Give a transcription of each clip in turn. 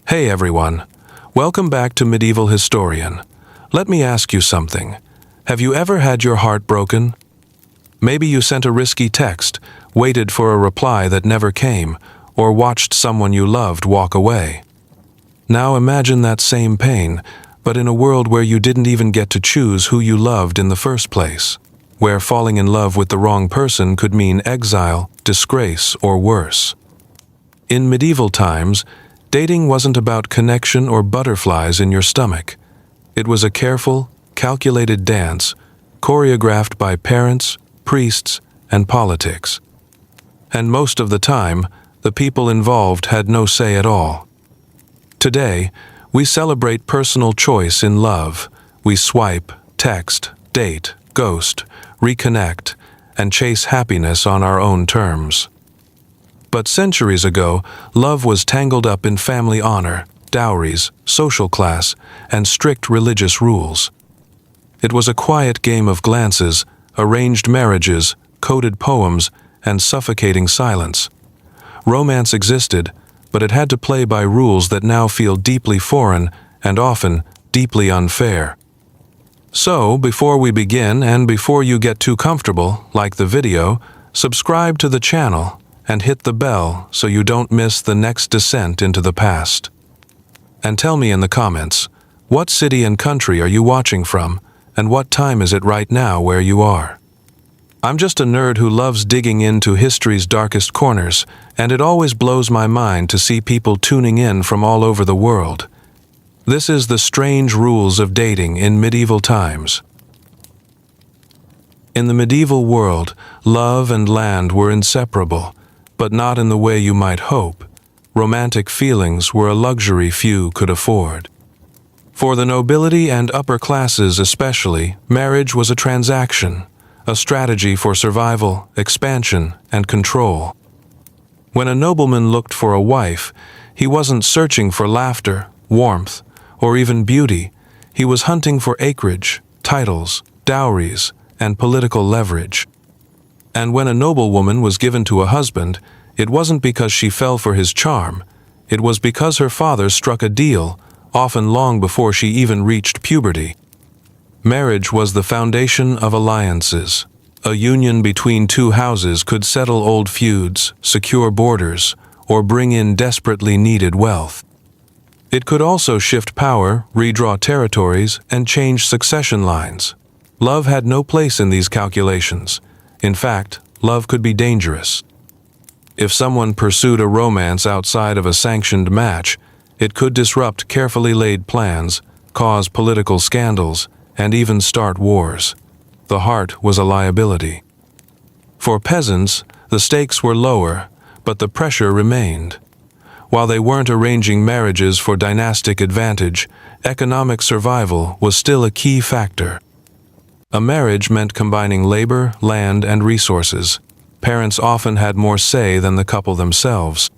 Hey everyone, welcome back to Medieval Historian. Let me ask you something. Have you ever had your heart broken? Maybe you sent a risky text, waited for a reply that never came, or watched someone you loved walk away. Now imagine that same pain, but in a world where you didn't even get to choose who you loved in the first place, where falling in love with the wrong person could mean exile, disgrace, or worse. In medieval times, dating wasn't about connection or butterflies in your stomach. It was a careful, calculated dance, choreographed by parents, priests, and politics. And most of the time, the people involved had no say at all. Today, we celebrate personal choice in love. We swipe, text, date, ghost, reconnect, and chase happiness on our own terms. But centuries ago, love was tangled up in family honor, dowries, social class, and strict religious rules. It was a quiet game of glances, arranged marriages, coded poems, and suffocating silence. Romance existed, but it had to play by rules that now feel deeply foreign and often deeply unfair. So, before we begin and before you get too comfortable, like the video, subscribe to the channel and hit the bell so you don't miss the next descent into the past. And tell me in the comments, what city and country are you watching from, and what time is it right now where you are? I'm just a nerd who loves digging into history's darkest corners, and it always blows my mind to see people tuning in from all over the world. This is the strange rules of dating in medieval times. In the medieval world, love and land were inseparable, but not in the way you might hope. Romantic feelings were a luxury few could afford. For the nobility and upper classes especially, marriage was a transaction, a strategy for survival, expansion, and control. When a nobleman looked for a wife, he wasn't searching for laughter, warmth, or even beauty. He was hunting for acreage, titles, dowries, and political leverage. And when a noblewoman was given to a husband, it wasn't because she fell for his charm. It was because her father struck a deal, often long before she even reached puberty. Marriage was the foundation of alliances. A union between two houses could settle old feuds, secure borders, or bring in desperately needed wealth. It could also shift power, redraw territories, and change succession lines. Love had no place in these calculations. In fact, love could be dangerous. If someone pursued a romance outside of a sanctioned match, it could disrupt carefully laid plans, cause political scandals, and even start wars. The heart was a liability. For peasants, the stakes were lower, but the pressure remained. While they weren't arranging marriages for dynastic advantage, economic survival was still a key factor. A marriage meant combining labor, land, and resources. Parents often had more say than the couple themselves.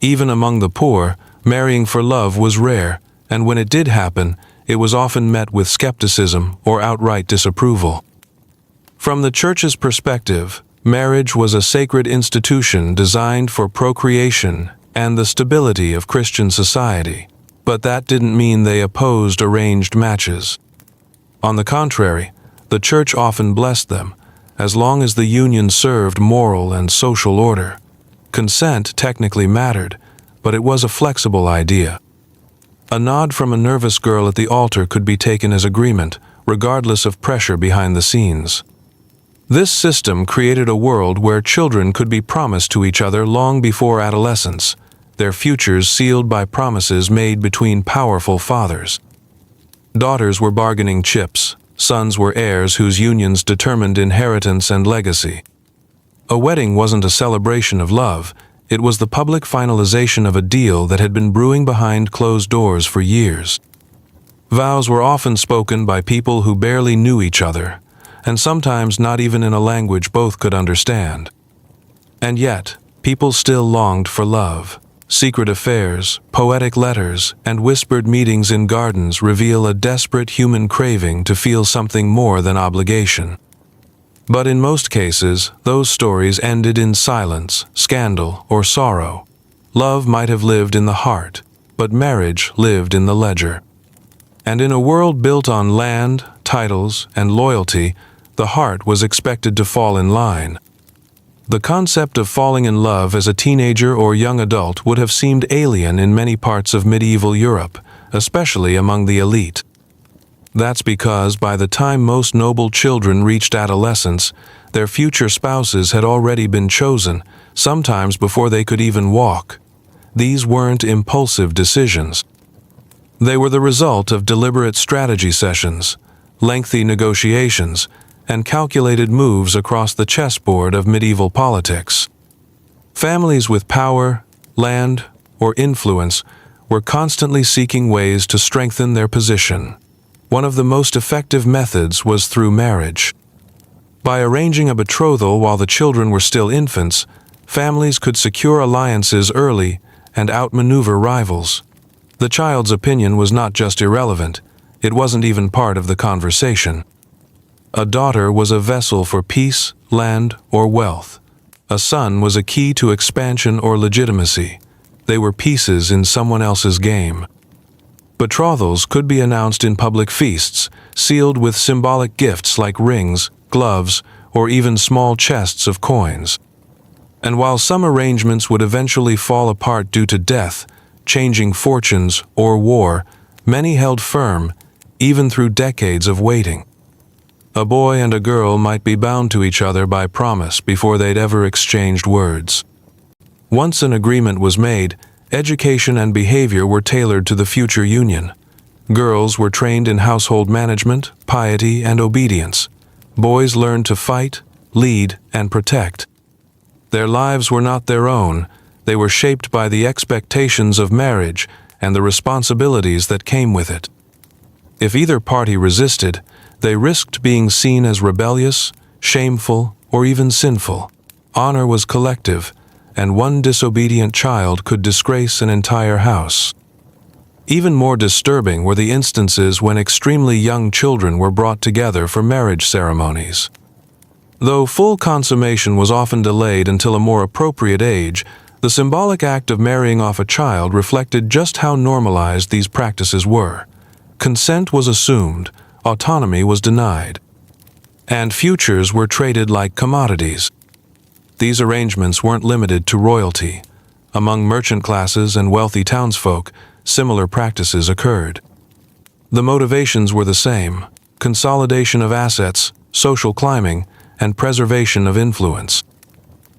Even among the poor, marrying for love was rare, and when it did happen, it was often met with skepticism or outright disapproval. From the church's perspective, marriage was a sacred institution designed for procreation and the stability of Christian society. But that didn't mean they opposed arranged matches. On the contrary, the church often blessed them, as long as the union served moral and social order. Consent technically mattered, but it was a flexible idea. A nod from a nervous girl at the altar could be taken as agreement, regardless of pressure behind the scenes. This system created a world where children could be promised to each other long before adolescence, their futures sealed by promises made between powerful fathers. Daughters were bargaining chips, sons were heirs whose unions determined inheritance and legacy. A wedding wasn't a celebration of love. It was the public finalization of a deal that had been brewing behind closed doors for years. Vows were often spoken by people who barely knew each other, and sometimes not even in a language both could understand. And yet, people still longed for love. Secret affairs, poetic letters, and whispered meetings in gardens reveal a desperate human craving to feel something more than obligation. But in most cases, those stories ended in silence, scandal, or sorrow. Love might have lived in the heart, but marriage lived in the ledger. And in a world built on land, titles, and loyalty, the heart was expected to fall in line. The concept of falling in love as a teenager or young adult would have seemed alien in many parts of medieval Europe, especially among the elite. That's because by the time most noble children reached adolescence, their future spouses had already been chosen, sometimes before they could even walk. These weren't impulsive decisions. They were the result of deliberate strategy sessions, lengthy negotiations, and calculated moves across the chessboard of medieval politics. Families with power, land, or influence were constantly seeking ways to strengthen their position. One of the most effective methods was through marriage. By arranging a betrothal while the children were still infants, families could secure alliances early and outmaneuver rivals. The child's opinion was not just irrelevant, it wasn't even part of the conversation. A daughter was a vessel for peace, land, or wealth. A son was a key to expansion or legitimacy. They were pieces in someone else's game. Betrothals could be announced in public feasts, sealed with symbolic gifts like rings, gloves, or even small chests of coins. And while some arrangements would eventually fall apart due to death, changing fortunes, or war, many held firm, even through decades of waiting. A boy and a girl might be bound to each other by promise before they'd ever exchanged words. Once an agreement was made, education and behavior were tailored to the future union. Girls were trained in household management, piety, and obedience. Boys learned to fight, lead, and protect. Their lives were not their own. They were shaped by the expectations of marriage and the responsibilities that came with it. If either party resisted, they risked being seen as rebellious, shameful, or even sinful. Honor was collective, and one disobedient child could disgrace an entire house. Even more disturbing were the instances when extremely young children were brought together for marriage ceremonies. Though full consummation was often delayed until a more appropriate age, the symbolic act of marrying off a child reflected just how normalized these practices were. Consent was assumed, autonomy was denied, and futures were traded like commodities. These arrangements weren't limited to royalty. Among merchant classes and wealthy townsfolk, similar practices occurred. The motivations were the same: consolidation of assets, social climbing, and preservation of influence.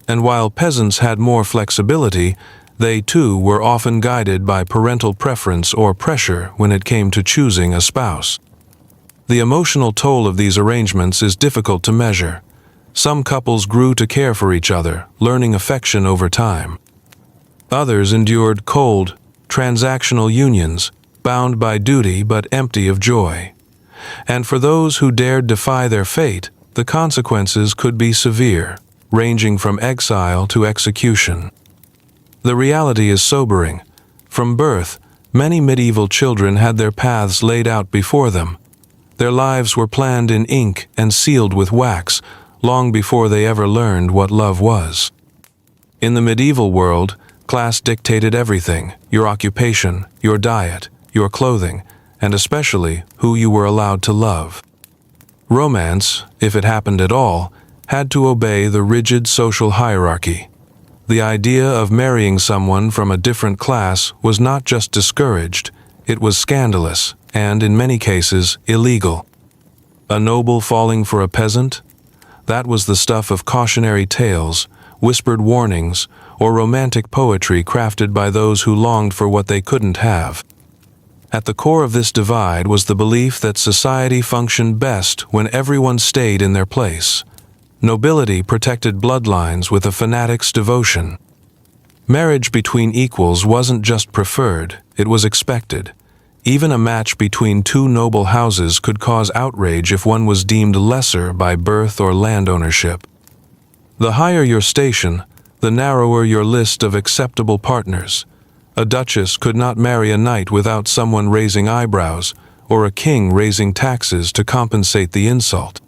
And while peasants had more flexibility, they too were often guided by parental preference or pressure when it came to choosing a spouse. The emotional toll of these arrangements is difficult to measure. Some couples grew to care for each other, learning affection over time. Others endured cold, transactional unions, bound by duty but empty of joy. And for those who dared defy their fate, the consequences could be severe, ranging from exile to execution. The reality is sobering. From birth, many medieval children had their paths laid out before them. Their lives were planned in ink and sealed with wax, long before they ever learned what love was. In the medieval world, class dictated everything: your occupation, your diet, your clothing, and especially who you were allowed to love. Romance, if it happened at all, had to obey the rigid social hierarchy. The idea of marrying someone from a different class was not just discouraged, it was scandalous and, in many cases, illegal. A noble falling for a peasant? That was the stuff of cautionary tales, whispered warnings, or romantic poetry crafted by those who longed for what they couldn't have. At the core of this divide was the belief that society functioned best when everyone stayed in their place. Nobility protected bloodlines with a fanatic's devotion. Marriage between equals wasn't just preferred, it was expected. Even a match between two noble houses could cause outrage if one was deemed lesser by birth or land ownership. The higher your station, the narrower your list of acceptable partners. A duchess could not marry a knight without someone raising eyebrows, or a king raising taxes to compensate the insult.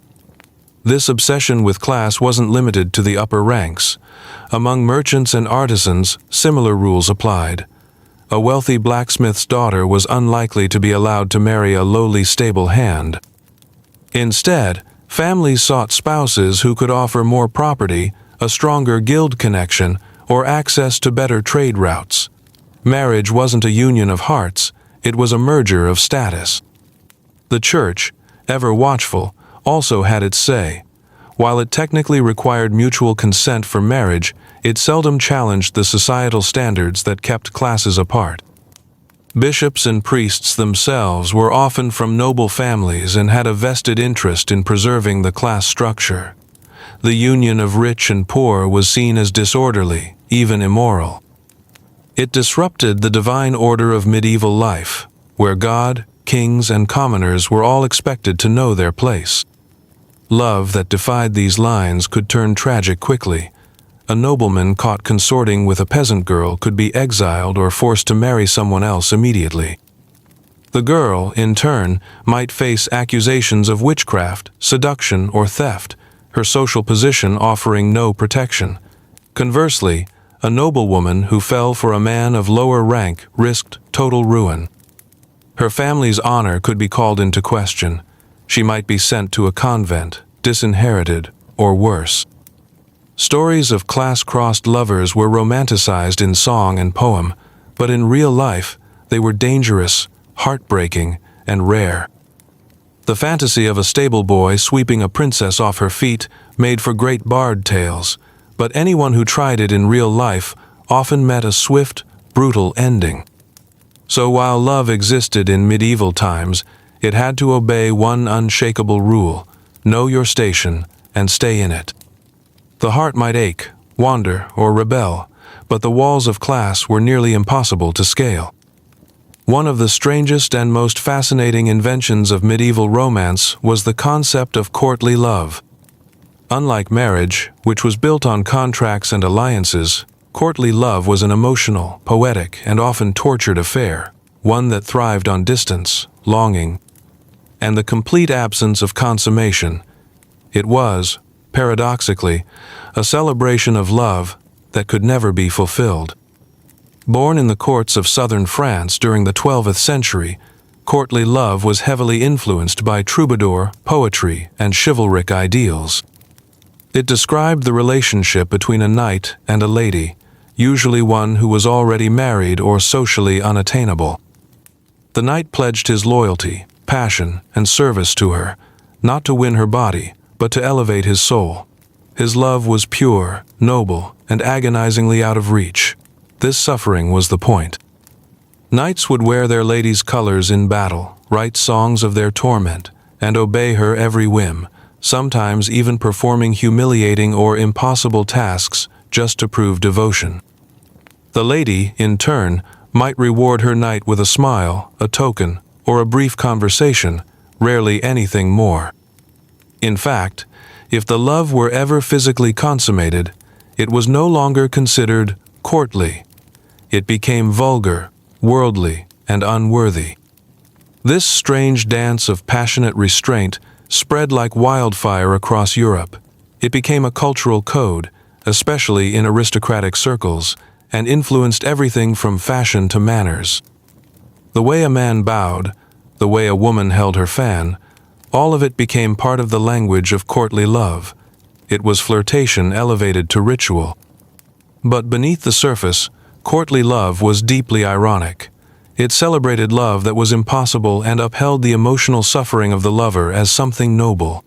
This obsession with class wasn't limited to the upper ranks. Among merchants and artisans, similar rules applied. A wealthy blacksmith's daughter was unlikely to be allowed to marry a lowly stable hand. Instead, families sought spouses who could offer more property, a stronger guild connection, or access to better trade routes. Marriage wasn't a union of hearts, it was a merger of status. The church, ever watchful, also had its say. While it technically required mutual consent for marriage, it seldom challenged the societal standards that kept classes apart. Bishops and priests themselves were often from noble families and had a vested interest in preserving the class structure. The union of rich and poor was seen as disorderly, even immoral. It disrupted the divine order of medieval life, where God, kings, and commoners were all expected to know their place. Love that defied these lines could turn tragic quickly. A nobleman caught consorting with a peasant girl could be exiled or forced to marry someone else immediately. The girl, in turn, might face accusations of witchcraft, seduction, or theft, her social position offering no protection. Conversely, a noblewoman who fell for a man of lower rank risked total ruin. Her family's honor could be called into question. She might be sent to a convent, disinherited, or worse. Stories of class-crossed lovers were romanticized in song and poem, but in real life, they were dangerous, heartbreaking, and rare. The fantasy of a stable boy sweeping a princess off her feet made for great bard tales, but anyone who tried it in real life often met a swift, brutal ending. So while love existed in medieval times, it had to obey one unshakable rule: know your station and stay in it. The heart might ache, wander, or rebel, but the walls of class were nearly impossible to scale. One of the strangest and most fascinating inventions of medieval romance was the concept of courtly love. Unlike marriage, which was built on contracts and alliances, courtly love was an emotional, poetic, and often tortured affair, one that thrived on distance, longing, and the complete absence of consummation. It was, paradoxically, a celebration of love that could never be fulfilled. Born in the courts of southern France during the 12th century, courtly love was heavily influenced by troubadour, poetry, and chivalric ideals. It described the relationship between a knight and a lady, usually one who was already married or socially unattainable. The knight pledged his loyalty, passion, and service to her, not to win her body, but to elevate his soul. His love was pure, noble, and agonizingly out of reach. This suffering was the point. Knights would wear their lady's colors in battle, write songs of their torment, and obey her every whim, sometimes even performing humiliating or impossible tasks just to prove devotion. The lady, in turn, might reward her knight with a smile, a token, or a brief conversation, rarely anything more. In fact, if the love were ever physically consummated, it was no longer considered courtly. It became vulgar, worldly, and unworthy. This strange dance of passionate restraint spread like wildfire across Europe. It became a cultural code, especially in aristocratic circles, and influenced everything from fashion to manners. The way a man bowed, the way a woman held her fan, all of it became part of the language of courtly love. It was flirtation elevated to ritual. But beneath the surface, courtly love was deeply ironic. It celebrated love that was impossible and upheld the emotional suffering of the lover as something noble.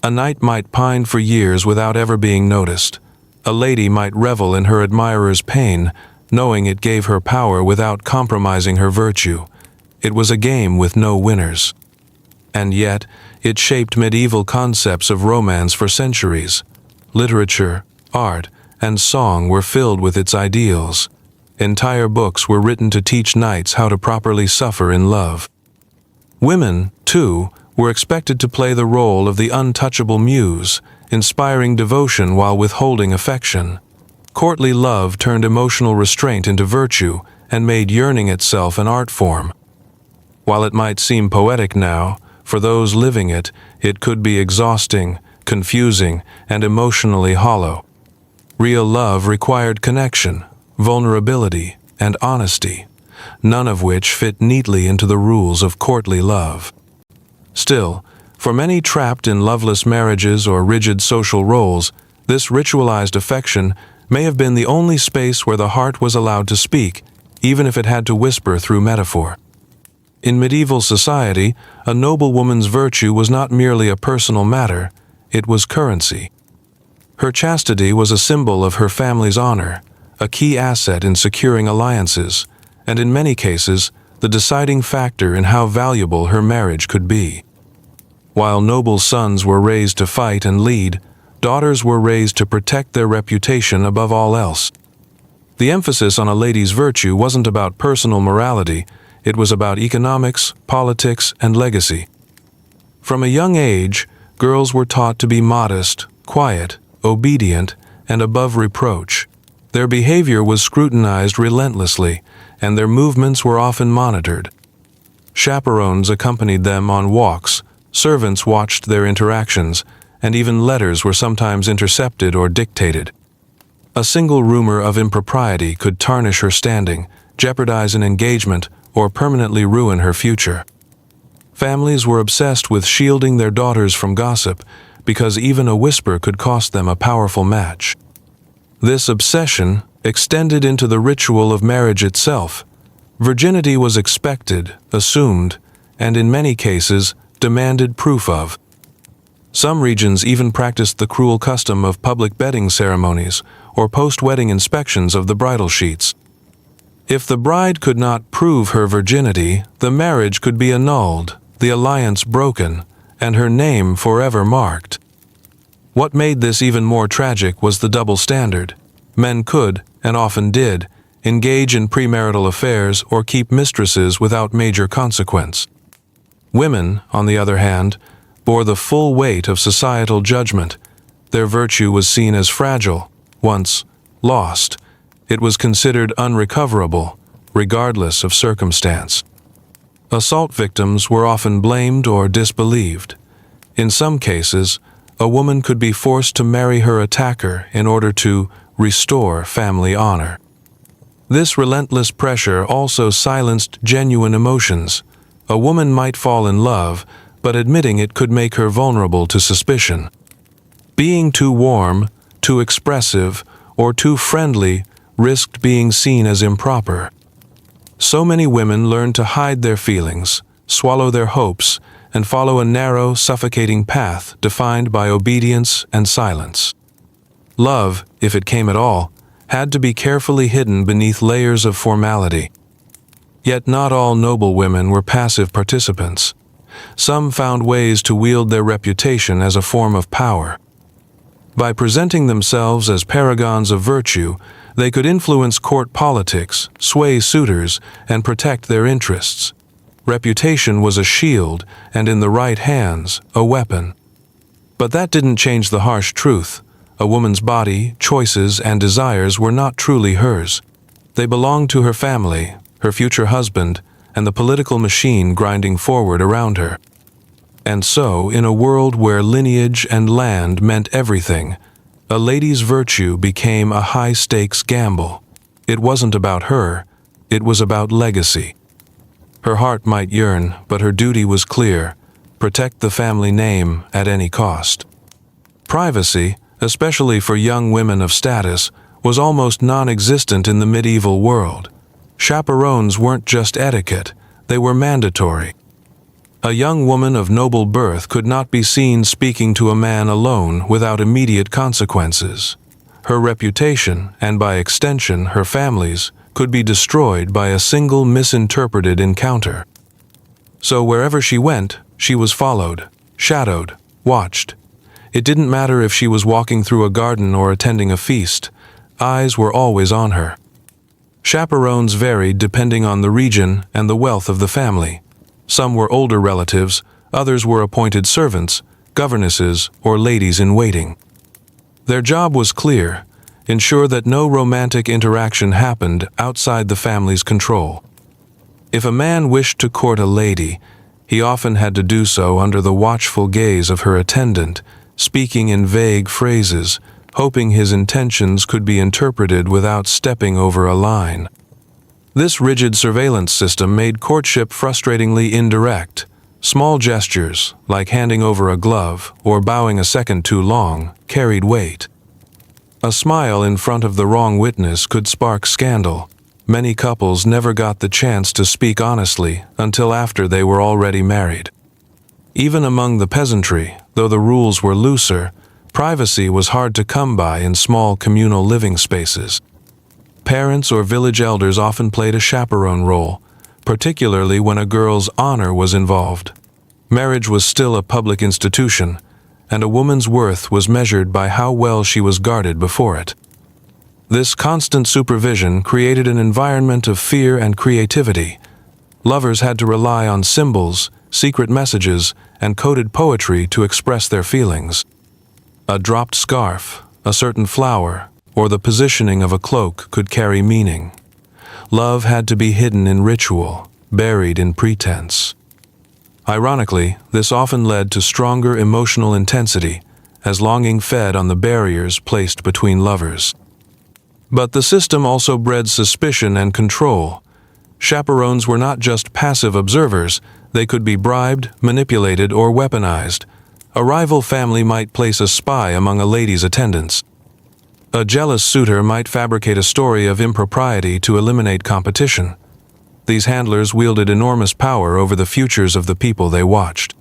A knight might pine for years without ever being noticed. A lady might revel in her admirer's pain, knowing it gave her power without compromising her virtue. It was a game with no winners. And yet, it shaped medieval concepts of romance for centuries. Literature, art, and song were filled with its ideals. Entire books were written to teach knights how to properly suffer in love. Women, too, were expected to play the role of the untouchable muse, inspiring devotion while withholding affection. Courtly love turned emotional restraint into virtue and made yearning itself an art form. While it might seem poetic now, for those living it, it could be exhausting, confusing, and emotionally hollow. Real love required connection, vulnerability, and honesty, none of which fit neatly into the rules of courtly love. Still, for many trapped in loveless marriages or rigid social roles, this ritualized affection may have been the only space where the heart was allowed to speak, even if it had to whisper through metaphor. In medieval society, a noblewoman's virtue was not merely a personal matter, it was currency. Her chastity was a symbol of her family's honor, a key asset in securing alliances, and in many cases, the deciding factor in how valuable her marriage could be. While noble sons were raised to fight and lead, daughters were raised to protect their reputation above all else. The emphasis on a lady's virtue wasn't about personal morality, it was about economics, politics, and legacy. From a young age, girls were taught to be modest, quiet, obedient, and above reproach. Their behavior was scrutinized relentlessly, and their movements were often monitored. Chaperones accompanied them on walks, servants watched their interactions, and even letters were sometimes intercepted or dictated. A single rumor of impropriety could tarnish her standing, jeopardize an engagement, or permanently ruin her future. Families were obsessed with shielding their daughters from gossip, because even a whisper could cost them a powerful match. This obsession extended into the ritual of marriage itself. Virginity was expected, assumed, and in many cases, demanded proof of. Some regions even practiced the cruel custom of public bedding ceremonies or post-wedding inspections of the bridal sheets. If the bride could not prove her virginity, the marriage could be annulled, the alliance broken, and her name forever marked. What made this even more tragic was the double standard. Men could, and often did, engage in premarital affairs or keep mistresses without major consequence. Women, on the other hand, bore the full weight of societal judgment. Their virtue was seen as fragile. Once lost, it was considered unrecoverable, regardless of circumstance. Assault victims were often blamed or disbelieved. In some cases, a woman could be forced to marry her attacker in order to restore family honor. This relentless pressure also silenced genuine emotions. A woman might fall in love, but admitting it could make her vulnerable to suspicion. Being too warm, too expressive, or too friendly risked being seen as improper. So many women learned to hide their feelings, swallow their hopes, and follow a narrow, suffocating path defined by obedience and silence. Love, if it came at all, had to be carefully hidden beneath layers of formality. Yet not all noble women were passive participants. Some found ways to wield their reputation as a form of power. By presenting themselves as paragons of virtue, they could influence court politics, sway suitors, and protect their interests. Reputation was a shield, and in the right hands, a weapon. But that didn't change the harsh truth. A woman's body, choices, and desires were not truly hers. They belonged to her family, her future husband, and the political machine grinding forward around her. And so, in a world where lineage and land meant everything, a lady's virtue became a high-stakes gamble. It wasn't about her, it was about legacy. Her heart might yearn, but her duty was clear: protect the family name at any cost. Privacy, especially for young women of status, was almost non-existent in the medieval world. Chaperones weren't just etiquette, they were mandatory. A young woman of noble birth could not be seen speaking to a man alone without immediate consequences. Her reputation, and by extension her family's, could be destroyed by a single misinterpreted encounter. So wherever she went, she was followed, shadowed, watched. It didn't matter if she was walking through a garden or attending a feast. Eyes were always on her. Chaperones varied depending on the region and the wealth of the family. Some were older relatives, others were appointed servants, governesses, or ladies-in-waiting. Their job was clear: ensure that no romantic interaction happened outside the family's control. If a man wished to court a lady, he often had to do so under the watchful gaze of her attendant, speaking in vague phrases, hoping his intentions could be interpreted without stepping over a line. This rigid surveillance system made courtship frustratingly indirect. Small gestures, like handing over a glove or bowing a second too long, carried weight. A smile in front of the wrong witness could spark scandal. Many couples never got the chance to speak honestly until after they were already married. Even among the peasantry, though the rules were looser, privacy was hard to come by in small communal living spaces. Parents or village elders often played a chaperone role, particularly when a girl's honor was involved. Marriage was still a public institution, and a woman's worth was measured by how well she was guarded before it. This constant supervision created an environment of fear and creativity. Lovers had to rely on symbols, secret messages, and coded poetry to express their feelings. A dropped scarf, a certain flower, or the positioning of a cloak could carry meaning. Love had to be hidden in ritual, buried in pretense. Ironically, this often led to stronger emotional intensity, as longing fed on the barriers placed between lovers. But the system also bred suspicion and control. Chaperones were not just passive observers, they could be bribed, manipulated, or weaponized. A rival family might place a spy among a lady's attendants. A jealous suitor might fabricate a story of impropriety to eliminate competition. These handlers wielded enormous power over the futures of the people they watched.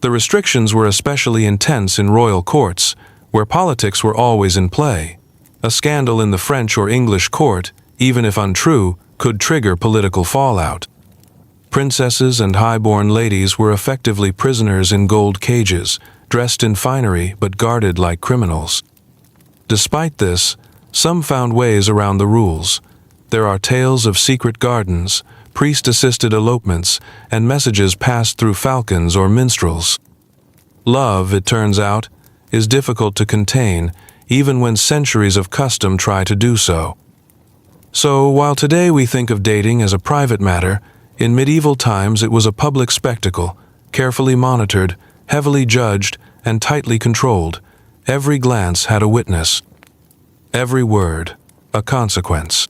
The restrictions were especially intense in royal courts, where politics were always in play. A scandal in the French or English court, even if untrue, could trigger political fallout. Princesses and high-born ladies were effectively prisoners in gold cages, dressed in finery but guarded like criminals. Despite this, some found ways around the rules. There are tales of secret gardens, priest-assisted elopements, and messages passed through falcons or minstrels. Love, it turns out, is difficult to contain, even when centuries of custom try to do so. So, while today we think of dating as a private matter, in medieval times it was a public spectacle, carefully monitored, heavily judged, and tightly controlled. Every glance had a witness. Every word, a consequence.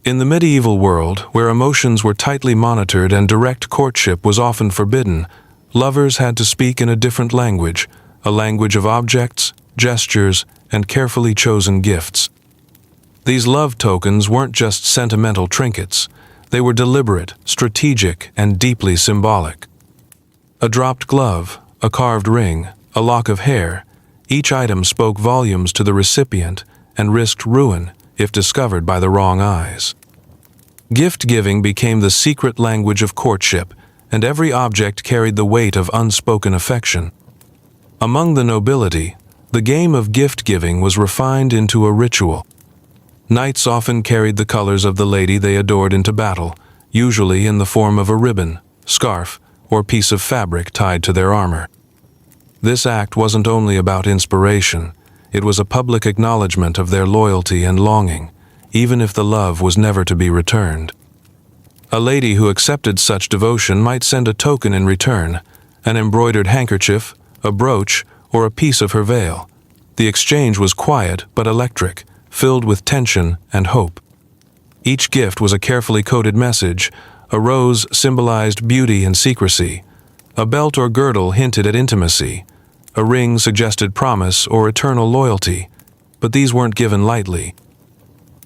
In the medieval world, where emotions were tightly monitored and direct courtship was often forbidden, lovers had to speak in a different language, a language of objects, gestures, and carefully chosen gifts. These love tokens weren't just sentimental trinkets. They were deliberate, strategic, and deeply symbolic. A dropped glove, a carved ring, a lock of hair, each item spoke volumes to the recipient and risked ruin if discovered by the wrong eyes. Gift-giving became the secret language of courtship, and every object carried the weight of unspoken affection. Among the nobility, the game of gift-giving was refined into a ritual. Knights often carried the colors of the lady they adored into battle, usually in the form of a ribbon, scarf, or piece of fabric tied to their armor. This act wasn't only about inspiration, it was a public acknowledgement of their loyalty and longing, even if the love was never to be returned. A lady who accepted such devotion might send a token in return, an embroidered handkerchief, a brooch, or a piece of her veil. The exchange was quiet but electric, filled with tension and hope. Each gift was a carefully coded message. A rose symbolized beauty and secrecy. A belt or girdle hinted at intimacy. A ring suggested promise or eternal loyalty, but these weren't given lightly.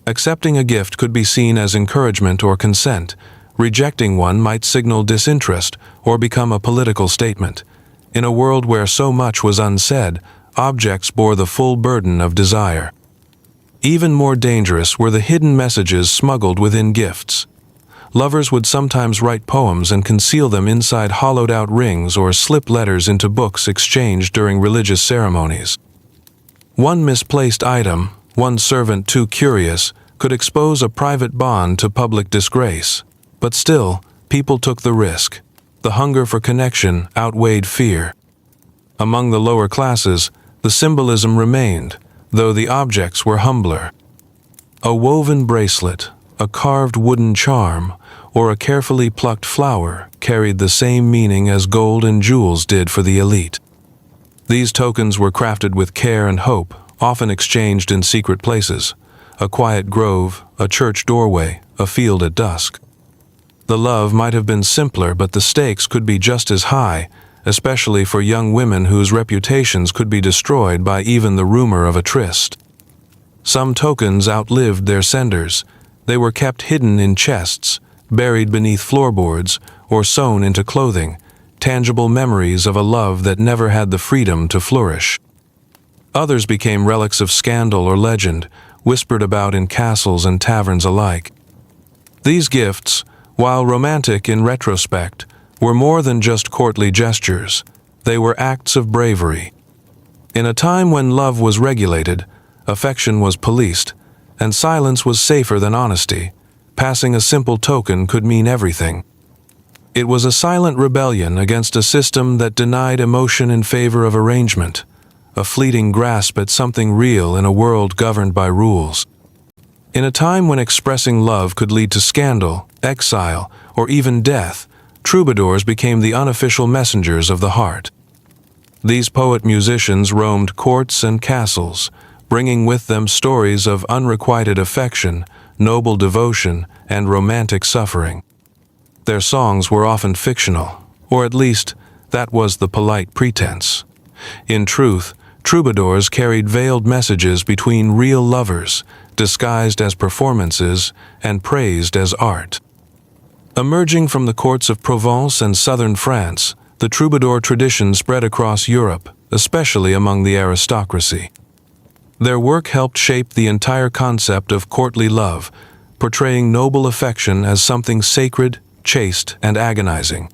Accepting a gift could be seen as encouragement or consent. Rejecting one might signal disinterest or become a political statement. In a world where so much was unsaid, objects bore the full burden of desire. Even more dangerous were the hidden messages smuggled within gifts. Lovers would sometimes write poems and conceal them inside hollowed-out rings or slip letters into books exchanged during religious ceremonies. One misplaced item, one servant too curious, could expose a private bond to public disgrace. But still, people took the risk. The hunger for connection outweighed fear. Among the lower classes, the symbolism remained, though the objects were humbler. A woven bracelet, a carved wooden charm, or a carefully plucked flower carried the same meaning as gold and jewels did for the elite. These tokens were crafted with care and hope, often exchanged in secret places: a quiet grove, a church doorway, a field at dusk. The love might have been simpler, but the stakes could be just as high, especially for young women whose reputations could be destroyed by even the rumor of a tryst. Some tokens outlived their senders. They were kept hidden in chests, buried beneath floorboards, or sewn into clothing, tangible memories of a love that never had the freedom to flourish. Others became relics of scandal or legend, whispered about in castles and taverns alike. These gifts, while romantic in retrospect, were more than just courtly gestures. They were acts of bravery. In a time when love was regulated, affection was policed, and silence was safer than honesty, passing a simple token could mean everything. It was a silent rebellion against a system that denied emotion in favor of arrangement, a fleeting grasp at something real in a world governed by rules. In a time when expressing love could lead to scandal, exile, or even death, troubadours became the unofficial messengers of the heart. These poet-musicians roamed courts and castles, bringing with them stories of unrequited affection, noble devotion, and romantic suffering. Their songs were often fictional, or at least that was the polite pretense. In truth, troubadours carried veiled messages between real lovers, disguised as performances and praised as art. Emerging from the courts of Provence and southern France, the troubadour tradition spread across Europe, especially among the aristocracy. Their work helped shape the entire concept of courtly love, portraying noble affection as something sacred, chaste, and agonizing.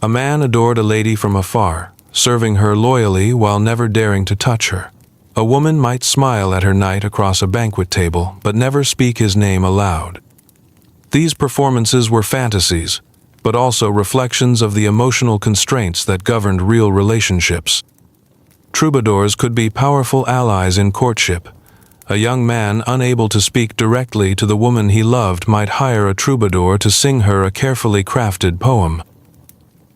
A man adored a lady from afar, serving her loyally while never daring to touch her. A woman might smile at her knight across a banquet table, but never speak his name aloud. These performances were fantasies, but also reflections of the emotional constraints that governed real relationships. Troubadours could be powerful allies in courtship. A young man unable to speak directly to the woman he loved might hire a troubadour to sing her a carefully crafted poem.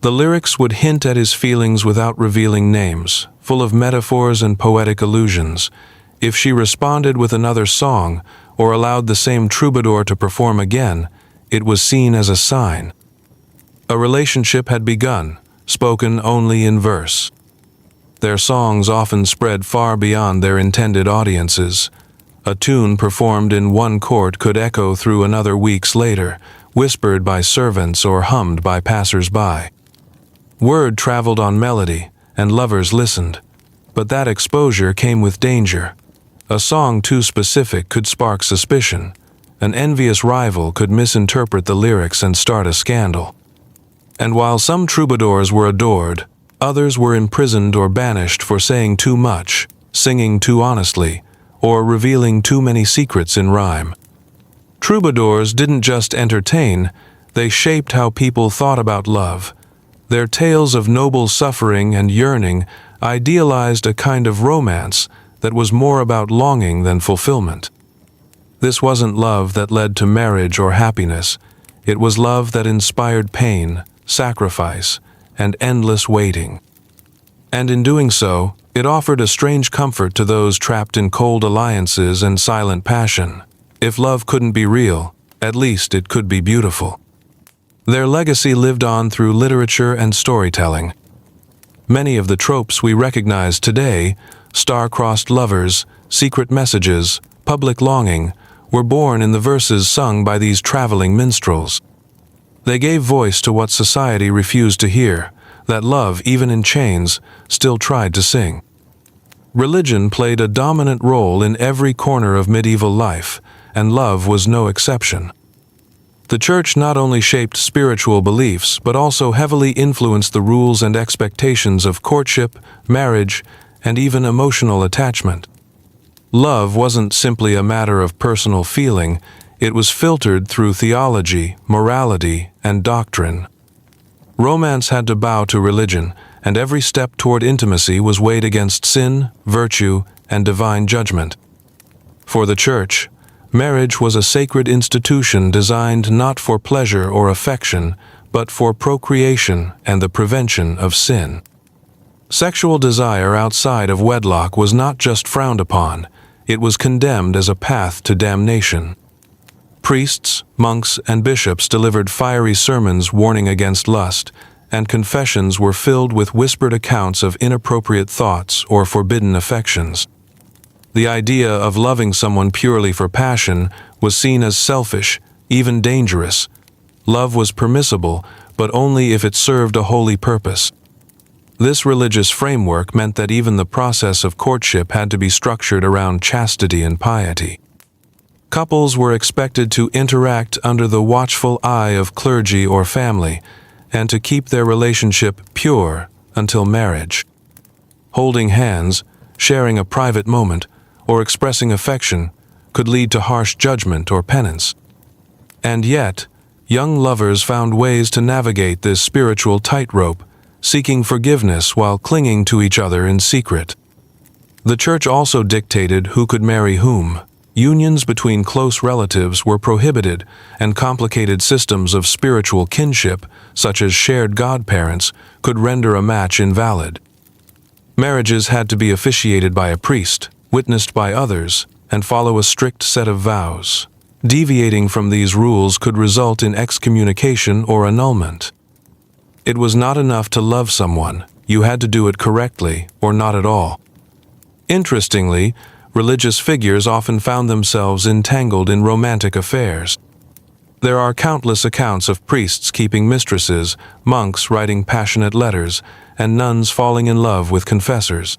The lyrics would hint at his feelings without revealing names, full of metaphors and poetic allusions. If she responded with another song, or allowed the same troubadour to perform again, it was seen as a sign. A relationship had begun, spoken only in verse. Their songs often spread far beyond their intended audiences. A tune performed in one court could echo through another weeks later, whispered by servants or hummed by passers-by. Word traveled on melody, and lovers listened. But that exposure came with danger. A song too specific could spark suspicion. An envious rival could misinterpret the lyrics and start a scandal. And while some troubadours were adored, others were imprisoned or banished for saying too much, singing too honestly, or revealing too many secrets in rhyme. Troubadours didn't just entertain, they shaped how people thought about love. Their tales of noble suffering and yearning idealized a kind of romance that was more about longing than fulfillment. This wasn't love that led to marriage or happiness. It was love that inspired pain, sacrifice, and endless waiting. And in doing so, it offered a strange comfort to those trapped in cold alliances and silent passion. If love couldn't be real, at least it could be beautiful. Their legacy lived on through literature and storytelling. Many of the tropes we recognize today, star-crossed lovers, secret messages, public longing, were born in the verses sung by these traveling minstrels. They gave voice to what society refused to hear, that love, even in chains, still tried to sing. Religion played a dominant role in every corner of medieval life, and love was no exception. The Church not only shaped spiritual beliefs, but also heavily influenced the rules and expectations of courtship, marriage, and even emotional attachment. Love wasn't simply a matter of personal feeling, it was filtered through theology, morality, and doctrine. Romance had to bow to religion, and every step toward intimacy was weighed against sin, virtue, and divine judgment. For the Church, marriage was a sacred institution designed not for pleasure or affection, but for procreation and the prevention of sin. Sexual desire outside of wedlock was not just frowned upon, it was condemned as a path to damnation. Priests, monks, and bishops delivered fiery sermons warning against lust, and confessions were filled with whispered accounts of inappropriate thoughts or forbidden affections. The idea of loving someone purely for passion was seen as selfish, even dangerous. Love was permissible, but only if it served a holy purpose. This religious framework meant that even the process of courtship had to be structured around chastity and piety. Couples were expected to interact under the watchful eye of clergy or family, and to keep their relationship pure until marriage. Holding hands, sharing a private moment, or expressing affection could lead to harsh judgment or penance. And yet, young lovers found ways to navigate this spiritual tightrope, seeking forgiveness while clinging to each other in secret. The church also dictated who could marry whom. Unions between close relatives were prohibited, and complicated systems of spiritual kinship, such as shared godparents, could render a match invalid. Marriages had to be officiated by a priest, witnessed by others, and follow a strict set of vows. Deviating from these rules could result in excommunication or annulment. It was not enough to love someone, you had to do it correctly or not at all. Interestingly, religious figures often found themselves entangled in romantic affairs. There are countless accounts of priests keeping mistresses, monks writing passionate letters, and nuns falling in love with confessors.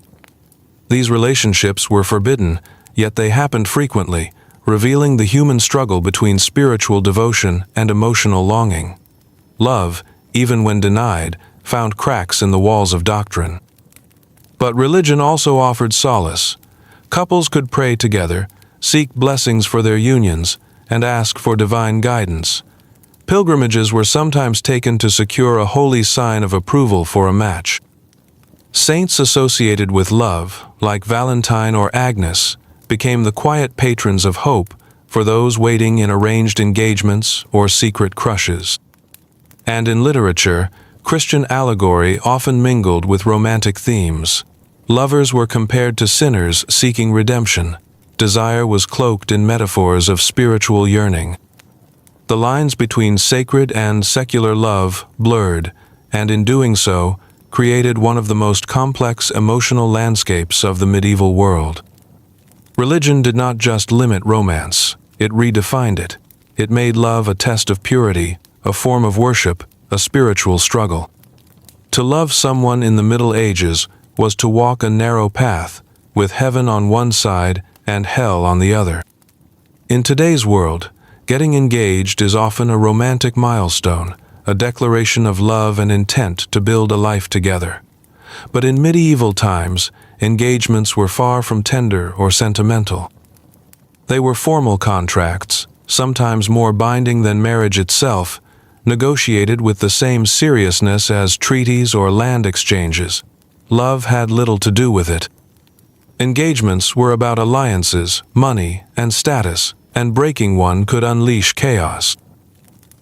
These relationships were forbidden, yet they happened frequently, revealing the human struggle between spiritual devotion and emotional longing. Love, even when denied, found cracks in the walls of doctrine. But religion also offered solace. Couples could pray together, seek blessings for their unions, and ask for divine guidance. Pilgrimages were sometimes taken to secure a holy sign of approval for a match. Saints associated with love, like Valentine or Agnes, became the quiet patrons of hope for those waiting in arranged engagements or secret crushes. And in literature, Christian allegory often mingled with romantic themes. Lovers were compared to sinners seeking redemption. Desire was cloaked in metaphors of spiritual yearning. The lines between sacred and secular love blurred, and in doing so, created one of the most complex emotional landscapes of the medieval world. Religion did not just limit romance, it redefined it. It made love a test of purity, a form of worship, a spiritual struggle. To love someone in the Middle Ages was to walk a narrow path, with heaven on one side and hell on the other. In today's world, getting engaged is often a romantic milestone, a declaration of love and intent to build a life together. But in medieval times, engagements were far from tender or sentimental. They were formal contracts, sometimes more binding than marriage itself, negotiated with the same seriousness as treaties or land exchanges. Love had little to do with it. Engagements were about alliances, money, and status, and breaking one could unleash chaos.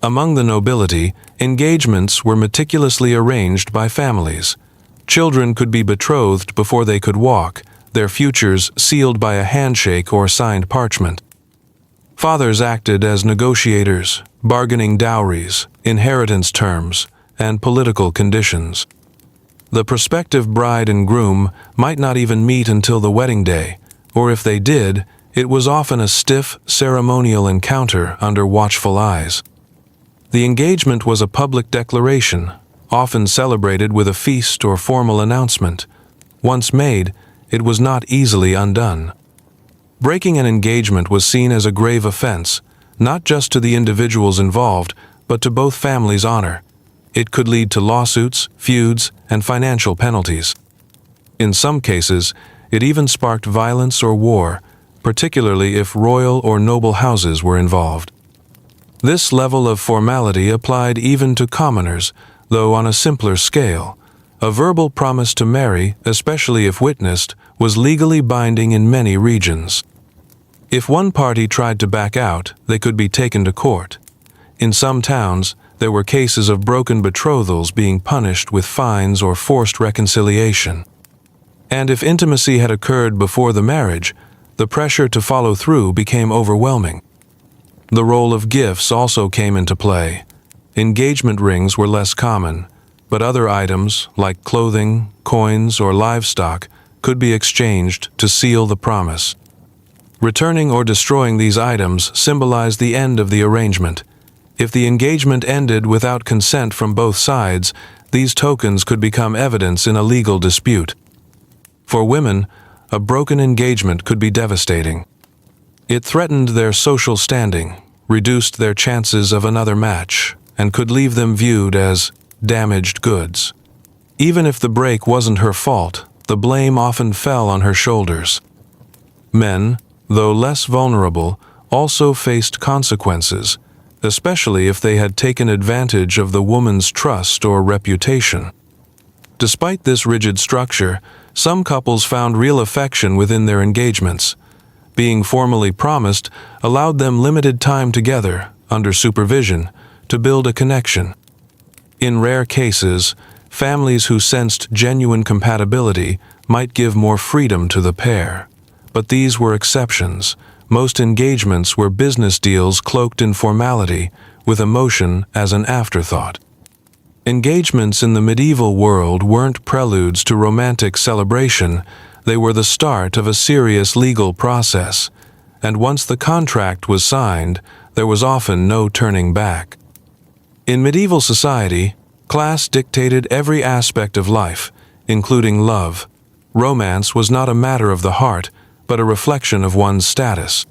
Among the nobility, engagements were meticulously arranged by families. Children could be betrothed before they could walk, their futures sealed by a handshake or signed parchment. Fathers acted as negotiators, bargaining dowries, inheritance terms, and political conditions. The prospective bride and groom might not even meet until the wedding day, or if they did, it was often a stiff, ceremonial encounter under watchful eyes. The engagement was a public declaration, often celebrated with a feast or formal announcement. Once made, it was not easily undone. Breaking an engagement was seen as a grave offense, not just to the individuals involved, but to both families' honor. It could lead to lawsuits, feuds, and financial penalties. In some cases, it even sparked violence or war, particularly if royal or noble houses were involved. This level of formality applied even to commoners, though on a simpler scale. A verbal promise to marry, especially if witnessed, was legally binding in many regions. If one party tried to back out, they could be taken to court. In some towns, there were cases of broken betrothals being punished with fines or forced reconciliation. And if intimacy had occurred before the marriage, the pressure to follow through became overwhelming. The role of gifts also came into play. Engagement rings were less common, but other items, like clothing, coins, or livestock, could be exchanged to seal the promise. Returning or destroying these items symbolized the end of the arrangement. If the engagement ended without consent from both sides, these tokens could become evidence in a legal dispute. For women, a broken engagement could be devastating. It threatened their social standing, reduced their chances of another match, and could leave them viewed as damaged goods. Even if the break wasn't her fault, the blame often fell on her shoulders. Men, though less vulnerable, also faced consequences, especially if they had taken advantage of the woman's trust or reputation. Despite this rigid structure, some couples found real affection within their engagements. Being formally promised allowed them limited time together, under supervision, to build a connection. In rare cases, families who sensed genuine compatibility might give more freedom to the pair. But these were exceptions. Most engagements were business deals cloaked in formality, with emotion as an afterthought. Engagements in the medieval world weren't preludes to romantic celebration. They were the start of a serious legal process, and once the contract was signed, there was often no turning back. In medieval society, class dictated every aspect of life, including love. Romance was not a matter of the heart, but a reflection of one's status.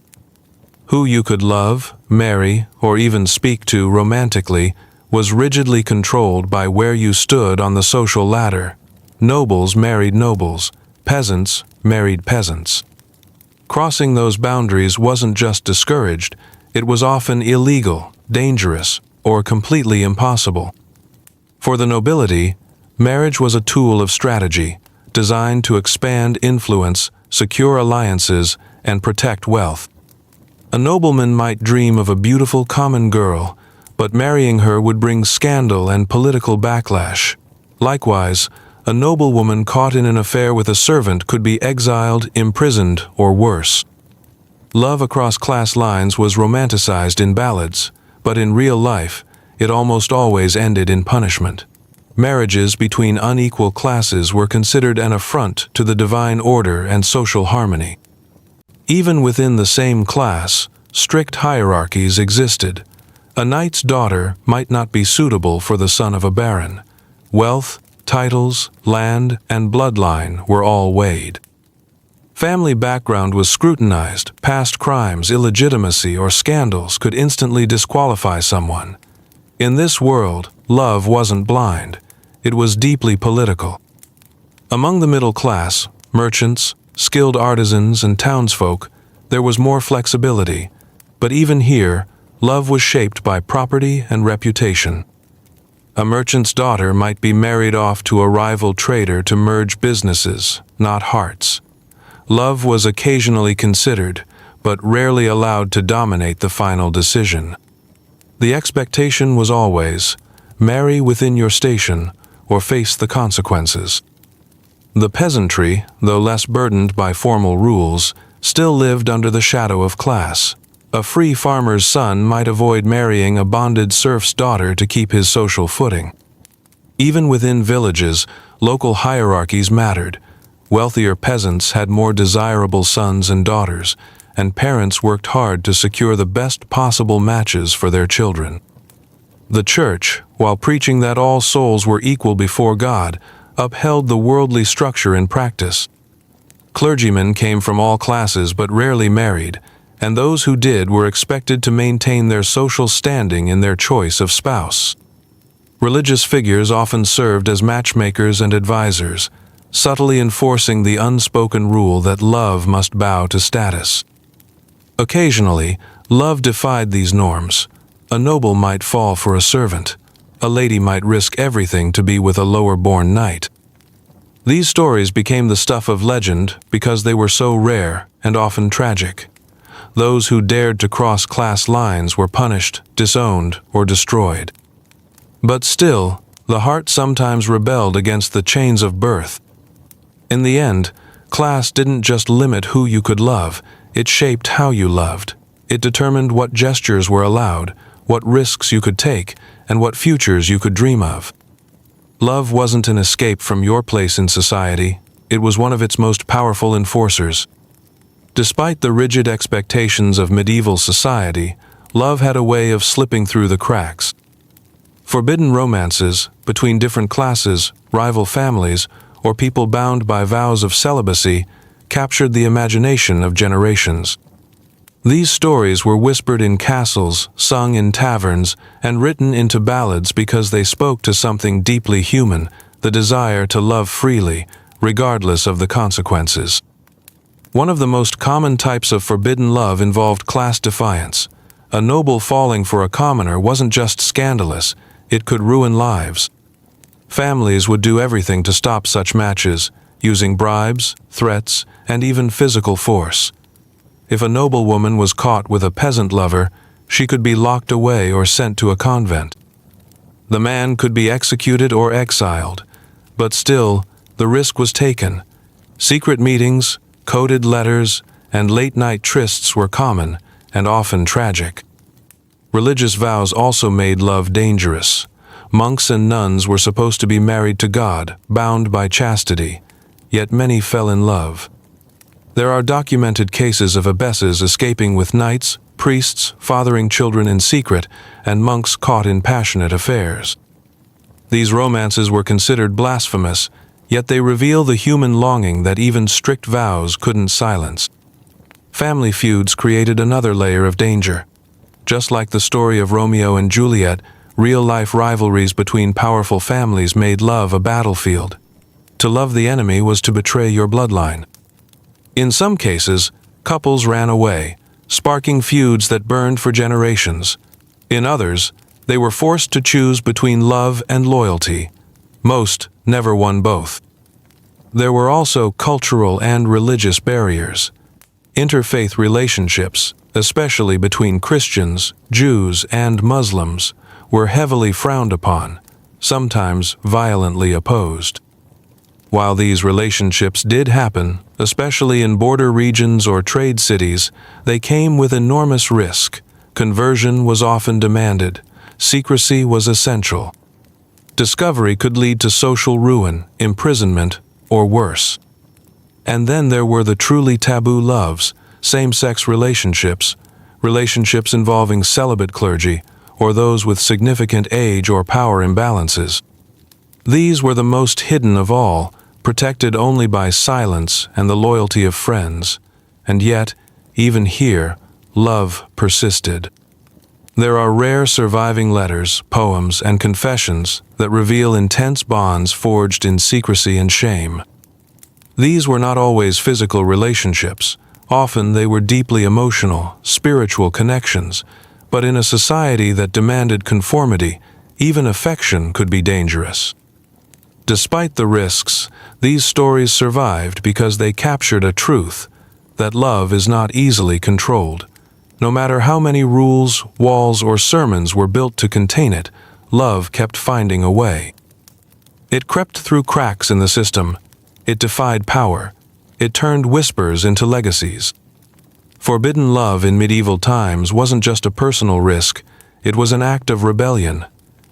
Who you could love, marry, or even speak to romantically was rigidly controlled by where you stood on the social ladder. Nobles married nobles. Peasants married peasants. Crossing those boundaries wasn't just discouraged, it was often illegal, dangerous, or completely impossible. For the nobility, marriage was a tool of strategy, designed to expand influence, secure alliances, and protect wealth. A nobleman might dream of a beautiful common girl, but marrying her would bring scandal and political backlash. Likewise, a noblewoman caught in an affair with a servant could be exiled, imprisoned, or worse. Love across class lines was romanticized in ballads, but in real life, it almost always ended in punishment. Marriages between unequal classes were considered an affront to the divine order and social harmony. Even within the same class, strict hierarchies existed. A knight's daughter might not be suitable for the son of a baron. Wealth, titles, land, and bloodline were all weighed. Family background was scrutinized. Past crimes, illegitimacy, or scandals could instantly disqualify someone. In this world, love wasn't blind. It was deeply political. Among the middle class, merchants, skilled artisans, and townsfolk, there was more flexibility. But even here, love was shaped by property and reputation. A merchant's daughter might be married off to a rival trader to merge businesses, not hearts. Love was occasionally considered, but rarely allowed to dominate the final decision. The expectation was always, marry within your station or face the consequences. The peasantry, though less burdened by formal rules, still lived under the shadow of class. A free farmer's son might avoid marrying a bonded serf's daughter to keep his social footing. Even within villages, local hierarchies mattered. Wealthier peasants had more desirable sons and daughters, and parents worked hard to secure the best possible matches for their children. The church, while preaching that all souls were equal before God, upheld the worldly structure in practice. Clergymen came from all classes but rarely married, and those who did were expected to maintain their social standing in their choice of spouse. Religious figures often served as matchmakers and advisors, subtly enforcing the unspoken rule that love must bow to status. Occasionally, love defied these norms. A noble might fall for a servant. A lady might risk everything to be with a lower-born knight. These stories became the stuff of legend because they were so rare and often tragic. Those who dared to cross class lines were punished, disowned, or destroyed. But still, the heart sometimes rebelled against the chains of birth. In the end, class didn't just limit who you could love, it shaped how you loved. It determined what gestures were allowed, what risks you could take, and what futures you could dream of. Love wasn't an escape from your place in society, it was one of its most powerful enforcers. Despite the rigid expectations of medieval society, love had a way of slipping through the cracks. Forbidden romances between different classes, rival families, or people bound by vows of celibacy captured the imagination of generations. These stories were whispered in castles, sung in taverns, and written into ballads because they spoke to something deeply human, the desire to love freely, regardless of the consequences. One of the most common types of forbidden love involved class defiance. A noble falling for a commoner wasn't just scandalous, it could ruin lives. Families would do everything to stop such matches, using bribes, threats, and even physical force. If a noblewoman was caught with a peasant lover, she could be locked away or sent to a convent. The man could be executed or exiled, but still, the risk was taken. Secret meetings, coded letters, and late-night trysts were common and often tragic. Religious vows also made love dangerous. Monks and nuns were supposed to be married to God, bound by chastity, yet many fell in love. There are documented cases of abbesses escaping with knights, priests fathering children in secret, and monks caught in passionate affairs. These romances were considered blasphemous, yet they reveal the human longing that even strict vows couldn't silence. Family feuds created another layer of danger. Just like the story of Romeo and Juliet, real-life rivalries between powerful families made love a battlefield. To love the enemy was to betray your bloodline. In some cases, couples ran away, sparking feuds that burned for generations. In others, they were forced to choose between love and loyalty. Most never won both. There were also cultural and religious barriers. Interfaith relationships, especially between Christians, Jews, and Muslims, were heavily frowned upon, sometimes violently opposed. While these relationships did happen, especially in border regions or trade cities, they came with enormous risk. Conversion was often demanded. Secrecy was essential. Discovery could lead to social ruin, imprisonment, or worse. And then there were the truly taboo loves, same-sex relationships, relationships involving celibate clergy, or those with significant age or power imbalances. These were the most hidden of all, protected only by silence and the loyalty of friends. And yet, even here, love persisted. There are rare surviving letters, poems, and confessions that reveal intense bonds forged in secrecy and shame. These were not always physical relationships. Often they were deeply emotional, spiritual connections. But in a society that demanded conformity, even affection could be dangerous. Despite the risks, these stories survived because they captured a truth, that love is not easily controlled. No matter how many rules, walls, or sermons were built to contain it, love kept finding a way. It crept through cracks in the system. It defied power. It turned whispers into legacies. Forbidden love in medieval times wasn't just a personal risk, it was an act of rebellion.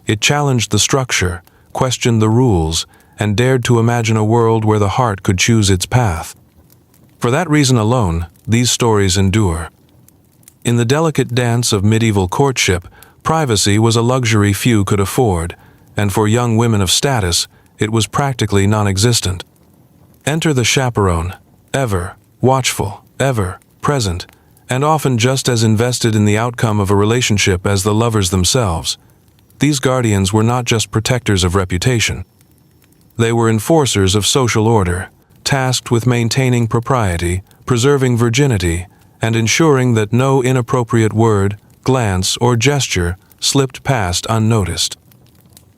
It challenged the structure, questioned the rules, and dared to imagine a world where the heart could choose its path. For that reason alone, these stories endure. In the delicate dance of medieval courtship, privacy was a luxury few could afford, and for young women of status, it was practically non-existent. Enter the chaperone, ever watchful, ever present, and often just as invested in the outcome of a relationship as the lovers themselves. These guardians were not just protectors of reputation. They were enforcers of social order, tasked with maintaining propriety, preserving virginity, and ensuring that no inappropriate word, glance, or gesture slipped past unnoticed.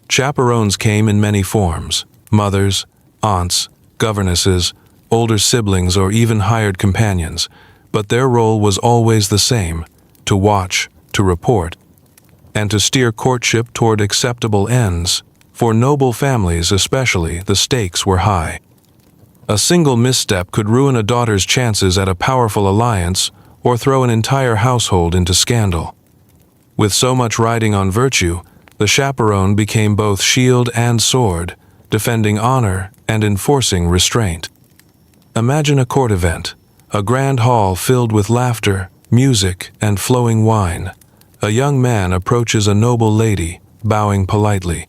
Chaperones came in many forms: mothers, aunts, governesses, older siblings, or even hired companions, but their role was always the same: to watch, to report, and to steer courtship toward acceptable ends. For noble families especially, the stakes were high. A single misstep could ruin a daughter's chances at a powerful alliance or throw an entire household into scandal. With so much riding on virtue, the chaperone became both shield and sword, defending honor and enforcing restraint. Imagine a court event, a grand hall filled with laughter, music, and flowing wine. A young man approaches a noble lady, bowing politely.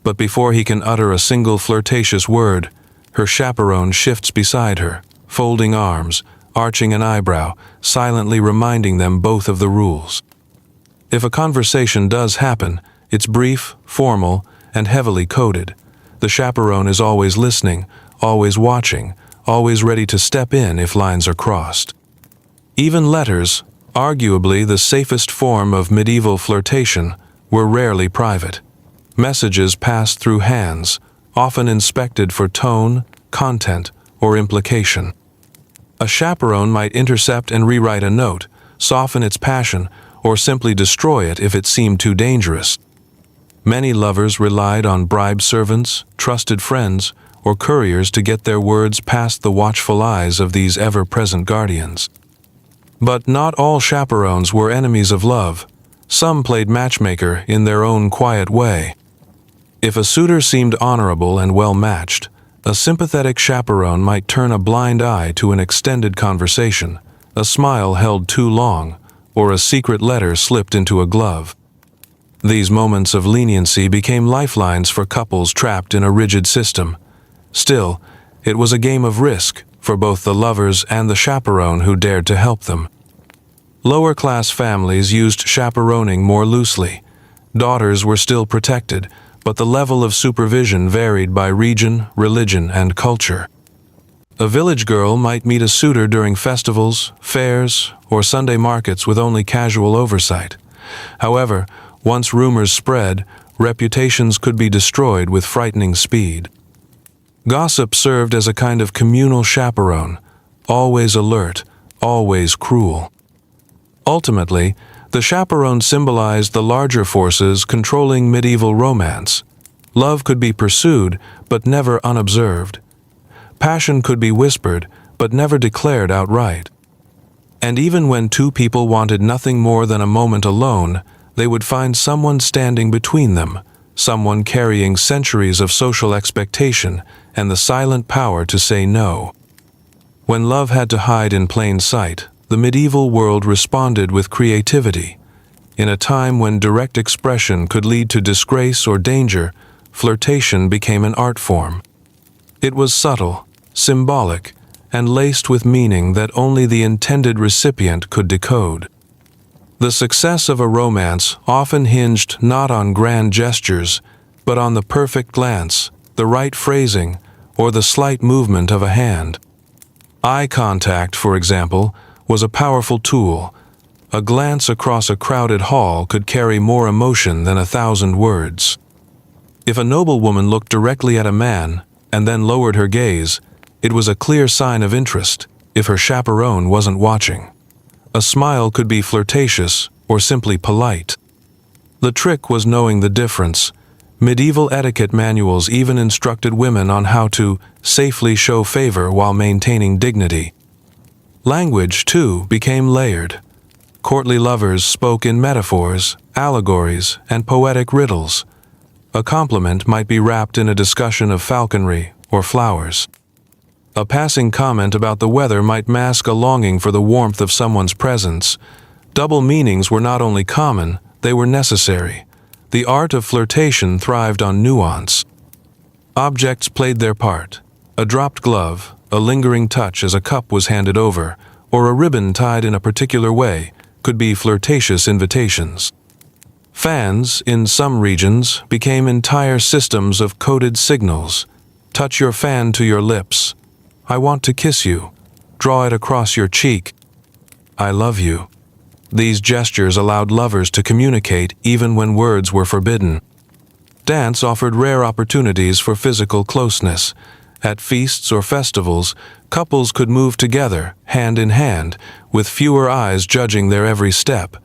But before he can utter a single flirtatious word, her chaperone shifts beside her, folding arms, arching an eyebrow, silently reminding them both of the rules. If a conversation does happen, it's brief, formal, and heavily coded. The chaperone is always listening, always watching, always ready to step in if lines are crossed. Even letters, arguably the safest form of medieval flirtation, were rarely private. Messages passed through hands, often inspected for tone, content, or implication. A chaperone might intercept and rewrite a note, soften its passion, or simply destroy it if it seemed too dangerous. Many lovers relied on bribed servants, trusted friends, or couriers to get their words past the watchful eyes of these ever-present guardians. But not all chaperones were enemies of love. Some played matchmaker in their own quiet way. If a suitor seemed honorable and well-matched, a sympathetic chaperone might turn a blind eye to an extended conversation, a smile held too long, or a secret letter slipped into a glove. These moments of leniency became lifelines for couples trapped in a rigid system. Still, it was a game of risk for both the lovers and the chaperone who dared to help them. Lower-class families used chaperoning more loosely. Daughters were still protected, but the level of supervision varied by region, religion, and culture. A village girl might meet a suitor during festivals, fairs, or Sunday markets with only casual oversight. However, once rumors spread, reputations could be destroyed with frightening speed. Gossip served as a kind of communal chaperone, always alert, always cruel. Ultimately, the chaperone symbolized the larger forces controlling medieval romance. Love could be pursued, but never unobserved. Passion could be whispered, but never declared outright. And even when two people wanted nothing more than a moment alone, they would find someone standing between them, someone carrying centuries of social expectation and the silent power to say no. When love had to hide in plain sight, the medieval world responded with creativity. In a time when direct expression could lead to disgrace or danger, flirtation became an art form. It was subtle, symbolic, and laced with meaning that only the intended recipient could decode. The success of a romance often hinged not on grand gestures, but on the perfect glance, the right phrasing, or the slight movement of a hand. Eye contact, for example, was a powerful tool. A glance across a crowded hall could carry more emotion than 1,000 words. If a noblewoman looked directly at a man and then lowered her gaze, it was a clear sign of interest if her chaperone wasn't watching. A smile could be flirtatious or simply polite. The trick was knowing the difference. Medieval etiquette manuals even instructed women on how to safely show favor while maintaining dignity. Language, too, became layered. Courtly lovers spoke in metaphors, allegories, and poetic riddles. A compliment might be wrapped in a discussion of falconry or flowers. A passing comment about the weather might mask a longing for the warmth of someone's presence. Double meanings were not only common, they were necessary. The art of flirtation thrived on nuance. Objects played their part. A dropped glove, a lingering touch as a cup was handed over, or a ribbon tied in a particular way, could be flirtatious invitations. Fans, in some regions, became entire systems of coded signals. Touch your fan to your lips. I want to kiss you. Draw it across your cheek. I love you. These gestures allowed lovers to communicate even when words were forbidden. Dance offered rare opportunities for physical closeness. At feasts or festivals, couples could move together, hand in hand, with fewer eyes judging their every step.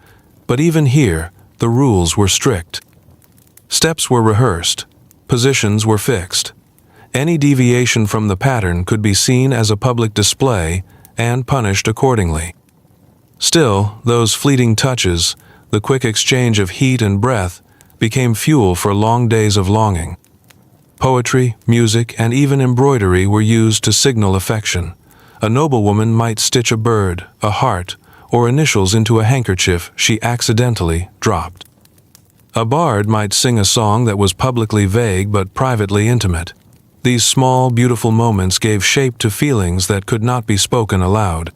But even here, the rules were strict. Steps were rehearsed. Positions were fixed. Any deviation from the pattern could be seen as a public display and punished accordingly. Still, those fleeting touches, the quick exchange of heat and breath, became fuel for long days of longing. Poetry, music, and even embroidery were used to signal affection. A noblewoman might stitch a bird, a heart, or initials into a handkerchief she accidentally dropped. A bard might sing a song that was publicly vague but privately intimate. These small, beautiful moments gave shape to feelings that could not be spoken aloud.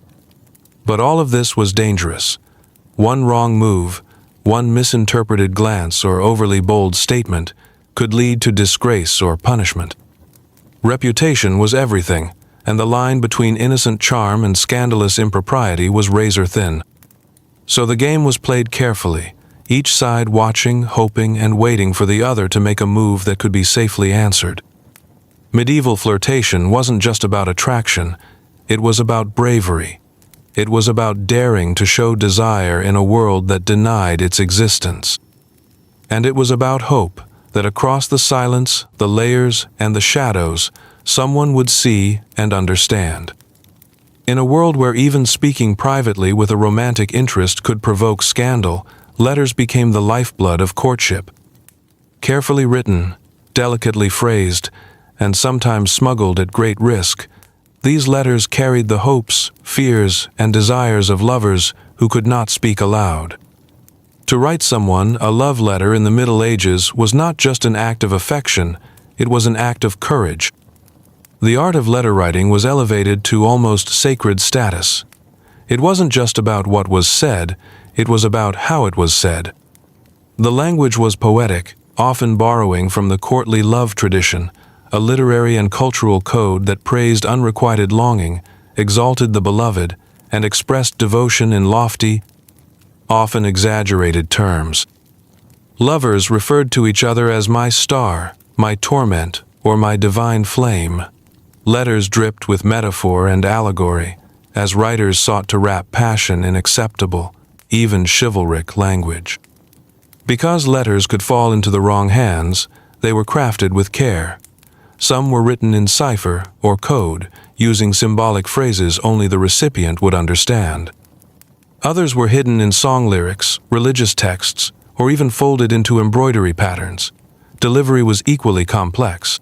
But all of this was dangerous. One wrong move, one misinterpreted glance or overly bold statement could lead to disgrace or punishment. Reputation was everything, and the line between innocent charm and scandalous impropriety was razor thin. So the game was played carefully, each side watching, hoping, and waiting for the other to make a move that could be safely answered. Medieval flirtation wasn't just about attraction, it was about bravery. It was about daring to show desire in a world that denied its existence. And it was about hope that across the silence, the layers, and the shadows, someone would see and understand. In a world where even speaking privately with a romantic interest could provoke scandal, letters became the lifeblood of courtship. Carefully written, delicately phrased, and sometimes smuggled at great risk, these letters carried the hopes, fears, and desires of lovers who could not speak aloud. To write someone a love letter in the Middle Ages was not just an act of affection, it was an act of courage. The art of letter writing was elevated to almost sacred status. It wasn't just about what was said, it was about how it was said. The language was poetic, often borrowing from the courtly love tradition, a literary and cultural code that praised unrequited longing, exalted the beloved, and expressed devotion in lofty, often exaggerated terms. Lovers referred to each other as my star, my torment, or my divine flame. Letters dripped with metaphor and allegory, as writers sought to wrap passion in acceptable, even chivalric language. Because letters could fall into the wrong hands, they were crafted with care. Some were written in cipher or code, using symbolic phrases only the recipient would understand. Others were hidden in song lyrics, religious texts, or even folded into embroidery patterns. Delivery was equally complex.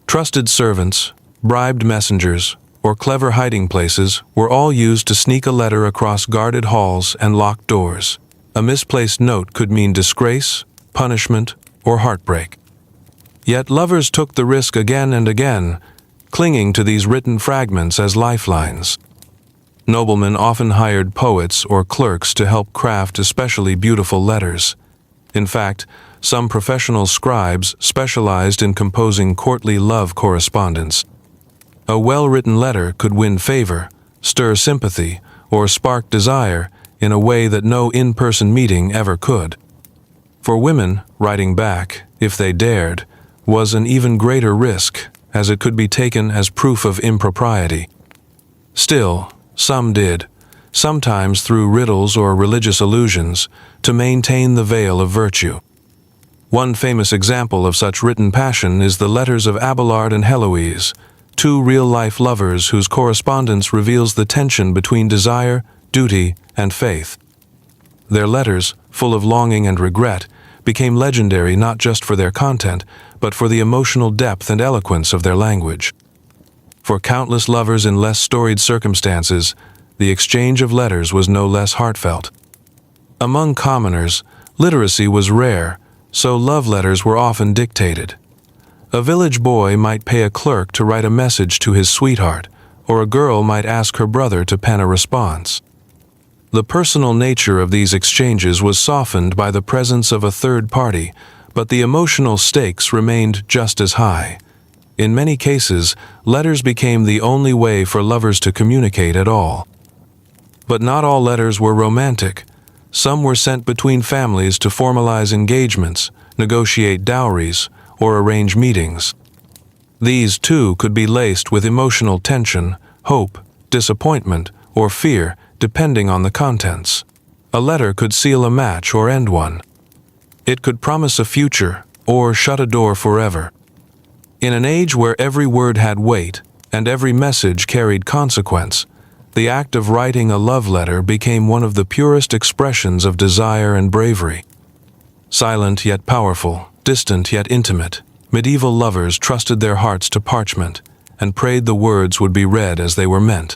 Trusted servants, bribed messengers, or clever hiding places were all used to sneak a letter across guarded halls and locked doors. A misplaced note could mean disgrace, punishment, or heartbreak. Yet lovers took the risk again and again, clinging to these written fragments as lifelines. Noblemen often hired poets or clerks to help craft especially beautiful letters. In fact, some professional scribes specialized in composing courtly love correspondence. A well-written letter could win favor, stir sympathy, or spark desire in a way that no in-person meeting ever could. For women, writing back, if they dared, was an even greater risk, as it could be taken as proof of impropriety. Still, some did, sometimes through riddles or religious allusions, to maintain the veil of virtue. One famous example of such written passion is the letters of Abelard and Heloise, two real-life lovers whose correspondence reveals the tension between desire, duty, and faith. Their letters, full of longing and regret, became legendary not just for their content, but for the emotional depth and eloquence of their language. For countless lovers in less storied circumstances, the exchange of letters was no less heartfelt. Among commoners, literacy was rare, so love letters were often dictated. A village boy might pay a clerk to write a message to his sweetheart, or a girl might ask her brother to pen a response. The personal nature of these exchanges was softened by the presence of a third party, but the emotional stakes remained just as high. In many cases, letters became the only way for lovers to communicate at all. But not all letters were romantic. Some were sent between families to formalize engagements, negotiate dowries, or arrange meetings. These, too, could be laced with emotional tension, hope, disappointment, or fear, depending on the contents. A letter could seal a match or end one. It could promise a future or shut a door forever. In an age where every word had weight and every message carried consequence, The act of writing a love letter became one of the purest expressions of desire and bravery. Silent yet powerful, distant yet intimate, medieval lovers trusted their hearts to parchment and prayed the words would be read as they were meant.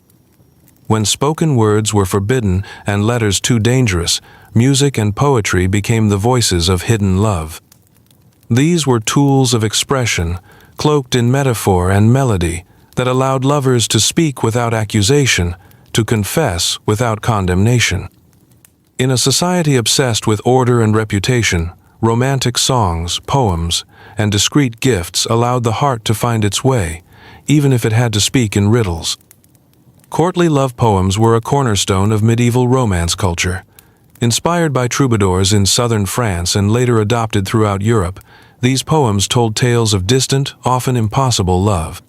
When spoken words were forbidden and letters too dangerous, music and poetry became the voices of hidden love. These were tools of expression, cloaked in metaphor and melody, that allowed lovers to speak without accusation, to confess without condemnation. In a society obsessed with order and reputation, romantic songs, poems, and discreet gifts allowed the heart to find its way, even if it had to speak in riddles. Courtly love poems were a cornerstone of medieval romance culture. Inspired by troubadours in southern France and later adopted throughout Europe, these poems told tales of distant, often impossible love.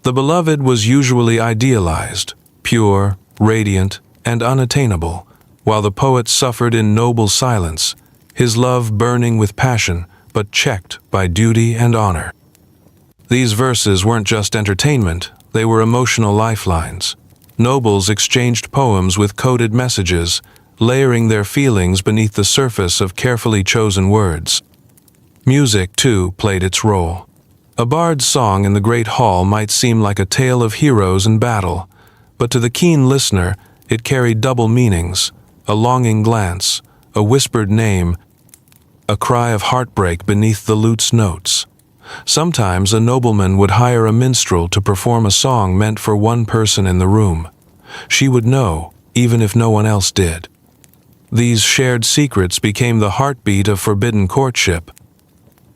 The beloved was usually idealized, pure, radiant, and unattainable, while the poet suffered in noble silence, his love burning with passion, but checked by duty and honor. These verses weren't just entertainment, they were emotional lifelines. Nobles exchanged poems with coded messages, layering their feelings beneath the surface of carefully chosen words. Music, too, played its role. A bard's song in the great hall might seem like a tale of heroes and battle, but to the keen listener, it carried double meanings: a longing glance, a whispered name, a cry of heartbreak beneath the lute's notes. Sometimes a nobleman would hire a minstrel to perform a song meant for one person in the room. She would know, even if no one else did. These shared secrets became the heartbeat of forbidden courtship.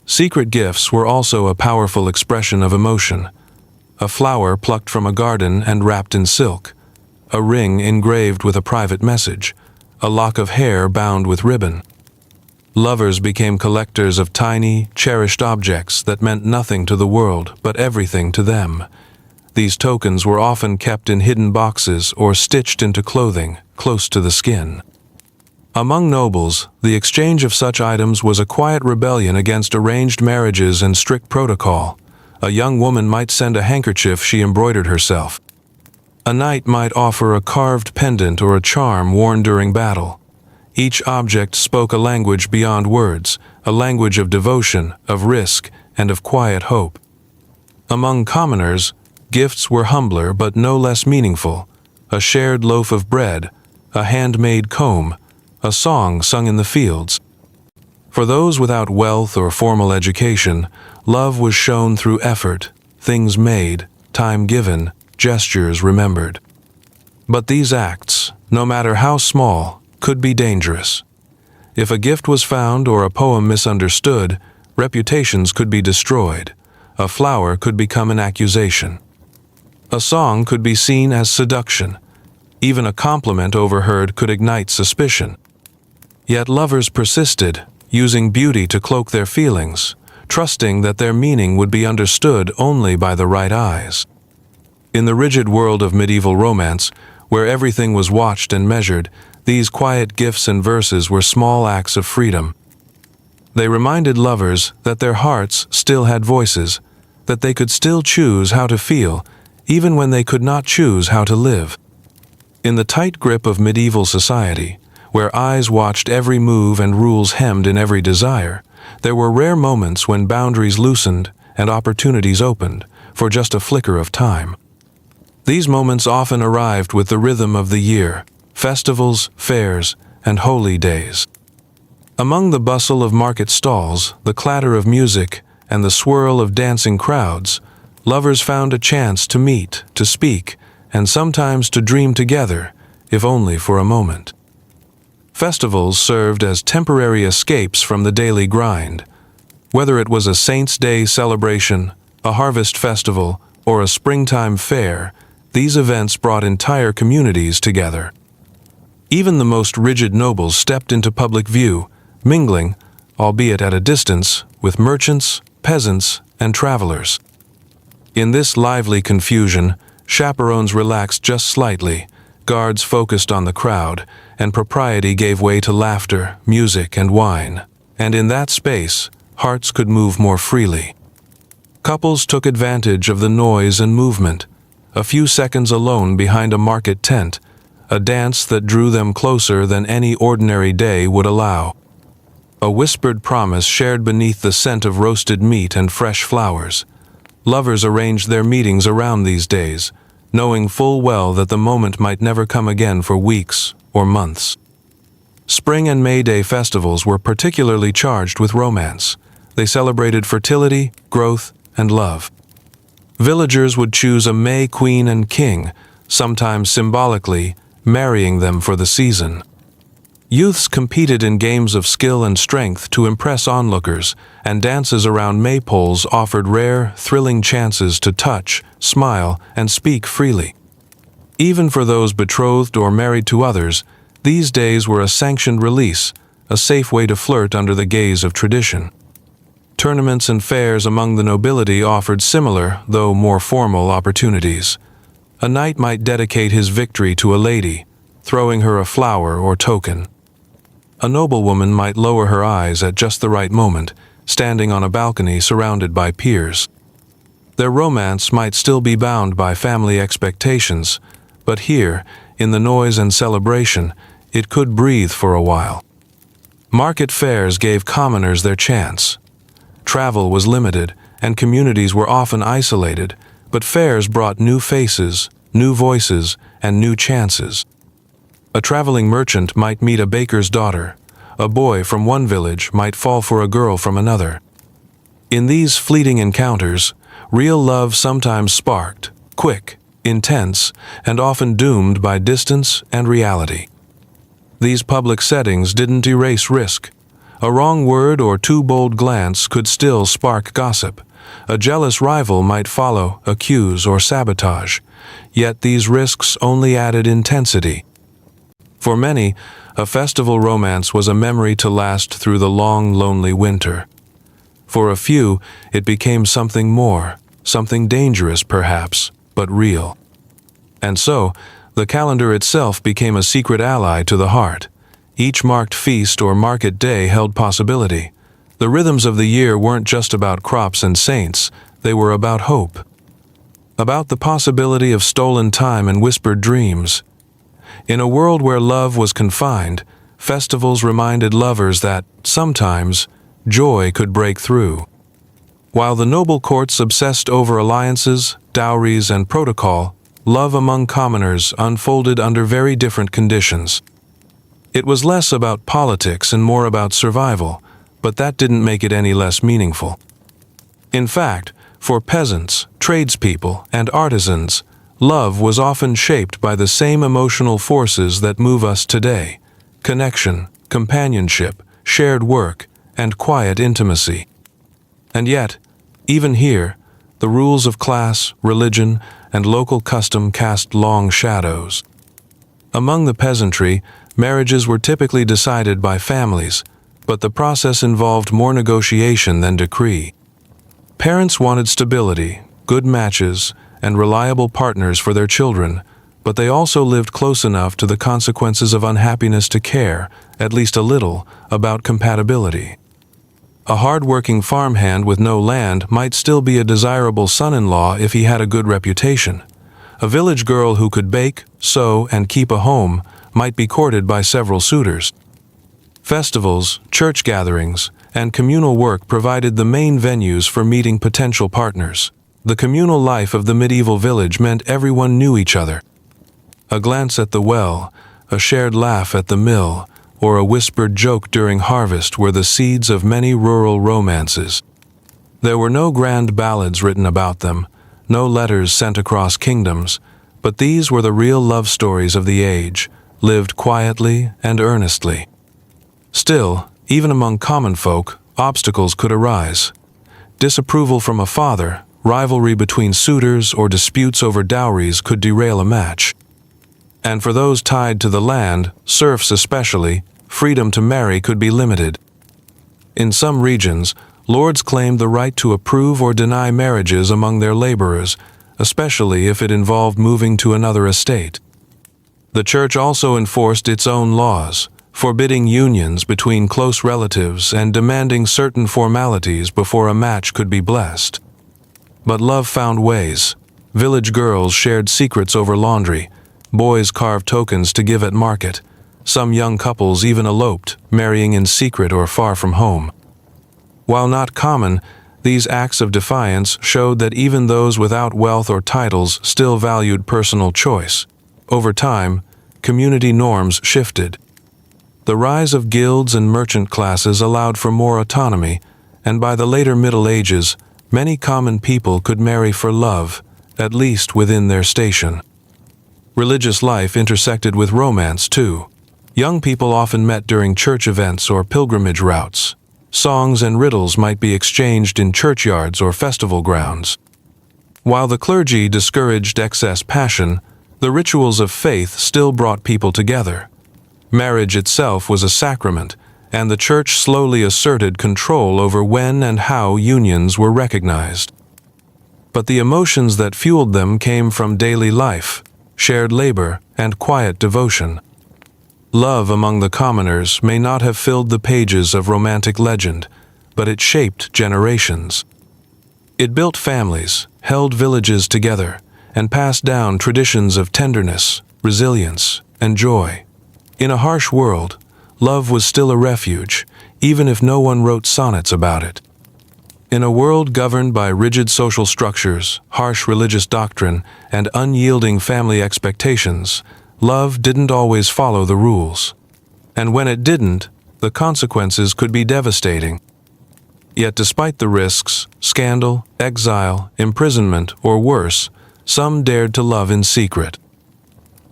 Secret gifts were also a powerful expression of emotion. A flower plucked from a garden and wrapped in silk, a ring engraved with a private message, a lock of hair bound with ribbon. Lovers became collectors of tiny, cherished objects that meant nothing to the world but everything to them. These tokens were often kept in hidden boxes or stitched into clothing, close to the skin. Among nobles, the exchange of such items was a quiet rebellion against arranged marriages and strict protocol. A young woman might send a handkerchief she embroidered herself. A knight might offer a carved pendant or a charm worn during battle. Each object spoke a language beyond words, a language of devotion, of risk, and of quiet hope. Among commoners, gifts were humbler but no less meaningful: a shared loaf of bread, a handmade comb, a song sung in the fields. For those without wealth or formal education, love was shown through effort, things made, time given, gestures remembered. But these acts, no matter how small, could be dangerous. If a gift was found or a poem misunderstood, reputations could be destroyed. A flower could become an accusation. A song could be seen as seduction. Even a compliment overheard could ignite suspicion. Yet lovers persisted, using beauty to cloak their feelings, trusting that their meaning would be understood only by the right eyes. In the rigid world of medieval romance, where everything was watched and measured, these quiet gifts and verses were small acts of freedom. They reminded lovers that their hearts still had voices, that they could still choose how to feel, even when they could not choose how to live. In the tight grip of medieval society, where eyes watched every move and rules hemmed in every desire, there were rare moments when boundaries loosened and opportunities opened, for just a flicker of time. These moments often arrived with the rhythm of the year: festivals, fairs, and holy days. Among the bustle of market stalls, the clatter of music, and the swirl of dancing crowds, lovers found a chance to meet, to speak, and sometimes to dream together, if only for a moment. Festivals served as temporary escapes from the daily grind. Whether it was a Saints' Day celebration, a harvest festival, or a springtime fair, these events brought entire communities together. Even the most rigid nobles stepped into public view, mingling, albeit at a distance, with merchants, peasants, and travelers. In this lively confusion, chaperones relaxed just slightly, guards focused on the crowd, and propriety gave way to laughter, music, and wine. And in that space, hearts could move more freely. Couples took advantage of the noise and movement. a few seconds alone behind a market tent, a dance that drew them closer than any ordinary day would allow. A whispered promise shared beneath the scent of roasted meat and fresh flowers. Lovers arranged their meetings around these days, knowing full well that the moment might never come again for weeks or months. Spring and May Day festivals were particularly charged with romance. They celebrated fertility, growth, and love. Villagers would choose a May queen and king, sometimes symbolically marrying them for the season. Youths competed in games of skill and strength to impress onlookers, and dances around maypoles offered rare, thrilling chances to touch, smile, and speak freely. Even for those betrothed or married to others, these days were a sanctioned release, a safe way to flirt under the gaze of tradition. Tournaments and fairs among the nobility offered similar, though more formal, opportunities. A knight might dedicate his victory to a lady, throwing her a flower or token. A noblewoman might lower her eyes at just the right moment, standing on a balcony surrounded by peers. Their romance might still be bound by family expectations, but here, in the noise and celebration, it could breathe for a while. Market fairs gave commoners their chance. Travel was limited, and communities were often isolated, but fairs brought new faces, new voices, and new chances. A traveling merchant might meet a baker's daughter. A boy from one village might fall for a girl from another. In these fleeting encounters, real love sometimes sparked, quick, intense, and often doomed by distance and reality. These public settings didn't erase risk. A wrong word or too bold glance could still spark gossip. A jealous rival might follow, accuse, or sabotage. Yet these risks only added intensity. For many, a festival romance was a memory to last through the long, lonely winter. For a few, it became something more, something dangerous perhaps, but real. And so, the calendar itself became a secret ally to the heart. Each marked feast or market day held possibility. The rhythms of the year weren't just about crops and saints, they were about hope. About the possibility of stolen time and whispered dreams. In a world where love was confined, festivals reminded lovers that, sometimes, joy could break through. While the noble courts obsessed over alliances, dowries, and protocol, love among commoners unfolded under very different conditions. It was less about politics and more about survival, but that didn't make it any less meaningful. In fact, for peasants, tradespeople, and artisans, love was often shaped by the same emotional forces that move us today: connection, companionship, shared work, and quiet intimacy. And yet, even here, the rules of class, religion, and local custom cast long shadows. Among the peasantry, marriages were typically decided by families, but the process involved more negotiation than decree. Parents wanted stability, good matches, and reliable partners for their children, but they also lived close enough to the consequences of unhappiness to care, at least a little, about compatibility. A hard-working farmhand with no land might still be a desirable son-in-law if he had a good reputation. A village girl who could bake, sew, and keep a home might be courted by several suitors. Festivals, church gatherings, and communal work provided the main venues for meeting potential partners. The communal life of the medieval village meant everyone knew each other. A glance at the well, a shared laugh at the mill, or a whispered joke during harvest were the seeds of many rural romances. There were no grand ballads written about them, no letters sent across kingdoms, but these were the real love stories of the age, lived quietly and earnestly. Still, even among common folk, obstacles could arise. Disapproval from a father, rivalry between suitors, or disputes over dowries could derail a match. And for those tied to the land, serfs especially, freedom to marry could be limited. In some regions, lords claimed the right to approve or deny marriages among their laborers, especially if it involved moving to another estate. The church also enforced its own laws, forbidding unions between close relatives and demanding certain formalities before a match could be blessed. But love found ways. Village girls shared secrets over laundry. Boys carved tokens to give at market. Some young couples even eloped, marrying in secret or far from home. While not common, these acts of defiance showed that even those without wealth or titles still valued personal choice. Over time, community norms shifted. The rise of guilds and merchant classes allowed for more autonomy, and by the later Middle Ages, many common people could marry for love, at least within their station. Religious life intersected with romance, too. Young people often met during church events or pilgrimage routes. Songs and riddles might be exchanged in churchyards or festival grounds. While the clergy discouraged excess passion, the rituals of faith still brought people together. Marriage itself was a sacrament, and the church slowly asserted control over when and how unions were recognized. But the emotions that fueled them came from daily life, shared labor, and quiet devotion. Love among the commoners may not have filled the pages of romantic legend, but it shaped generations. It built families, held villages together, and passed down traditions of tenderness, resilience, and joy. In a harsh world, love was still a refuge, even if no one wrote sonnets about it. In a world governed by rigid social structures, harsh religious doctrine, and unyielding family expectations, love didn't always follow the rules. And when it didn't, the consequences could be devastating. Yet despite the risks, scandal, exile, imprisonment, or worse, some dared to love in secret.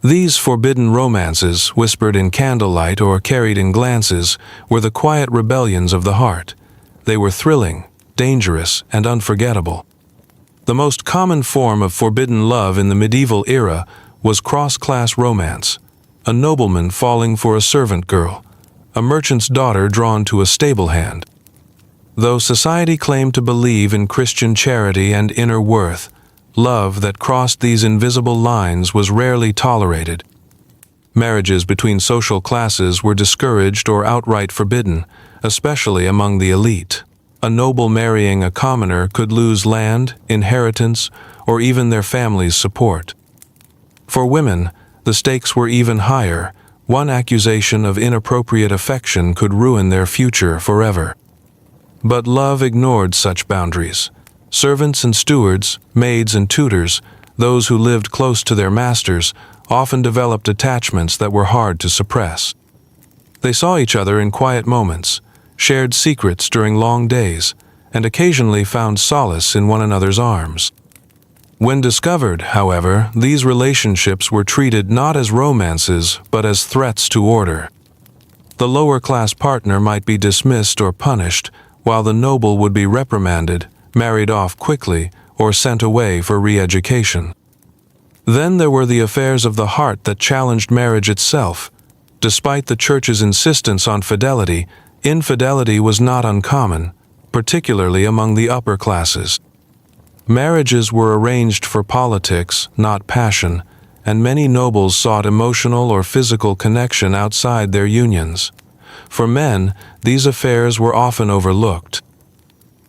These forbidden romances, whispered in candlelight or carried in glances, were the quiet rebellions of the heart. They were thrilling, dangerous, and unforgettable. The most common form of forbidden love in the medieval era was cross-class romance, a nobleman falling for a servant girl, a merchant's daughter drawn to a stable hand. Though society claimed to believe in Christian charity and inner worth, love that crossed these invisible lines was rarely tolerated. Marriages between social classes were discouraged or outright forbidden, especially among the elite. A noble marrying a commoner could lose land, inheritance, or even their family's support. For women, the stakes were even higher. One accusation of inappropriate affection could ruin their future forever. But love ignored such boundaries. Servants and stewards, maids and tutors, those who lived close to their masters, often developed attachments that were hard to suppress. They saw each other in quiet moments, shared secrets during long days, and occasionally found solace in one another's arms. When discovered, however, these relationships were treated not as romances, but as threats to order. The lower-class partner might be dismissed or punished, while the noble would be reprimanded, married off quickly, or sent away for re-education. Then there were the affairs of the heart that challenged marriage itself. Despite the Church's insistence on fidelity, infidelity was not uncommon, particularly among the upper classes. Marriages were arranged for politics, not passion, and many nobles sought emotional or physical connection outside their unions. For men, these affairs were often overlooked.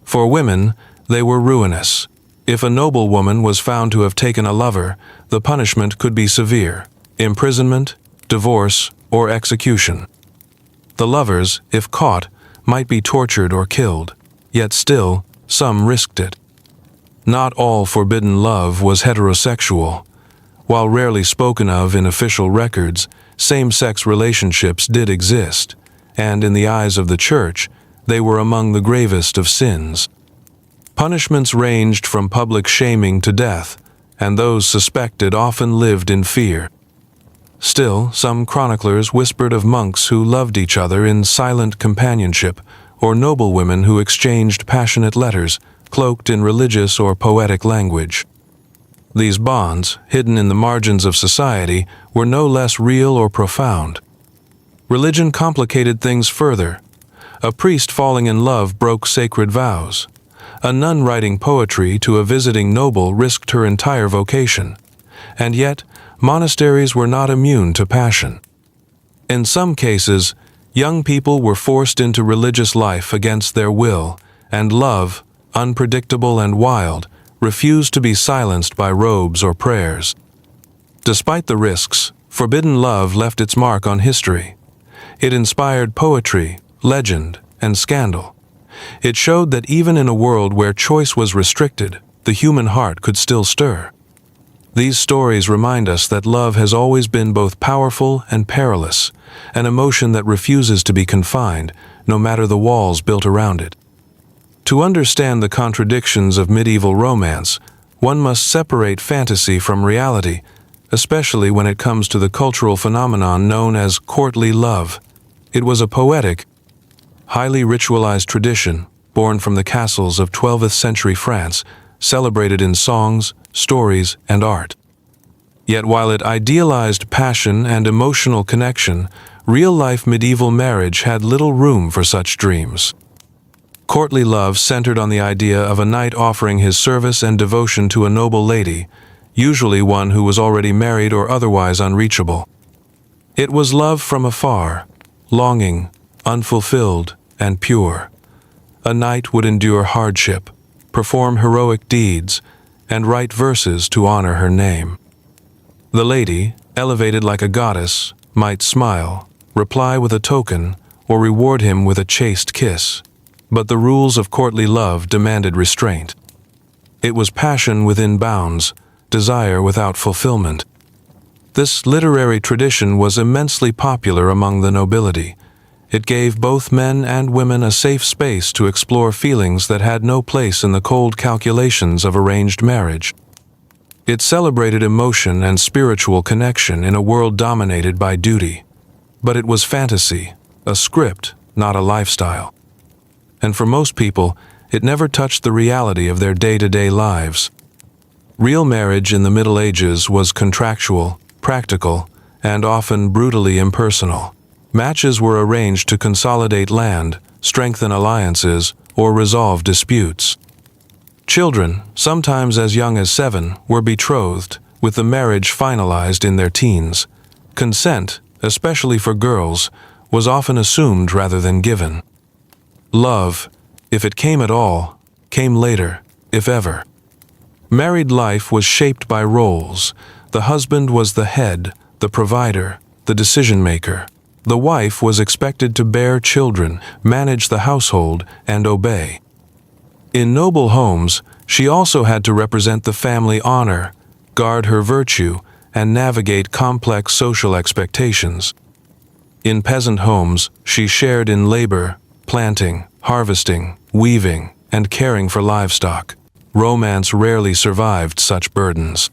For women, they were ruinous. If a noblewoman was found to have taken a lover, the punishment could be severe: imprisonment, divorce, or execution. The lovers, if caught, might be tortured or killed, yet still, some risked it. Not all forbidden love was heterosexual. While rarely spoken of in official records, same-sex relationships did exist, and in the eyes of the Church, they were among the gravest of sins. Punishments ranged from public shaming to death, and those suspected often lived in fear. Still, some chroniclers whispered of monks who loved each other in silent companionship, or noblewomen who exchanged passionate letters, cloaked in religious or poetic language. These bonds, hidden in the margins of society, were no less real or profound. Religion complicated things further. A priest falling in love broke sacred vows. A nun writing poetry to a visiting noble risked her entire vocation. And yet, monasteries were not immune to passion. In some cases, young people were forced into religious life against their will, and love, unpredictable and wild, refused to be silenced by robes or prayers. Despite the risks, forbidden love left its mark on history. It inspired poetry, legend, and scandal. It showed that even in a world where choice was restricted, the human heart could still stir. These stories remind us that love has always been both powerful and perilous, an emotion that refuses to be confined, no matter the walls built around it. To understand the contradictions of medieval romance, one must separate fantasy from reality, especially when it comes to the cultural phenomenon known as courtly love. It was a poetic, highly ritualized tradition born from the castles of 12th century France, celebrated in songs, stories, and art. Yet while it idealized passion and emotional connection, real-life medieval marriage had little room for such dreams. Courtly love centered on the idea of a knight offering his service and devotion to a noble lady, usually one who was already married or otherwise unreachable. It was love from afar, longing, unfulfilled, and pure. A knight would endure hardship, perform heroic deeds, and write verses to honor her name. The lady, elevated like a goddess, might smile, reply with a token, or reward him with a chaste kiss. But the rules of courtly love demanded restraint. It was passion within bounds, desire without fulfillment. This literary tradition was immensely popular among the nobility. It gave both men and women a safe space to explore feelings that had no place in the cold calculations of arranged marriage. It celebrated emotion and spiritual connection in a world dominated by duty. But it was fantasy, a script, not a lifestyle. And for most people, it never touched the reality of their day-to-day lives. Real marriage in the Middle Ages was contractual, practical, and often brutally impersonal. Matches were arranged to consolidate land, strengthen alliances, or resolve disputes. Children, sometimes as young as 7, were betrothed, with the marriage finalized in their teens. Consent, especially for girls, was often assumed rather than given. Love, if it came at all, came later, if ever. Married life was shaped by roles. The husband was the head, the provider, the decision-maker. The wife was expected to bear children, manage the household, and obey. In noble homes, she also had to represent the family honor, guard her virtue, and navigate complex social expectations. In peasant homes, she shared in labor, planting, harvesting, weaving, and caring for livestock. Romance rarely survived such burdens.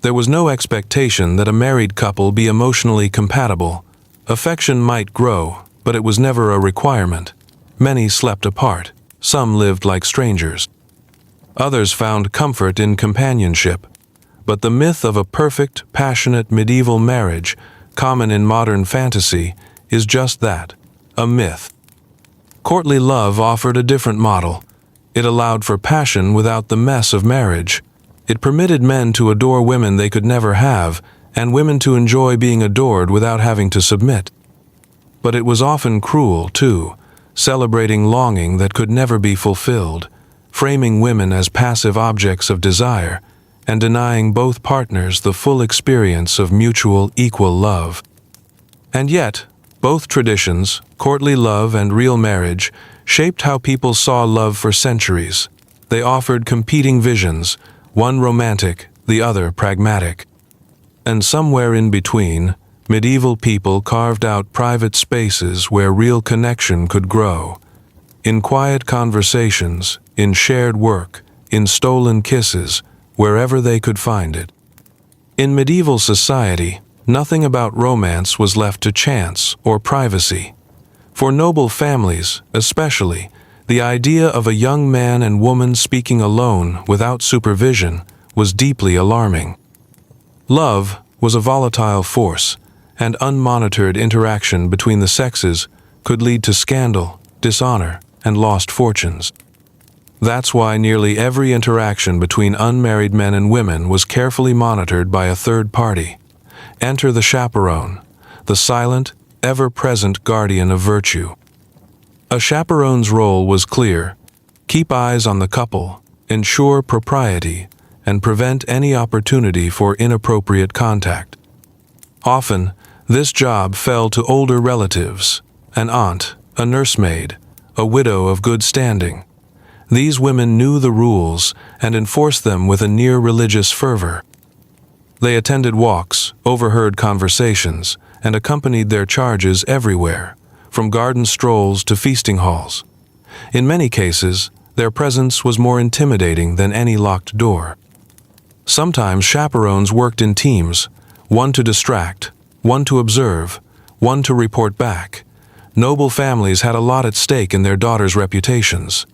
There was no expectation that a married couple be emotionally compatible. Affection might grow, but it was never a requirement. Many slept apart. Some lived like strangers. Others found comfort in companionship. But the myth of a perfect, passionate medieval marriage, common in modern fantasy, is just that, a myth. Courtly love offered a different model. It allowed for passion without the mess of marriage. It permitted men to adore women they could never have, and women to enjoy being adored without having to submit. But it was often cruel, too, celebrating longing that could never be fulfilled, framing women as passive objects of desire, and denying both partners the full experience of mutual, equal love. And yet, both traditions, courtly love and real marriage, shaped how people saw love for centuries. They offered competing visions, one romantic, the other pragmatic. And somewhere in between, medieval people carved out private spaces where real connection could grow. In quiet conversations, in shared work, in stolen kisses, wherever they could find it. In medieval society, nothing about romance was left to chance or privacy. For noble families, especially, the idea of a young man and woman speaking alone without supervision was deeply alarming. Love was a volatile force, and unmonitored interaction between the sexes could lead to scandal, dishonor, and lost fortunes. That's why nearly every interaction between unmarried men and women was carefully monitored by a third party. Enter the chaperone, the silent, ever-present guardian of virtue. A chaperone's role was clear: keep eyes on the couple, ensure propriety, and prevent any opportunity for inappropriate contact. Often, this job fell to older relatives, an aunt, a nursemaid, a widow of good standing. These women knew the rules and enforced them with a near-religious fervor. They attended walks, overheard conversations, and accompanied their charges everywhere, from garden strolls to feasting halls. In many cases, their presence was more intimidating than any locked door. Sometimes chaperones worked in teams, one to distract, one to observe, one to report back. Noble families had a lot at stake in their daughters' reputations.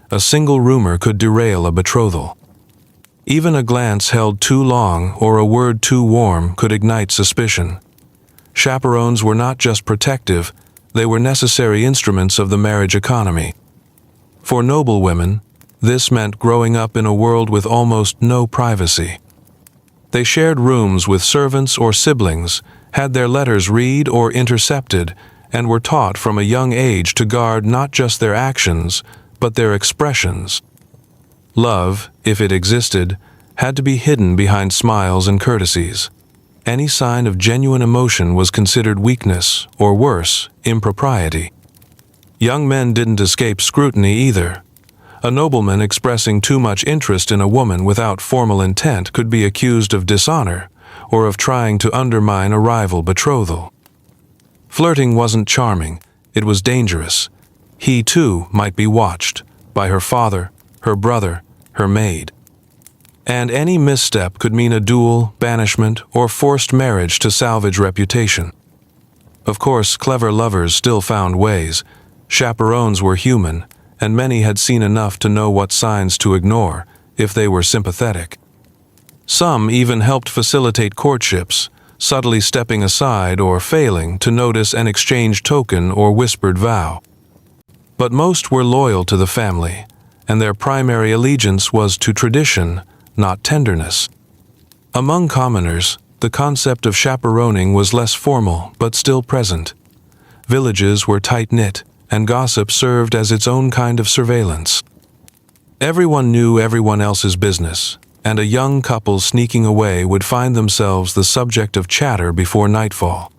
A single rumor could derail a betrothal. Even a glance held too long or a word too warm could ignite suspicion. Chaperones were not just protective, they were necessary instruments of the marriage economy. For noble women, this meant growing up in a world with almost no privacy. They shared rooms with servants or siblings, had their letters read or intercepted, and were taught from a young age to guard not just their actions, but their expressions. Love, if it existed, had to be hidden behind smiles and courtesies. Any sign of genuine emotion was considered weakness, or worse, impropriety. Young men didn't escape scrutiny either. A nobleman expressing too much interest in a woman without formal intent could be accused of dishonor, or of trying to undermine a rival betrothal. Flirting wasn't charming, it was dangerous. He, too, might be watched, by her father, her brother, her maid. And any misstep could mean a duel, banishment, or forced marriage to salvage reputation. Of course, clever lovers still found ways. Chaperones were human, and many had seen enough to know what signs to ignore, if they were sympathetic. Some even helped facilitate courtships, subtly stepping aside or failing to notice an exchanged token or whispered vow. But most were loyal to the family, and their primary allegiance was to tradition, not tenderness. Among commoners, the concept of chaperoning was less formal but still present. Villages were tight-knit, and gossip served as its own kind of surveillance. Everyone knew everyone else's business, and a young couple sneaking away would find themselves the subject of chatter before nightfall.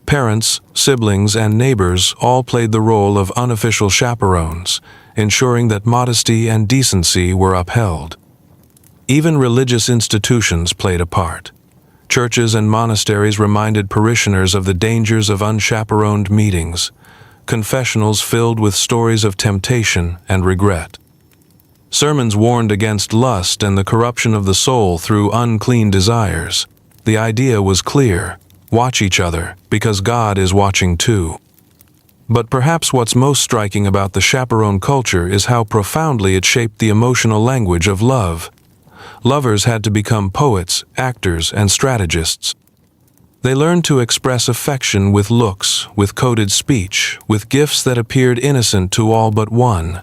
Parents, siblings, and neighbors all played the role of unofficial chaperones, ensuring that modesty and decency were upheld. Even religious institutions played a part. Churches and monasteries reminded parishioners of the dangers of unchaperoned meetings, confessionals filled with stories of temptation and regret. Sermons warned against lust and the corruption of the soul through unclean desires. The idea was clear: watch each other, because God is watching too. But perhaps what's most striking about the chaperone culture is how profoundly it shaped the emotional language of love. Lovers had to become poets, actors, and strategists. They learned to express affection with looks, with coded speech, with gifts that appeared innocent to all but one.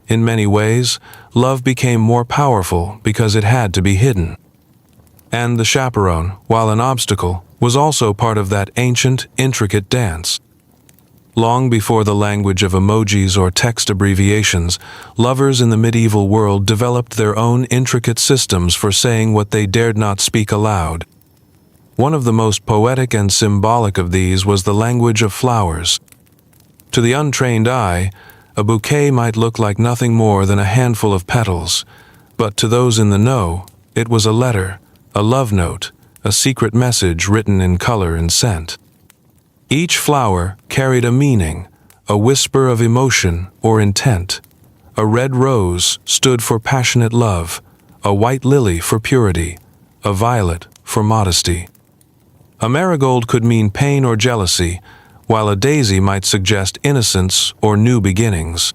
In many ways, love became more powerful because it had to be hidden. And the chaperone, while an obstacle, was also part of that ancient, intricate dance. Long before the language of emojis or text abbreviations, lovers in the medieval world developed their own intricate systems for saying what they dared not speak aloud. One of the most poetic and symbolic of these was the language of flowers. To the untrained eye, a bouquet might look like nothing more than a handful of petals, but to those in the know, it was a letter, a love note, a secret message written in color and scent. Each flower carried a meaning, a whisper of emotion or intent. A red rose stood for passionate love, a white lily for purity, a violet for modesty. A marigold could mean pain or jealousy, while a daisy might suggest innocence or new beginnings.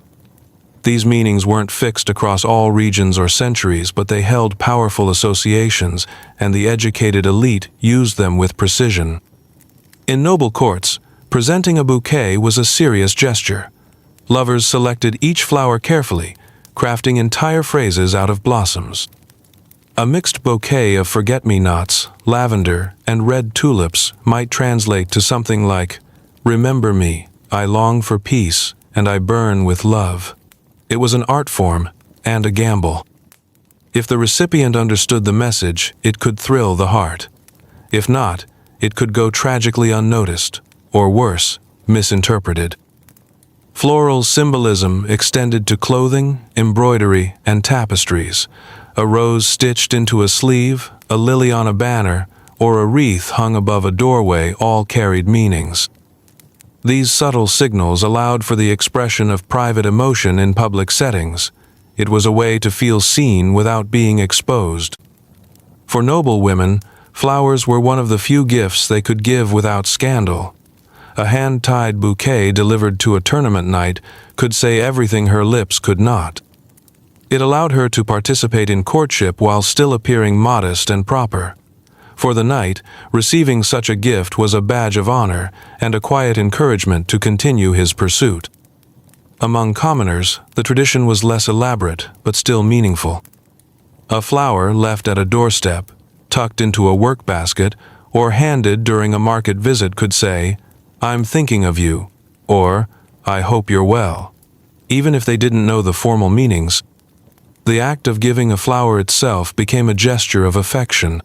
These meanings weren't fixed across all regions or centuries, but they held powerful associations, and the educated elite used them with precision. In noble courts, presenting a bouquet was a serious gesture. Lovers selected each flower carefully, crafting entire phrases out of blossoms. A mixed bouquet of forget-me-nots, lavender, and red tulips might translate to something like, "Remember me, I long for peace, and I burn with love." It was an art form and a gamble. If the recipient understood the message, it could thrill the heart. If not, it could go tragically unnoticed, or worse, misinterpreted. Floral symbolism extended to clothing, embroidery, and tapestries. A rose stitched into a sleeve, a lily on a banner, or a wreath hung above a doorway all carried meanings. These subtle signals allowed for the expression of private emotion in public settings. It was a way to feel seen without being exposed. For noble women, flowers were one of the few gifts they could give without scandal. A hand-tied bouquet delivered to a tournament night could say everything her lips could not. It allowed her to participate in courtship while still appearing modest and proper. For the knight, receiving such a gift was a badge of honor and a quiet encouragement to continue his pursuit. Among commoners, the tradition was less elaborate but still meaningful. A flower left at a doorstep, tucked into a work basket, or handed during a market visit could say, "I'm thinking of you," or "I hope you're well." Even if they didn't know the formal meanings, the act of giving a flower itself became a gesture of affection.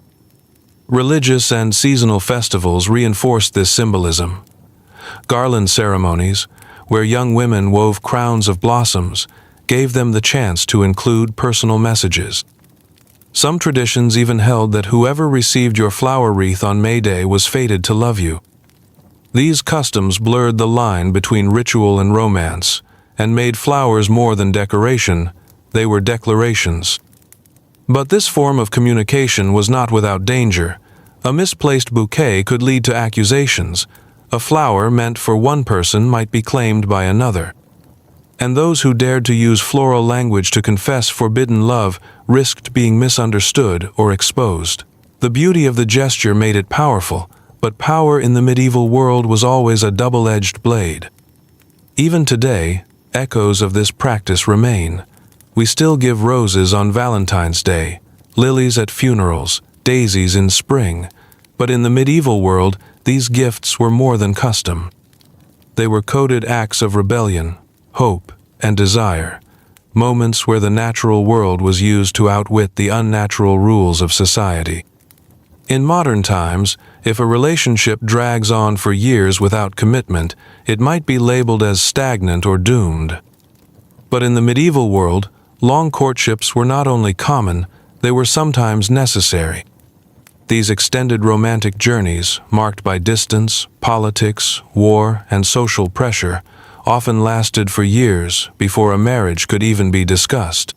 Religious and seasonal festivals reinforced this symbolism. Garland ceremonies, where young women wove crowns of blossoms, gave them the chance to include personal messages. Some traditions even held that whoever received your flower wreath on May Day was fated to love you. These customs blurred the line between ritual and romance, and made flowers more than decoration, they were declarations. But this form of communication was not without danger. A misplaced bouquet could lead to accusations. A flower meant for one person might be claimed by another. And those who dared to use floral language to confess forbidden love risked being misunderstood or exposed. The beauty of the gesture made it powerful, but power in the medieval world was always a double-edged blade. Even today, echoes of this practice remain. We still give roses on Valentine's Day, lilies at funerals, daisies in spring, but in the medieval world, these gifts were more than custom. They were coded acts of rebellion, hope, and desire, moments where the natural world was used to outwit the unnatural rules of society. In modern times, if a relationship drags on for years without commitment, it might be labeled as stagnant or doomed. But in the medieval world, long courtships were not only common, they were sometimes necessary. These extended romantic journeys, marked by distance, politics, war, and social pressure, often lasted for years before a marriage could even be discussed.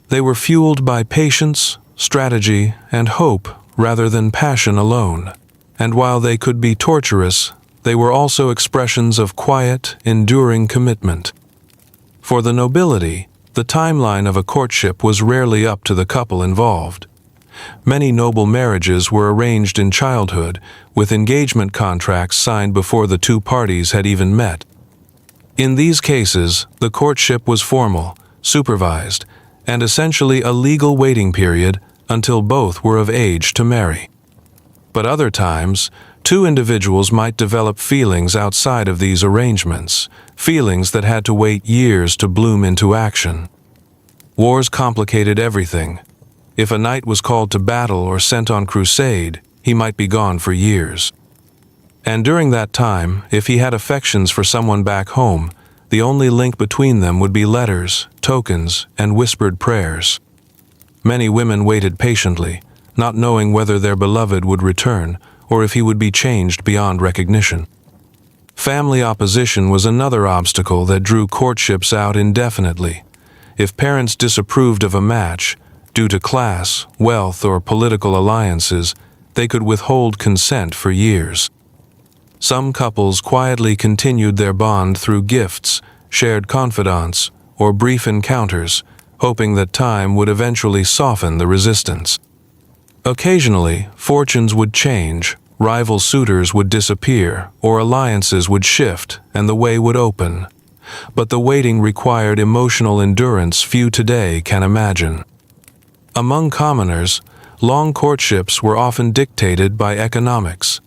They were fueled by patience, strategy, and hope rather than passion alone. And while they could be torturous, they were also expressions of quiet, enduring commitment. For the nobility, the timeline of a courtship was rarely up to the couple involved. Many noble marriages were arranged in childhood, with engagement contracts signed before the two parties had even met. In these cases, the courtship was formal, supervised, and essentially a legal waiting period until both were of age to marry. But other times, two individuals might develop feelings outside of these arrangements, feelings that had to wait years to bloom into action. Wars complicated everything. If a knight was called to battle or sent on crusade, he might be gone for years. And during that time, if he had affections for someone back home, the only link between them would be letters, tokens, and whispered prayers. Many women waited patiently, not knowing whether their beloved would return or if he would be changed beyond recognition. Family opposition was another obstacle that drew courtships out indefinitely. If parents disapproved of a match, due to class, wealth, or political alliances, they could withhold consent for years. Some couples quietly continued their bond through gifts, shared confidants, or brief encounters, hoping that time would eventually soften the resistance. Occasionally, fortunes would change, rival suitors would disappear, or alliances would shift, and the way would open. But the waiting required emotional endurance few today can imagine. Among commoners, long courtships were often dictated by economics.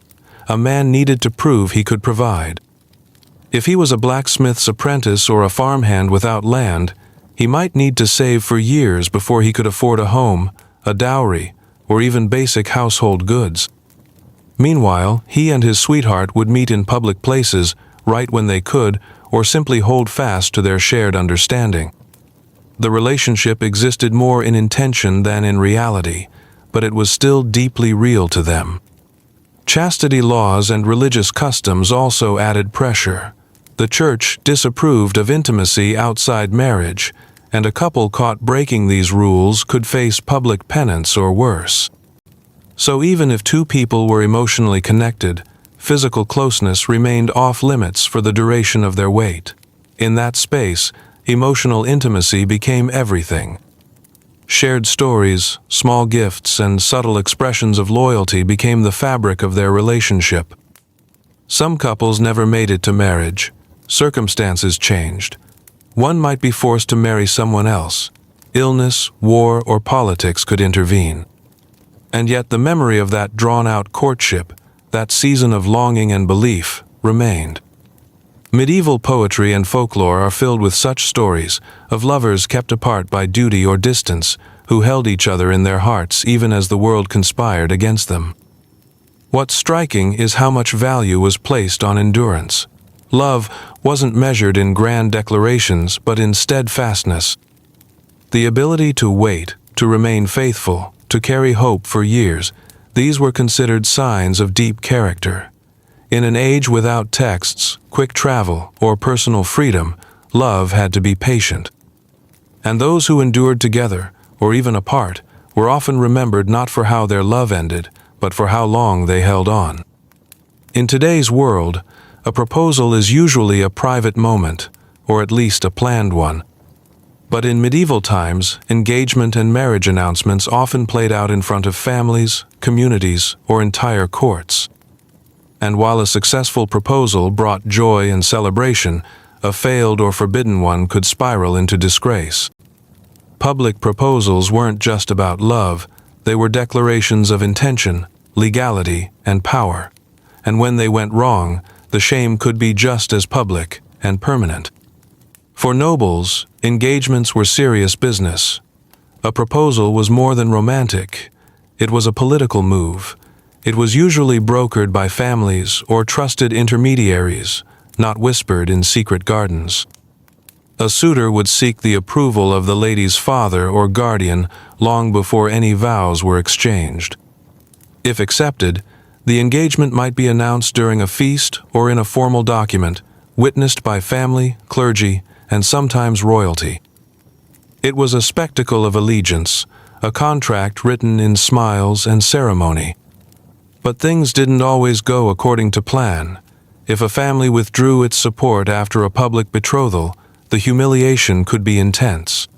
A man needed to prove he could provide. If he was a blacksmith's apprentice or a farmhand without land, He might need to save for years before he could afford a home, a dowry, or even basic household goods. Meanwhile, he and his sweetheart would meet in public places, write when they could, or simply hold fast to their shared understanding. The relationship existed more in intention than in reality, but it was still deeply real to them. Chastity laws and religious customs also added pressure. The church disapproved of intimacy outside marriage, and a couple caught breaking these rules could face public penance or worse. So even if two people were emotionally connected, physical closeness remained off-limits for the duration of their wait. In that space, emotional intimacy became everything. Shared stories, small gifts, and subtle expressions of loyalty became the fabric of their relationship. Some couples never made it to marriage. Circumstances changed. One might be forced to marry someone else. Illness, war, or politics could intervene. And yet the memory of that drawn-out courtship, that season of longing and belief, remained. Medieval poetry and folklore are filled with such stories of lovers kept apart by duty or distance, who held each other in their hearts even as the world conspired against them. What's striking is how much value was placed on endurance. Love wasn't measured in grand declarations, but in steadfastness. The ability to wait, to remain faithful, to carry hope for years, these were considered signs of deep character. In an age without texts, quick travel, or personal freedom, love had to be patient. And those who endured together, or even apart, were often remembered not for how their love ended, but for how long they held on. In today's world, a proposal is usually a private moment, or at least a planned one. But in medieval times, engagement and marriage announcements often played out in front of families, communities, or entire courts. And while a successful proposal brought joy and celebration, a failed or forbidden one could spiral into disgrace. Public proposals weren't just about love, they were declarations of intention, legality, and power. And when they went wrong, the shame could be just as public and permanent. For nobles, engagements were serious business. A proposal was more than romantic. It was a political move. It was usually brokered by families or trusted intermediaries, not whispered in secret gardens. A suitor would seek the approval of the lady's father or guardian long before any vows were exchanged. If accepted, the engagement might be announced during a feast or in a formal document, witnessed by family, clergy, and sometimes royalty. It was a spectacle of allegiance, a contract written in smiles and ceremony. But things didn't always go according to plan. If a family withdrew its support after a public betrothal, the humiliation could be intense.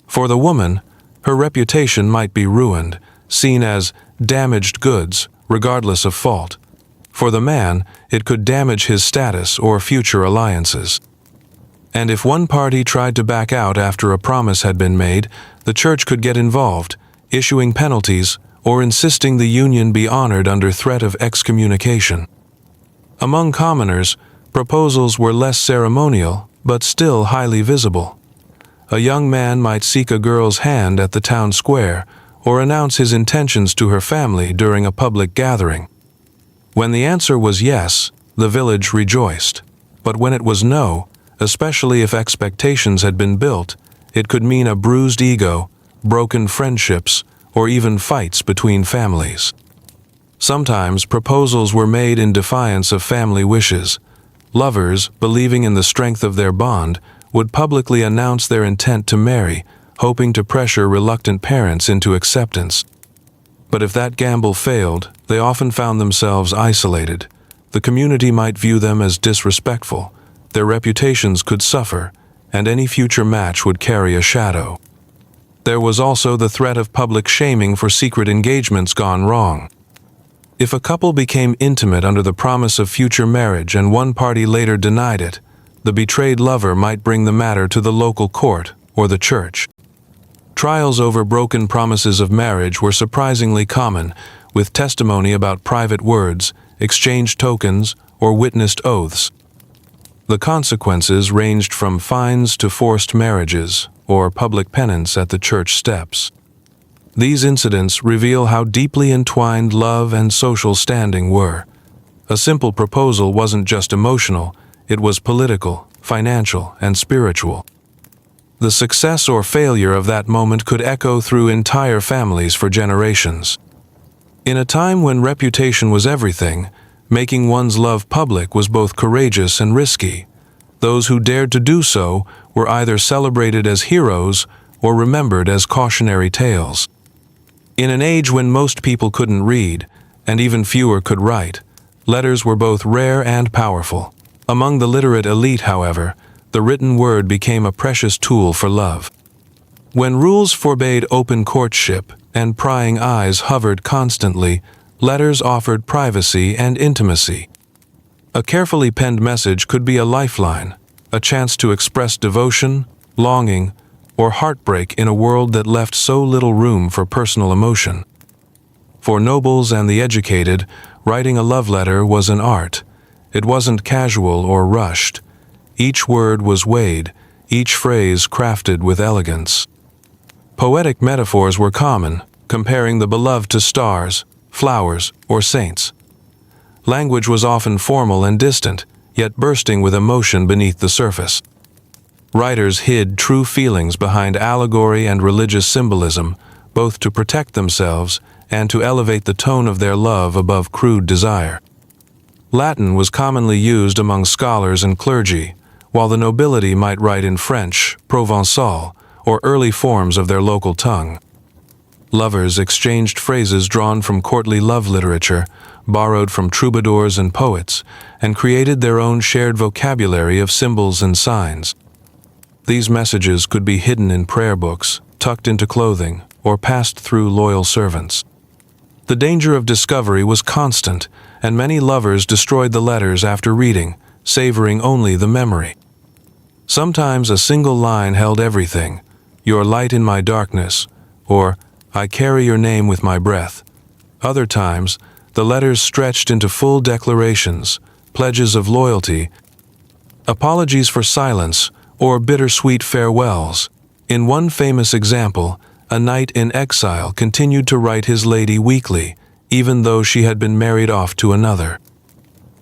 For the woman, her reputation might be ruined, seen as damaged goods, regardless of fault. For the man, it could damage his status or future alliances. And if one party tried to back out after a promise had been made, the church could get involved, issuing penalties or insisting the union be honored under threat of excommunication. Among commoners, proposals were less ceremonial, but still highly visible. A young man might seek a girl's hand at the town square, or announce his intentions to her family during a public gathering. When the answer was yes, the village rejoiced. But when it was no, especially if expectations had been built, it could mean a bruised ego, broken friendships, or even fights between families. Sometimes proposals were made in defiance of family wishes. Lovers, believing in the strength of their bond, would publicly announce their intent to marry, hoping to pressure reluctant parents into acceptance. But if that gamble failed, they often found themselves isolated. The community might view them as disrespectful, their reputations could suffer, and any future match would carry a shadow. There was also the threat of public shaming for secret engagements gone wrong. If a couple became intimate under the promise of future marriage and one party later denied it, the betrayed lover might bring the matter to the local court or the church. Trials over broken promises of marriage were surprisingly common, with testimony about private words, exchanged tokens, or witnessed oaths. The consequences ranged from fines to forced marriages or public penance at the church steps. These incidents reveal how deeply entwined love and social standing were. A simple proposal wasn't just emotional, it was political, financial, and spiritual. The success or failure of that moment could echo through entire families for generations. In a time when reputation was everything, making one's love public was both courageous and risky. Those who dared to do so were either celebrated as heroes or remembered as cautionary tales. In an age when most people couldn't read, and even fewer could write, letters were both rare and powerful. Among the literate elite, however, the written word became a precious tool for love. When rules forbade open courtship and prying eyes hovered constantly, letters offered privacy and intimacy. A carefully penned message could be a lifeline, a chance to express devotion, longing, or heartbreak in a world that left so little room for personal emotion. For nobles and the educated, writing a love letter was an art. It wasn't casual or rushed. Each word was weighed, each phrase crafted with elegance. Poetic metaphors were common, comparing the beloved to stars, flowers, or saints. Language was often formal and distant, yet bursting with emotion beneath the surface. Writers hid true feelings behind allegory and religious symbolism, both to protect themselves and to elevate the tone of their love above crude desire. Latin was commonly used among scholars and clergy, while the nobility might write in French, Provençal, or early forms of their local tongue. Lovers exchanged phrases drawn from courtly love literature, borrowed from troubadours and poets, and created their own shared vocabulary of symbols and signs. These messages could be hidden in prayer books, tucked into clothing, or passed through loyal servants. The danger of discovery was constant, and many lovers destroyed the letters after reading, savoring only the memory. Sometimes a single line held everything: "Your light in my darkness," or "I carry your name with my breath." Other times, the letters stretched into full declarations, pledges of loyalty, apologies for silence, or bittersweet farewells. In one famous example, a knight in exile continued to write his lady weekly, even though she had been married off to another.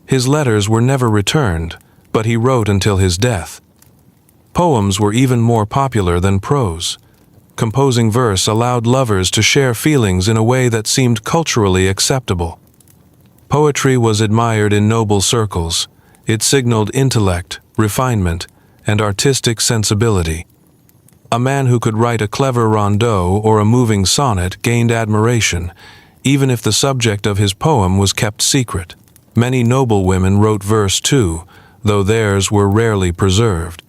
His letters were never returned, but he wrote until his death. Poems were even more popular than prose. Composing verse allowed lovers to share feelings in a way that seemed culturally acceptable. Poetry was admired in noble circles. It signaled intellect, refinement, and artistic sensibility. A man who could write a clever rondeau or a moving sonnet gained admiration, even if the subject of his poem was kept secret. Many noble women wrote verse too, though theirs were rarely preserved.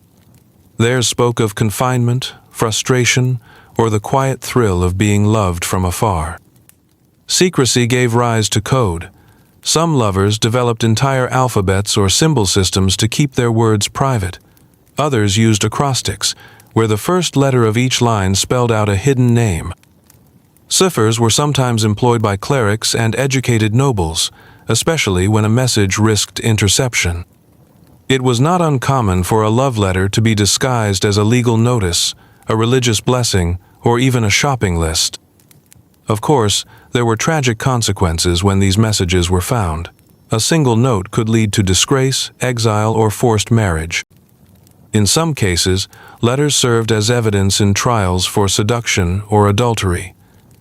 Theirs spoke of confinement, frustration, or the quiet thrill of being loved from afar. Secrecy gave rise to code. Some lovers developed entire alphabets or symbol systems to keep their words private. Others used acrostics, where the first letter of each line spelled out a hidden name. Ciphers were sometimes employed by clerics and educated nobles, especially when a message risked interception. It was not uncommon for a love letter to be disguised as a legal notice, a religious blessing, or even a shopping list. Of course, there were tragic consequences when these messages were found. A single note could lead to disgrace, exile, or forced marriage. In some cases, letters served as evidence in trials for seduction or adultery.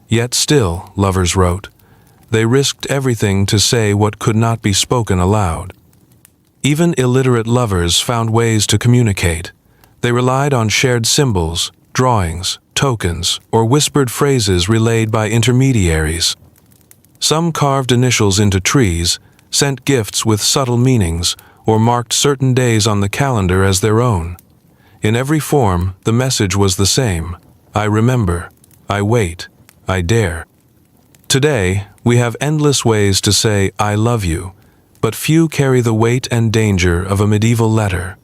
Yet still, lovers wrote. They risked everything to say what could not be spoken aloud. Even illiterate lovers found ways to communicate. They relied on shared symbols, drawings, tokens, or whispered phrases relayed by intermediaries. Some carved initials into trees, sent gifts with subtle meanings, or marked certain days on the calendar as their own. In every form, the message was the same: I remember, I wait, I dare. Today, we have endless ways to say I love you, but few carry the weight and danger of a medieval letter.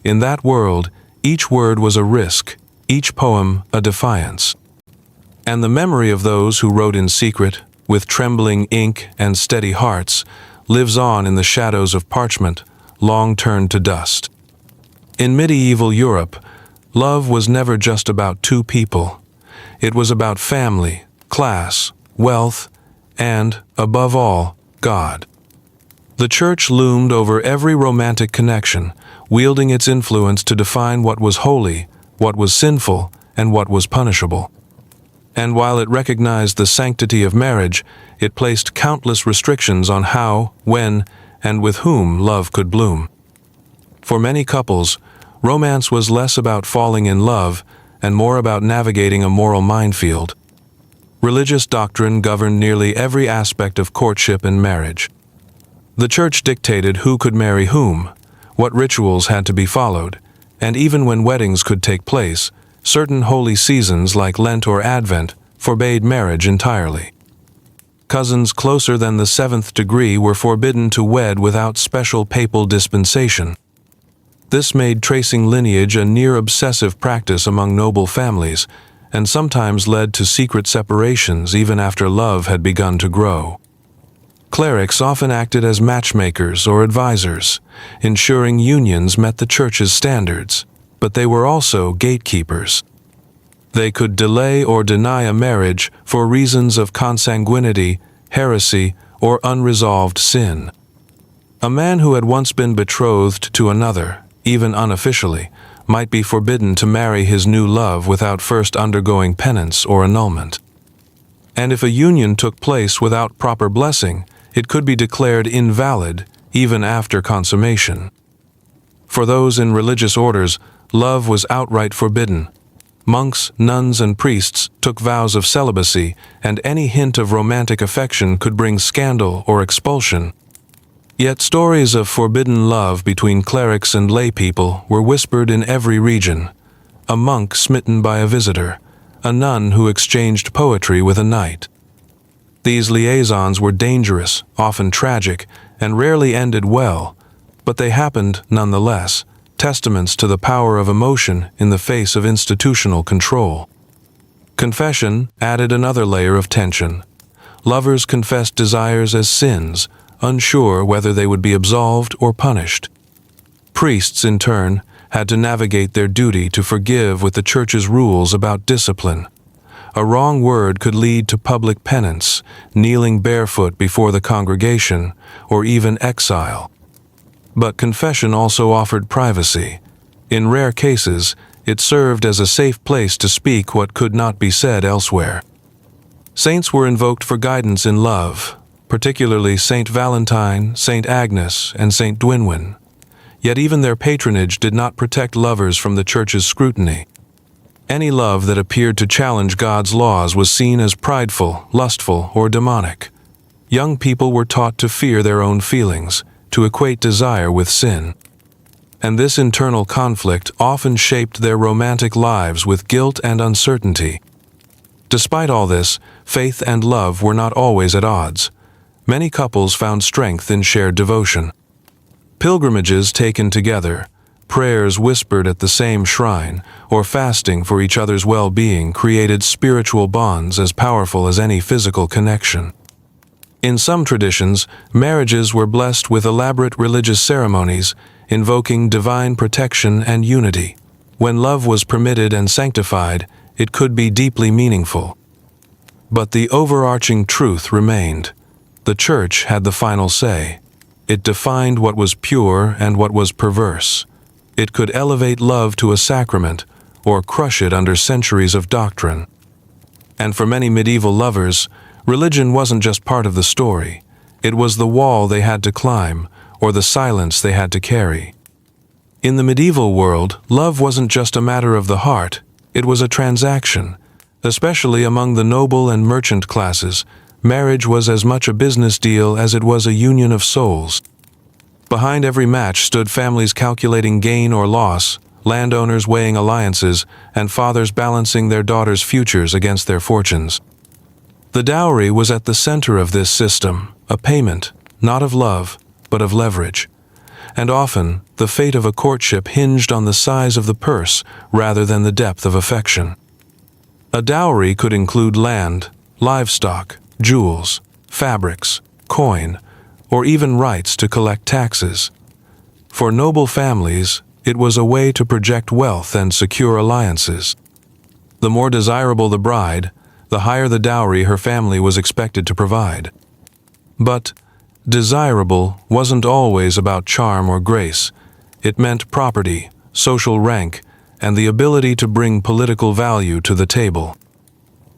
In that world, each word was a risk, each poem a defiance. And the memory of those who wrote in secret, with trembling ink and steady hearts, lives on in the shadows of parchment, long turned to dust. In medieval Europe, love was never just about two people. It was about family, class, wealth, and, above all, God. The Church loomed over every romantic connection, wielding its influence to define what was holy, what was sinful, and what was punishable. And while it recognized the sanctity of marriage, it placed countless restrictions on how, when, and with whom love could bloom. For many couples, romance was less about falling in love and more about navigating a moral minefield. Religious doctrine governed nearly every aspect of courtship and marriage. The Church dictated who could marry whom, what rituals had to be followed, and even when weddings could take place, certain holy seasons like Lent or Advent forbade marriage entirely. Cousins closer than the seventh degree were forbidden to wed without special papal dispensation. This made tracing lineage a near-obsessive practice among noble families, and sometimes led to secret separations even after love had begun to grow. Clerics often acted as matchmakers or advisors, ensuring unions met the Church's standards, but they were also gatekeepers. They could delay or deny a marriage for reasons of consanguinity, heresy, or unresolved sin. A man who had once been betrothed to another, even unofficially, might be forbidden to marry his new love without first undergoing penance or annulment. And if a union took place without proper blessing, it could be declared invalid even after consummation. For those in religious orders, love was outright forbidden. Monks, nuns, and priests took vows of celibacy, and any hint of romantic affection could bring scandal or expulsion. Yet stories of forbidden love between clerics and laypeople were whispered in every region. A monk smitten by a visitor, a nun who exchanged poetry with a knight. These liaisons were dangerous, often tragic, and rarely ended well, but they happened nonetheless, testaments to the power of emotion in the face of institutional control. Confession added another layer of tension. Lovers confessed desires as sins, unsure whether they would be absolved or punished. Priests, in turn, had to navigate their duty to forgive with the Church's rules about discipline. A wrong word could lead to public penance, kneeling barefoot before the congregation, or even exile. But confession also offered privacy. In rare cases, it served as a safe place to speak what could not be said elsewhere. Saints were invoked for guidance in love, particularly Saint Valentine, Saint Agnes, and Saint Dwynwen. Yet even their patronage did not protect lovers from the Church's scrutiny. Any love that appeared to challenge God's laws was seen as prideful, lustful, or demonic. Young people were taught to fear their own feelings, to equate desire with sin. And this internal conflict often shaped their romantic lives with guilt and uncertainty. Despite all this, faith and love were not always at odds. Many couples found strength in shared devotion. Pilgrimages taken together, prayers whispered at the same shrine, or fasting for each other's well-being created spiritual bonds as powerful as any physical connection. In some traditions, marriages were blessed with elaborate religious ceremonies, invoking divine protection and unity. When love was permitted and sanctified, it could be deeply meaningful. But the overarching truth remained. The Church had the final say. It defined what was pure and what was perverse. It could elevate love to a sacrament, or crush it under centuries of doctrine. And for many medieval lovers, religion wasn't just part of the story. It was the wall they had to climb, or the silence they had to carry. In the medieval world, love wasn't just a matter of the heart, it was a transaction. Especially among the noble and merchant classes, marriage was as much a business deal as it was a union of souls. Behind every match stood families calculating gain or loss, landowners weighing alliances, and fathers balancing their daughters' futures against their fortunes. The dowry was at the center of this system, a payment, not of love, but of leverage. And often, the fate of a courtship hinged on the size of the purse rather than the depth of affection. A dowry could include land, livestock, jewels, fabrics, coin, or even rights to collect taxes. For noble families, It was a way to project wealth and secure alliances. The more desirable the bride, the higher the dowry her family was expected to provide. But desirable wasn't always about charm or grace. It meant property, social rank, and the ability to bring political value to the table.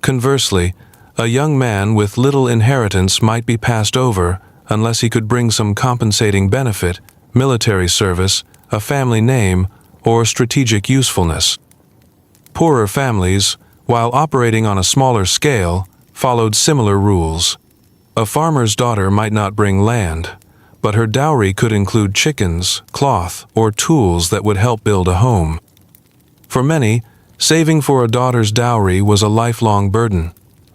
Conversely, a young man with little inheritance might be passed over unless he could bring some compensating benefit, military service, a family name, or strategic usefulness. Poorer families, while operating on a smaller scale, followed similar rules. A farmer's daughter might not bring land, but her dowry could include chickens, cloth, or tools that would help build a home. For many, saving for a daughter's dowry was a lifelong burden.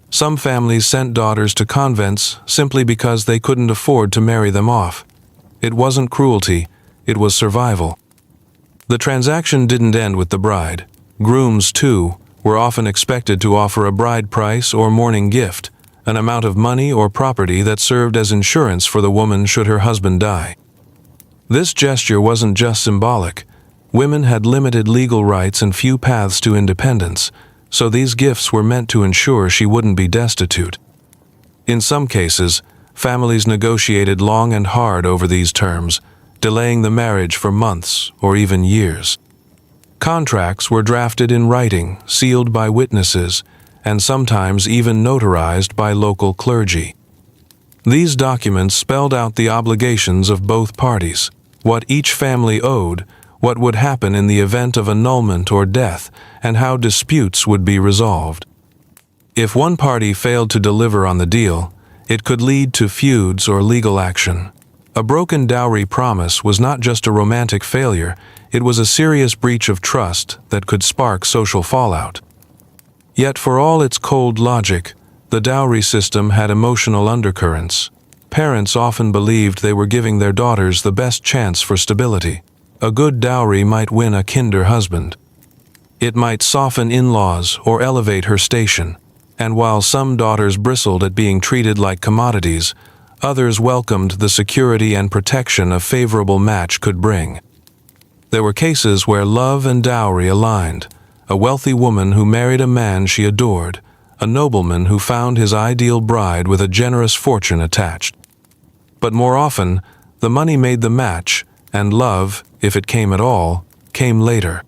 Some families sent daughters to convents simply because they couldn't afford to marry them off. It wasn't cruelty, it was survival. The transaction didn't end with the bride. Grooms, too, were often expected to offer a bride price or mourning gift, an amount of money or property that served as insurance for the woman should her husband die. This gesture wasn't just symbolic. Women had limited legal rights and few paths to independence, so these gifts were meant to ensure she wouldn't be destitute. In some cases, families negotiated long and hard over these terms, delaying the marriage for months or even years. Contracts were drafted in writing, sealed by witnesses, and sometimes even notarized by local clergy. These documents spelled out the obligations of both parties, what each family owed, what would happen in the event of annulment or death, and how disputes would be resolved. If one party failed to deliver on the deal, it could lead to feuds or legal action. A broken dowry promise was not just a romantic failure, it was a serious breach of trust that could spark social fallout. Yet for all its cold logic, the dowry system had emotional undercurrents. Parents often believed they were giving their daughters the best chance for stability. A good dowry might win a kinder husband. It might soften in-laws or elevate her station, and while some daughters bristled at being treated like commodities, others welcomed the security and protection a favorable match could bring. There were cases where love and dowry aligned. A wealthy woman who married a man she adored, a nobleman who found his ideal bride with a generous fortune attached. But more often, the money made the match, and love, if it came at all, came later.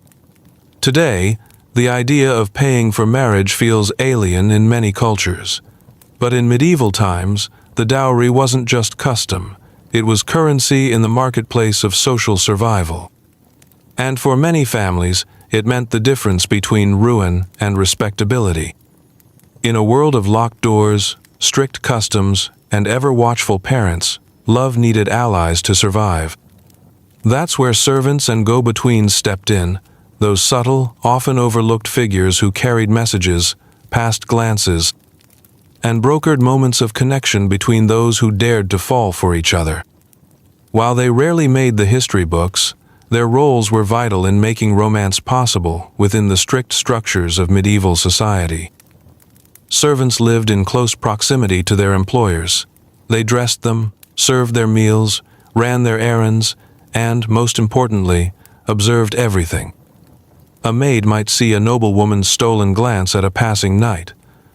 Today, the idea of paying for marriage feels alien in many cultures. But in medieval times, the dowry wasn't just custom, it was currency in the marketplace of social survival. And for many families, it meant the difference between ruin and respectability. In a world of locked doors, strict customs, and ever-watchful parents, love needed allies to survive. That's where servants and go-betweens stepped in, those subtle, often overlooked figures who carried messages, passed glances, and brokered moments of connection between those who dared to fall for each other. While they rarely made the history books, their roles were vital in making romance possible within the strict structures of medieval society. Servants lived in close proximity to their employers. They dressed them, served their meals, ran their errands, and, most importantly, observed everything. A maid might see a noblewoman's stolen glance at a passing knight.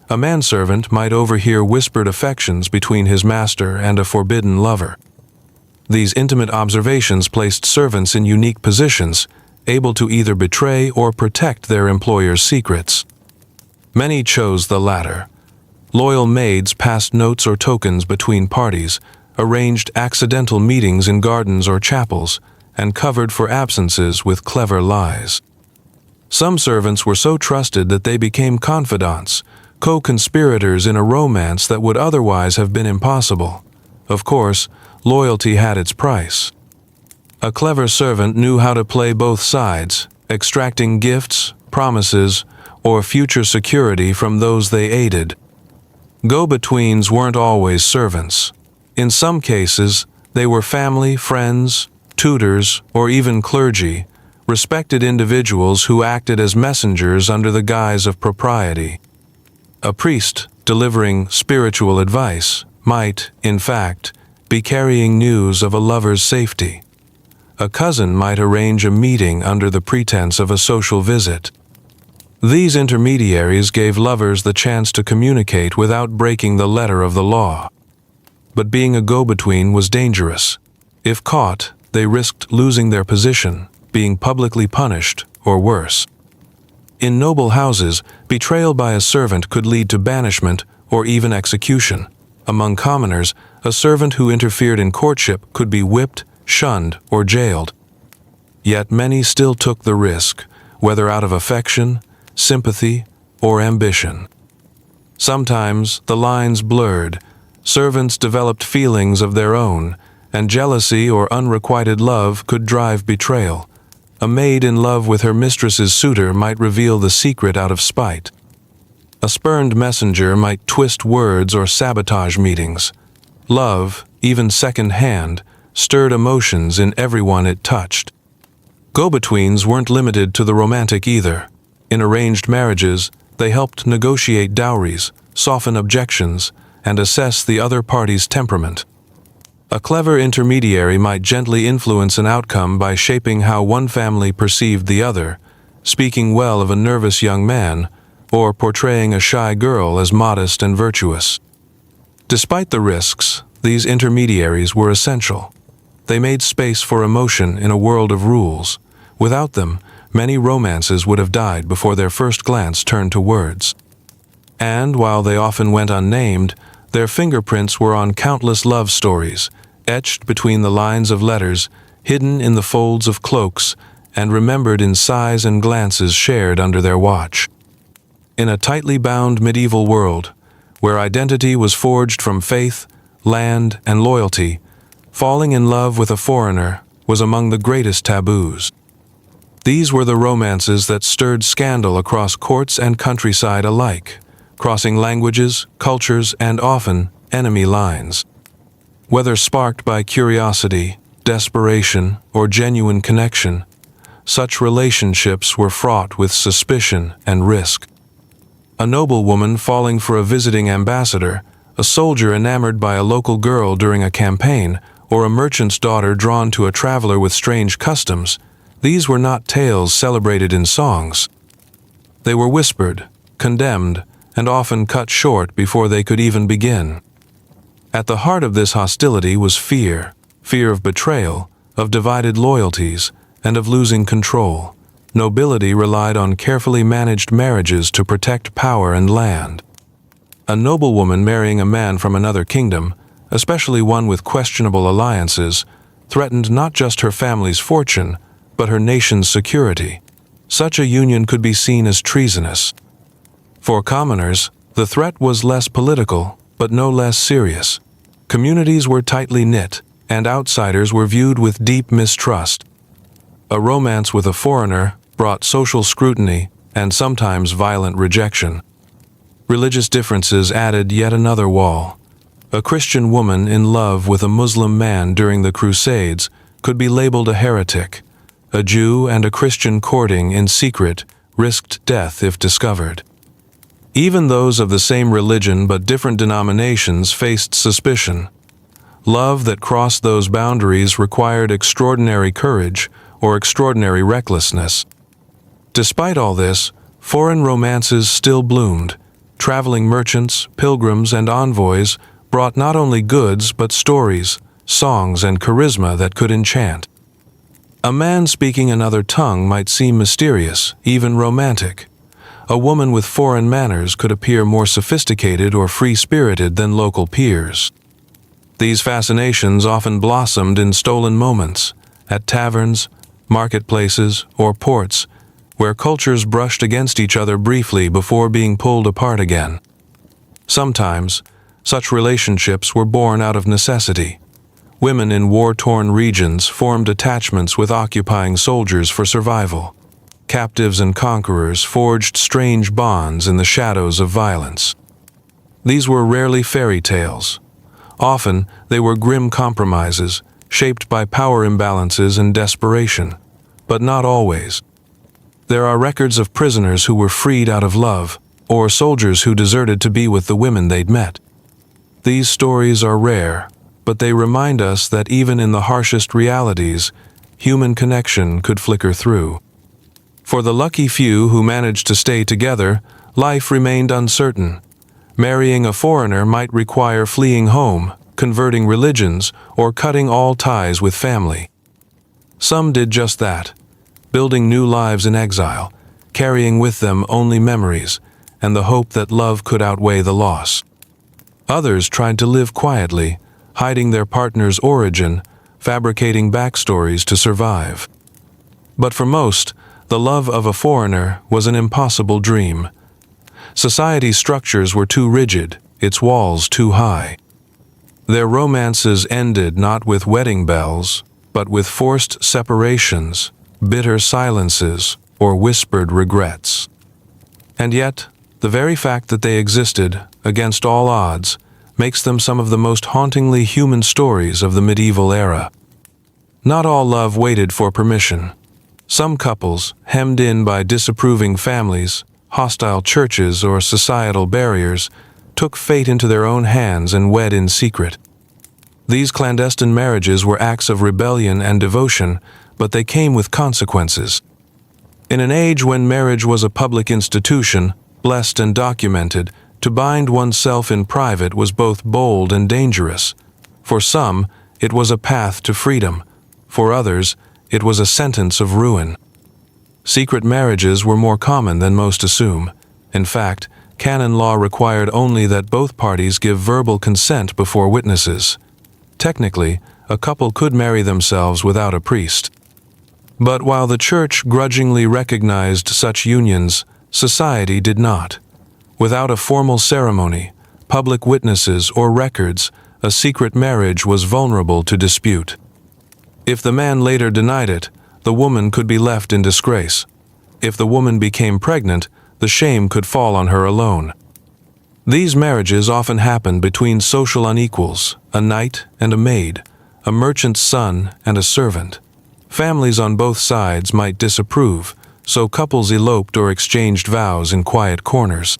A manservant might overhear whispered affections between his master and a forbidden lover. These intimate observations placed servants in unique positions, able to either betray or protect their employer's secrets. Many chose the latter. Loyal maids passed notes or tokens between parties, arranged accidental meetings in gardens or chapels, and covered for absences with clever lies. Some servants were so trusted that they became confidants, co-conspirators in a romance that would otherwise have been impossible. Of course, loyalty had its price. A clever servant knew how to play both sides, extracting gifts, promises, or future security from those they aided. Go-betweens weren't always servants. In some cases, they were family, friends, tutors, or even clergy, respected individuals who acted as messengers under the guise of propriety. A priest, delivering spiritual advice, might, in fact, be carrying news of a lover's safety. A cousin might arrange a meeting under the pretense of a social visit. These intermediaries gave lovers the chance to communicate without breaking the letter of the law. But being a go-between was dangerous. If caught, they risked losing their position, being publicly punished, or worse. In noble houses, betrayal by a servant could lead to banishment or even execution. Among commoners, a servant who interfered in courtship could be whipped, shunned, or jailed. Yet many still took the risk, whether out of affection, sympathy, or ambition. Sometimes the lines blurred, servants developed feelings of their own, and jealousy or unrequited love could drive betrayal. A maid in love with her mistress's suitor might reveal the secret out of spite. A spurned messenger might twist words or sabotage meetings. Love, even second-hand, stirred emotions in everyone it touched. Go-betweens weren't limited to the romantic either. In arranged marriages, they helped negotiate dowries, soften objections, and assess the other party's temperament. A clever intermediary might gently influence an outcome by shaping how one family perceived the other, speaking well of a nervous young man, or portraying a shy girl as modest and virtuous. Despite the risks, these intermediaries were essential. They made space for emotion in a world of rules. Without them, many romances would have died before their first glance turned to words. And while they often went unnamed, their fingerprints were on countless love stories, etched between the lines of letters, hidden in the folds of cloaks, and remembered in sighs and glances shared under their watch. In a tightly bound medieval world, where identity was forged from faith, land, and loyalty, falling in love with a foreigner was among the greatest taboos. These were the romances that stirred scandal across courts and countryside alike, crossing languages, cultures, and often enemy lines. Whether sparked by curiosity, desperation, or genuine connection, such relationships were fraught with suspicion and risk. A noblewoman falling for a visiting ambassador, a soldier enamored by a local girl during a campaign, or a merchant's daughter drawn to a traveler with strange customs, these were not tales celebrated in songs. They were whispered, condemned, and often cut short before they could even begin. At the heart of this hostility was fear of betrayal, of divided loyalties, and of losing control. Nobility relied on carefully managed marriages to protect power and land. A noblewoman marrying a man from another kingdom, especially one with questionable alliances, threatened not just her family's fortune, but her nation's security. Such a union could be seen as treasonous. For commoners, the threat was less political, but no less serious. Communities were tightly knit, and outsiders were viewed with deep mistrust. A romance with a foreigner brought social scrutiny and sometimes violent rejection. Religious differences added yet another wall. A Christian woman in love with a Muslim man during the Crusades could be labeled a heretic. A Jew and a Christian courting in secret risked death if discovered. Even those of the same religion but different denominations faced suspicion. Love that crossed those boundaries required extraordinary courage or extraordinary recklessness. Despite all this, foreign romances still bloomed. Traveling merchants, pilgrims, and envoys brought not only goods but stories, songs, and charisma that could enchant. A man speaking another tongue might seem mysterious, even romantic. A woman with foreign manners could appear more sophisticated or free-spirited than local peers. These fascinations often blossomed in stolen moments, at taverns, marketplaces, or ports, where cultures brushed against each other briefly before being pulled apart again. Sometimes, such relationships were born out of necessity. Women in war-torn regions formed attachments with occupying soldiers for survival. Captives and conquerors forged strange bonds in the shadows of violence. These were rarely fairy tales. Often, they were grim compromises, shaped by power imbalances and desperation. But not always. There are records of prisoners who were freed out of love, or soldiers who deserted to be with the women they'd met. These stories are rare, but they remind us that even in the harshest realities, human connection could flicker through. For the lucky few who managed to stay together, life remained uncertain. Marrying a foreigner might require fleeing home, converting religions, or cutting all ties with family. Some did just that, building new lives in exile, carrying with them only memories and the hope that love could outweigh the loss. Others tried to live quietly, hiding their partner's origin, fabricating backstories to survive. But for most, the love of a foreigner was an impossible dream. Society's structures were too rigid, its walls too high. Their romances ended not with wedding bells, but with forced separations, bitter silences, or whispered regrets. And yet, the very fact that they existed, against all odds, makes them some of the most hauntingly human stories of the medieval era. Not all love waited for permission. Some couples, hemmed in by disapproving families, hostile churches, or societal barriers, took fate into their own hands and wed in secret. These clandestine marriages were acts of rebellion and devotion, but they came with consequences. In an age when marriage was a public institution, blessed and documented, to bind oneself in private was both bold and dangerous. For some, it was a path to freedom. For others, it was a sentence of ruin. Secret marriages were more common than most assume. In fact, canon law required only that both parties give verbal consent before witnesses. Technically, a couple could marry themselves without a priest. But while the church grudgingly recognized such unions, society did not. Without a formal ceremony, public witnesses, or records, a secret marriage was vulnerable to dispute. If the man later denied it, the woman could be left in disgrace. If the woman became pregnant, the shame could fall on her alone. These marriages often happened between social unequals, a knight and a maid, a merchant's son and a servant. Families on both sides might disapprove, so couples eloped or exchanged vows in quiet corners.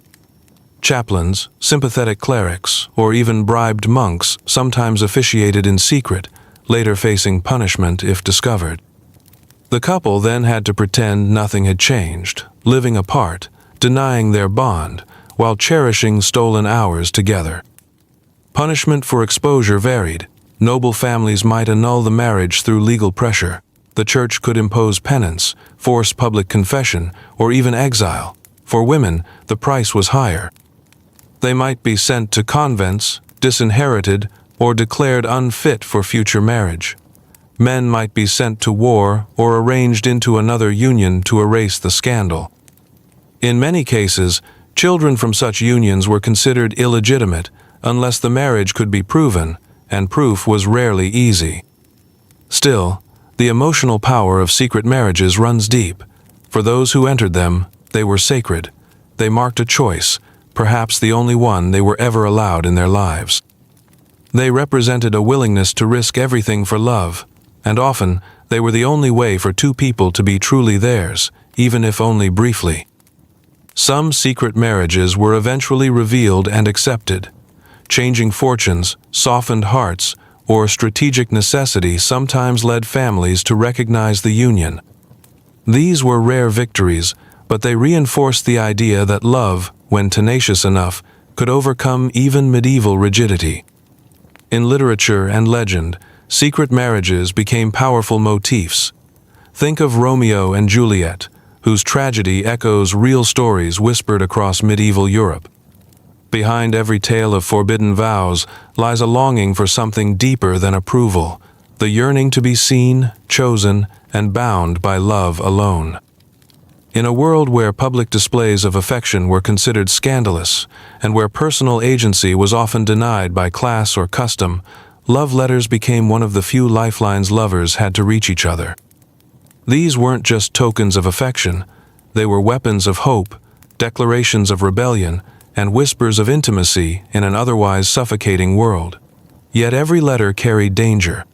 Chaplains, sympathetic clerics, or even bribed monks sometimes officiated in secret, later facing punishment if discovered. The couple then had to pretend nothing had changed, living apart, denying their bond, while cherishing stolen hours together. Punishment for exposure varied. Noble families might annul the marriage through legal pressure. The church could impose penance, force public confession, or even exile. For women, the price was higher. They might be sent to convents, disinherited, or declared unfit for future marriage. Men might be sent to war or arranged into another union to erase the scandal. In many cases, children from such unions were considered illegitimate unless the marriage could be proven, and proof was rarely easy. Still, the emotional power of secret marriages runs deep. For those who entered them, they were sacred. They marked a choice, perhaps the only one they were ever allowed in their lives. They represented a willingness to risk everything for love, and often they were the only way for two people to be truly theirs, even if only briefly. Some secret marriages were eventually revealed and accepted. Changing fortunes, softened hearts, or strategic necessity sometimes led families to recognize the union. These were rare victories, but they reinforced the idea that love, when tenacious enough, could overcome even medieval rigidity. In literature and legend, secret marriages became powerful motifs. Think of Romeo and Juliet, whose tragedy echoes real stories whispered across medieval Europe. Behind every tale of forbidden vows lies a longing for something deeper than approval, the yearning to be seen, chosen, and bound by love alone. In a world where public displays of affection were considered scandalous, and where personal agency was often denied by class or custom, love letters became one of the few lifelines lovers had to reach each other. These weren't just tokens of affection, they were weapons of hope, declarations of rebellion, and whispers of intimacy in an otherwise suffocating world. Yet every letter carried danger.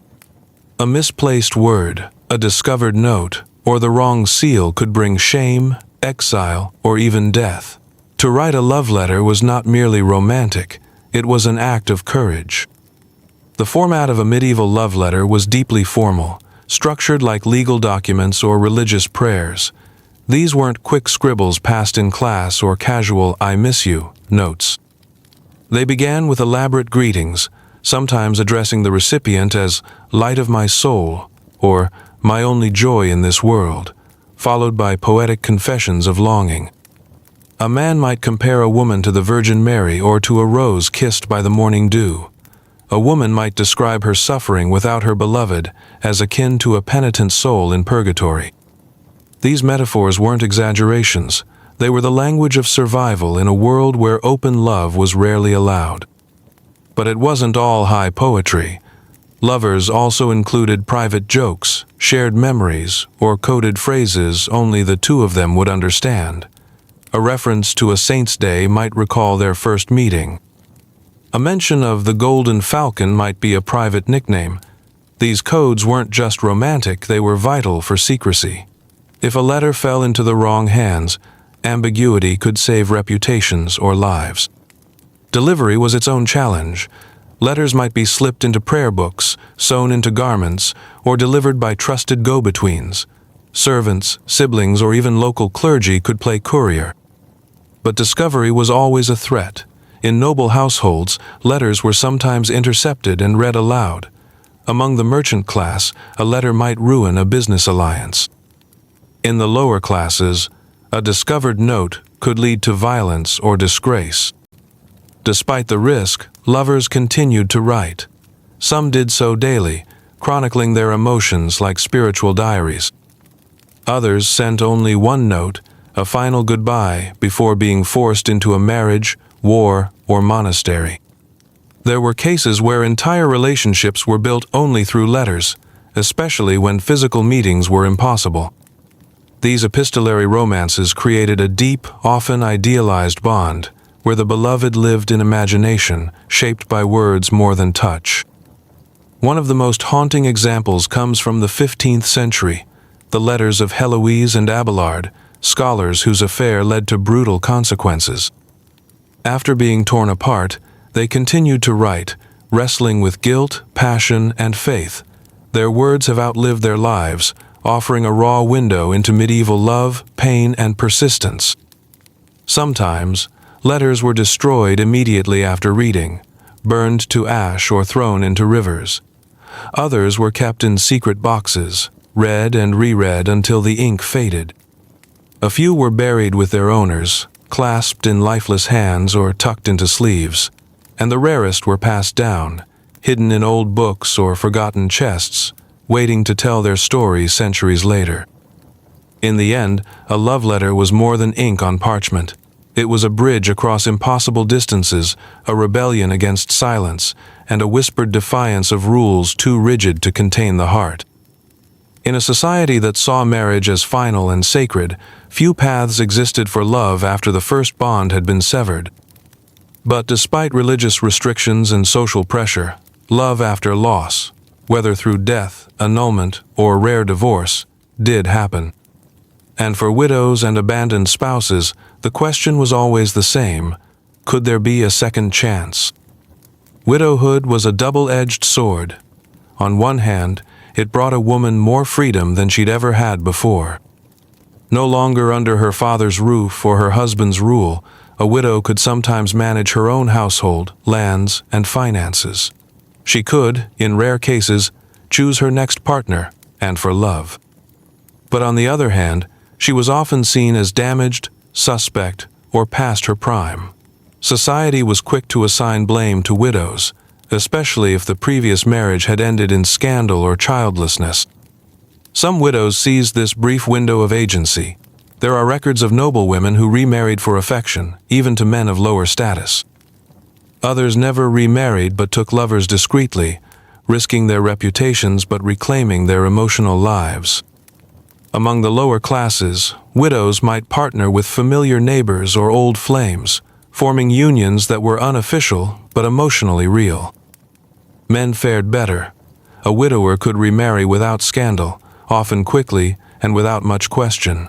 A misplaced word, a discovered note, or the wrong seal could bring shame, exile, or even death. To write a love letter was not merely romantic, it was an act of courage. The format of a medieval love letter was deeply formal, structured like legal documents or religious prayers. These weren't quick scribbles passed in class or casual "I miss you" notes. They began with elaborate greetings, sometimes addressing the recipient as "light of my soul" or "my only joy in this world," followed by poetic confessions of longing. A man might compare a woman to the Virgin Mary or to a rose kissed by the morning dew. A woman might describe her suffering without her beloved as akin to a penitent soul in purgatory. These metaphors weren't exaggerations. They were the language of survival in a world where open love was rarely allowed. But it wasn't all high poetry. Lovers also included private jokes, shared memories, or coded phrases only the two of them would understand. A reference to a saint's day might recall their first meeting. A mention of the golden falcon might be a private nickname. These codes weren't just romantic, they were vital for secrecy. If a letter fell into the wrong hands, ambiguity could save reputations or lives. Delivery was its own challenge. Letters might be slipped into prayer books, sewn into garments, or delivered by trusted go-betweens. Servants, siblings, or even local clergy could play courier. But discovery was always a threat. In noble households, letters were sometimes intercepted and read aloud. Among the merchant class, a letter might ruin a business alliance. In the lower classes, a discovered note could lead to violence or disgrace. Despite the risk, lovers continued to write. Some did so daily, chronicling their emotions like spiritual diaries. Others sent only one note, a final goodbye, before being forced into a marriage, war, or monastery. There were cases where entire relationships were built only through letters, especially when physical meetings were impossible. These epistolary romances created a deep, often idealized bond, where the beloved lived in imagination, shaped by words more than touch. One of the most haunting examples comes from the 15th century, the letters of Heloise and Abelard, scholars whose affair led to brutal consequences. After being torn apart, they continued to write, wrestling with guilt, passion, and faith. Their words have outlived their lives, offering a raw window into medieval love, pain, and persistence. Sometimes, letters were destroyed immediately after reading, burned to ash or thrown into rivers. Others were kept in secret boxes, read and reread until the ink faded. A few were buried with their owners, clasped in lifeless hands or tucked into sleeves, and the rarest were passed down, hidden in old books or forgotten chests, waiting to tell their stories centuries later. In the end, a love letter was more than ink on parchment. It was a bridge across impossible distances, a rebellion against silence, and a whispered defiance of rules too rigid to contain the heart. In a society that saw marriage as final and sacred, few paths existed for love after the first bond had been severed. But despite religious restrictions and social pressure, love after loss, whether through death, annulment, or rare divorce, did happen. And for widows and abandoned spouses, the question was always the same: could there be a second chance? Widowhood was a double-edged sword. On one hand, it brought a woman more freedom than she'd ever had before. No longer under her father's roof or her husband's rule, a widow could sometimes manage her own household, lands, and finances. She could, in rare cases, choose her next partner, and for love. But on the other hand, she was often seen as damaged, suspect, or past her prime. Society was quick to assign blame to widows, especially if the previous marriage had ended in scandal or childlessness. Some widows seized this brief window of agency. There are records of noble women who remarried for affection, even to men of lower status. Others never remarried but took lovers discreetly, risking their reputations but reclaiming their emotional lives. Among the lower classes, widows might partner with familiar neighbors or old flames, forming unions that were unofficial but emotionally real. Men fared better. A widower could remarry without scandal, often quickly and without much question.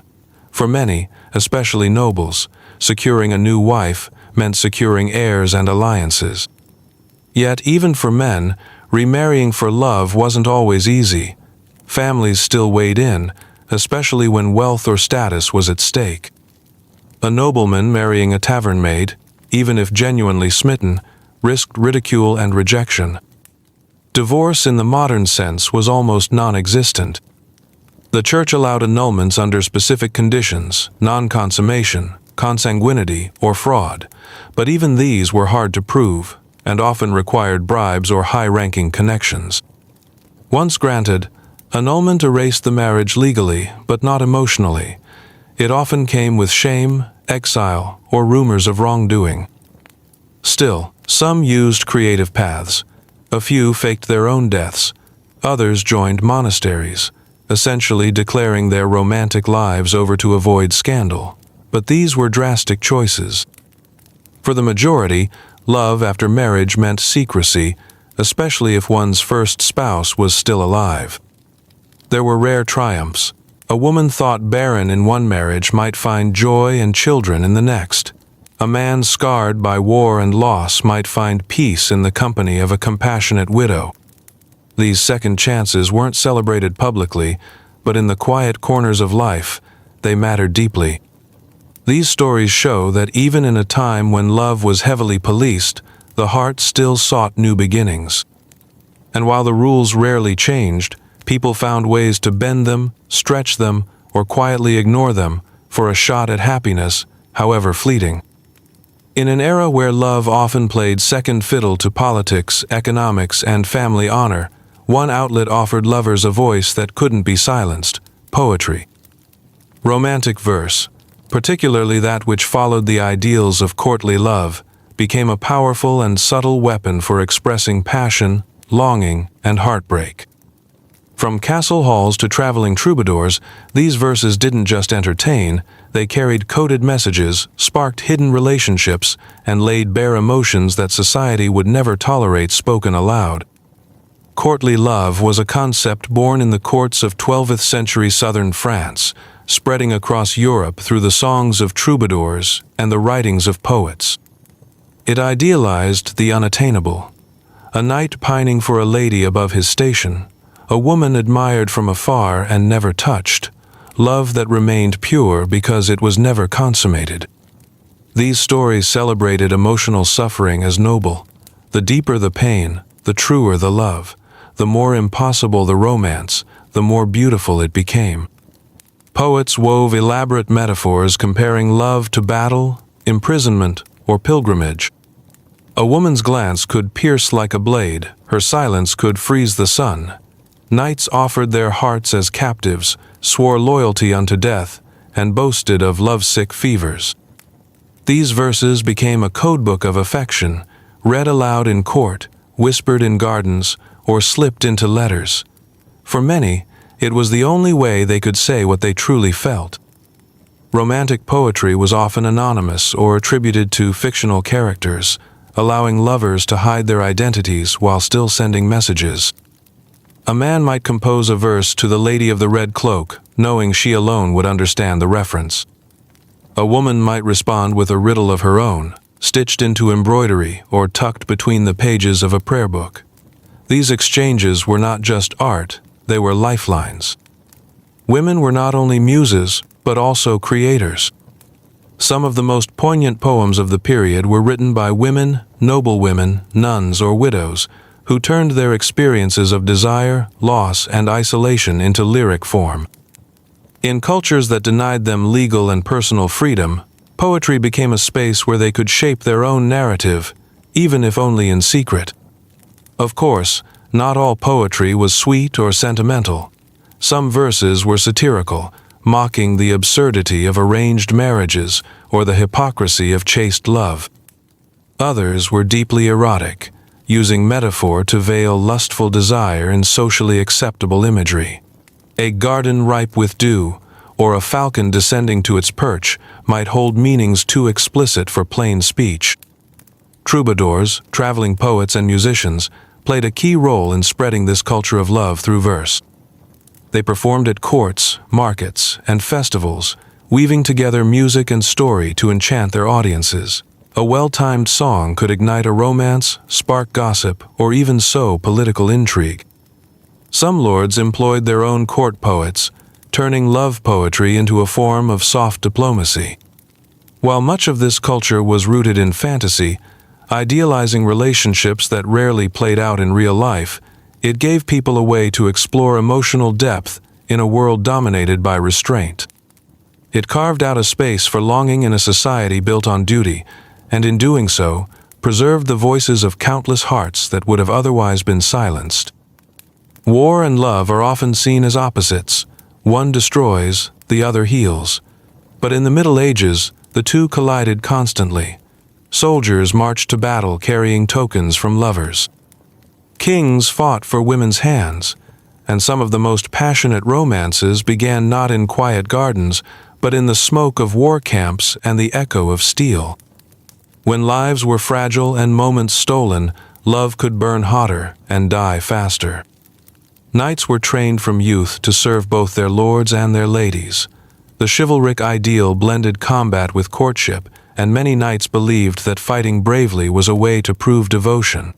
For many, especially nobles, securing a new wife meant securing heirs and alliances. Yet even for men, remarrying for love wasn't always easy. families still weighed in, especially when wealth or status was at stake. A nobleman marrying a tavern maid, even if genuinely smitten, risked ridicule and rejection. Divorce in the modern sense was almost non-existent. The church allowed annulments under specific conditions, non-consummation, consanguinity, or fraud, but even these were hard to prove, and often required bribes or high-ranking connections. Once granted, annulment erased the marriage legally, but not emotionally. It often came with shame, exile, or rumors of wrongdoing. Still, some used creative paths. A few faked their own deaths. Others joined monasteries, essentially declaring their romantic lives over to avoid scandal. But these were drastic choices. For the majority, love after marriage meant secrecy, especially if one's first spouse was still alive. There were rare triumphs. A woman thought barren in one marriage might find joy and children in the next. A man scarred by war and loss might find peace in the company of a compassionate widow. These second chances weren't celebrated publicly, but in the quiet corners of life, they mattered deeply. These stories show that even in a time when love was heavily policed, the heart still sought new beginnings. And while the rules rarely changed, people found ways to bend them, stretch them, or quietly ignore them for a shot at happiness, however fleeting. In an era where love often played second fiddle to politics, economics, and family honor, one outlet offered lovers a voice that couldn't be silenced: poetry. Romantic verse, particularly that which followed the ideals of courtly love, became a powerful and subtle weapon for expressing passion, longing, and heartbreak. From castle halls to traveling troubadours, these verses didn't just entertain, they carried coded messages, sparked hidden relationships, and laid bare emotions that society would never tolerate spoken aloud. Courtly love was a concept born in the courts of 12th century southern France, spreading across Europe through the songs of troubadours and the writings of poets. It idealized the unattainable. A knight pining for a lady above his station, a woman admired from afar and never touched, love that remained pure because it was never consummated. These stories celebrated emotional suffering as noble. The deeper the pain, the truer the love. The more impossible the romance, the more beautiful it became. Poets wove elaborate metaphors comparing love to battle, imprisonment, or pilgrimage. A woman's glance could pierce like a blade, her silence could freeze the sun. Knights offered their hearts as captives, swore loyalty unto death, and boasted of lovesick fevers. These verses became a codebook of affection, read aloud in court, whispered in gardens, or slipped into letters. For many, it was the only way they could say what they truly felt. Romantic poetry was often anonymous or attributed to fictional characters, allowing lovers to hide their identities while still sending messages. A man might compose a verse to the Lady of the Red Cloak, knowing she alone would understand the reference. A woman might respond with a riddle of her own, stitched into embroidery or tucked between the pages of a prayer book. These exchanges were not just art, they were lifelines. Women were not only muses, but also creators. Some of the most poignant poems of the period were written by women, noblewomen, nuns, or widows, who turned their experiences of desire, loss, and isolation into lyric form. In cultures that denied them legal and personal freedom, poetry became a space where they could shape their own narrative, even if only in secret. Of course, not all poetry was sweet or sentimental. Some verses were satirical, mocking the absurdity of arranged marriages or the hypocrisy of chaste love. Others were deeply erotic, using metaphor to veil lustful desire in socially acceptable imagery. A garden ripe with dew, or a falcon descending to its perch, might hold meanings too explicit for plain speech. Troubadours, traveling poets, and musicians played a key role in spreading this culture of love through verse. They performed at courts, markets, and festivals, weaving together music and story to enchant their audiences. A well-timed song could ignite a romance, spark gossip, or even sow political intrigue. Some lords employed their own court poets, turning love poetry into a form of soft diplomacy. While much of this culture was rooted in fantasy, idealizing relationships that rarely played out in real life, it gave people a way to explore emotional depth in a world dominated by restraint. It carved out a space for longing in a society built on duty, and in doing so, preserved the voices of countless hearts that would have otherwise been silenced. War and love are often seen as opposites. One destroys, the other heals. But in the Middle Ages, the two collided constantly. Soldiers marched to battle carrying tokens from lovers. Kings fought for women's hands, and some of the most passionate romances began not in quiet gardens, but in the smoke of war camps and the echo of steel. When lives were fragile and moments stolen, love could burn hotter and die faster. Knights were trained from youth to serve both their lords and their ladies. The chivalric ideal blended combat with courtship, and many knights believed that fighting bravely was a way to prove devotion.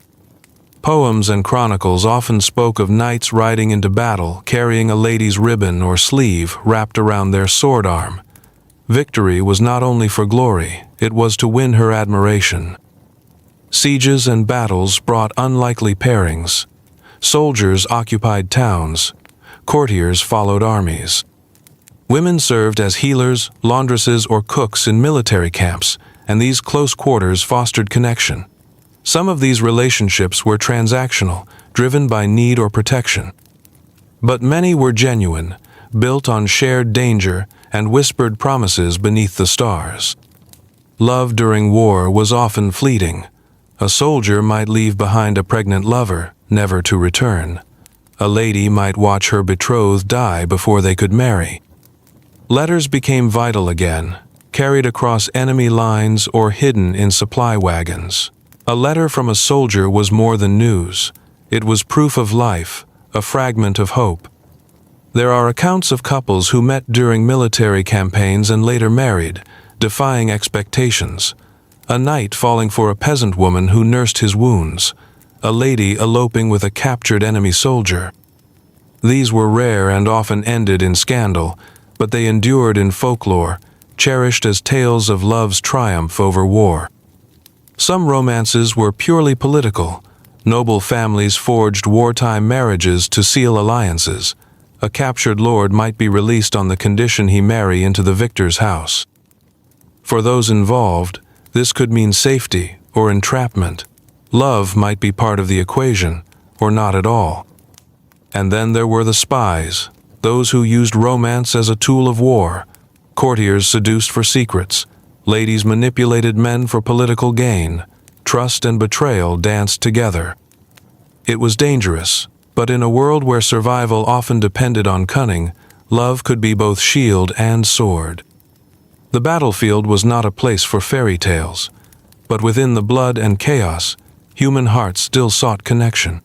Poems and chronicles often spoke of knights riding into battle, carrying a lady's ribbon or sleeve wrapped around their sword arm. Victory was not only for glory, it was to win her admiration. Sieges and battles brought unlikely pairings. Soldiers occupied towns. Courtiers followed armies. Women served as healers, laundresses, or cooks in military camps, and these close quarters fostered connection. Some of these relationships were transactional, driven by need or protection. But many were genuine, built on shared danger and whispered promises beneath the stars. Love during war was often fleeting. A soldier might leave behind a pregnant lover, never to return. A lady might watch her betrothed die before they could marry. Letters became vital again, carried across enemy lines or hidden in supply wagons. A letter from a soldier was more than news. It was proof of life, a fragment of hope. There are accounts of couples who met during military campaigns and later married, defying expectations. A knight falling for a peasant woman who nursed his wounds. A lady eloping with a captured enemy soldier. These were rare and often ended in scandal, but they endured in folklore, cherished as tales of love's triumph over war. Some romances were purely political. Noble families forged wartime marriages to seal alliances. A captured lord might be released on the condition he marry into the victor's house. For those involved, this could mean safety or entrapment. Love might be part of the equation, or not at all. And then there were the spies, those who used romance as a tool of war. Courtiers seduced for secrets. Ladies manipulated men for political gain. Trust and betrayal danced together. It was dangerous, but in a world where survival often depended on cunning, love could be both shield and sword. The battlefield was not a place for fairy tales, but within the blood and chaos, human hearts still sought connection.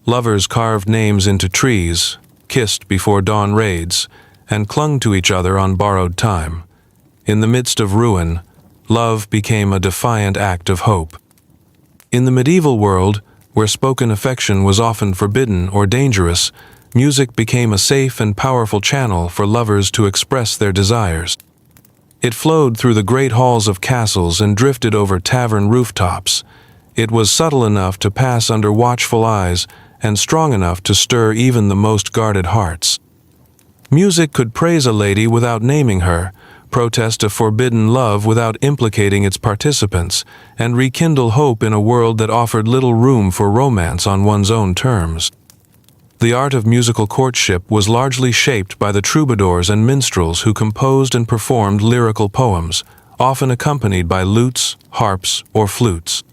Lovers carved names into trees, kissed before dawn raids, and clung to each other on borrowed time. In the midst of ruin, love became a defiant act of hope. In the medieval world, where spoken affection was often forbidden or dangerous, music became a safe and powerful channel for lovers to express their desires. It flowed through the great halls of castles and drifted over tavern rooftops. It was subtle enough to pass under watchful eyes and strong enough to stir even the most guarded hearts. Music could praise a lady without naming her, protest a forbidden love without implicating its participants, and rekindle hope in a world that offered little room for romance on one's own terms. The art of musical courtship was largely shaped by the troubadours and minstrels who composed and performed lyrical poems, often accompanied by lutes, harps, or flutes.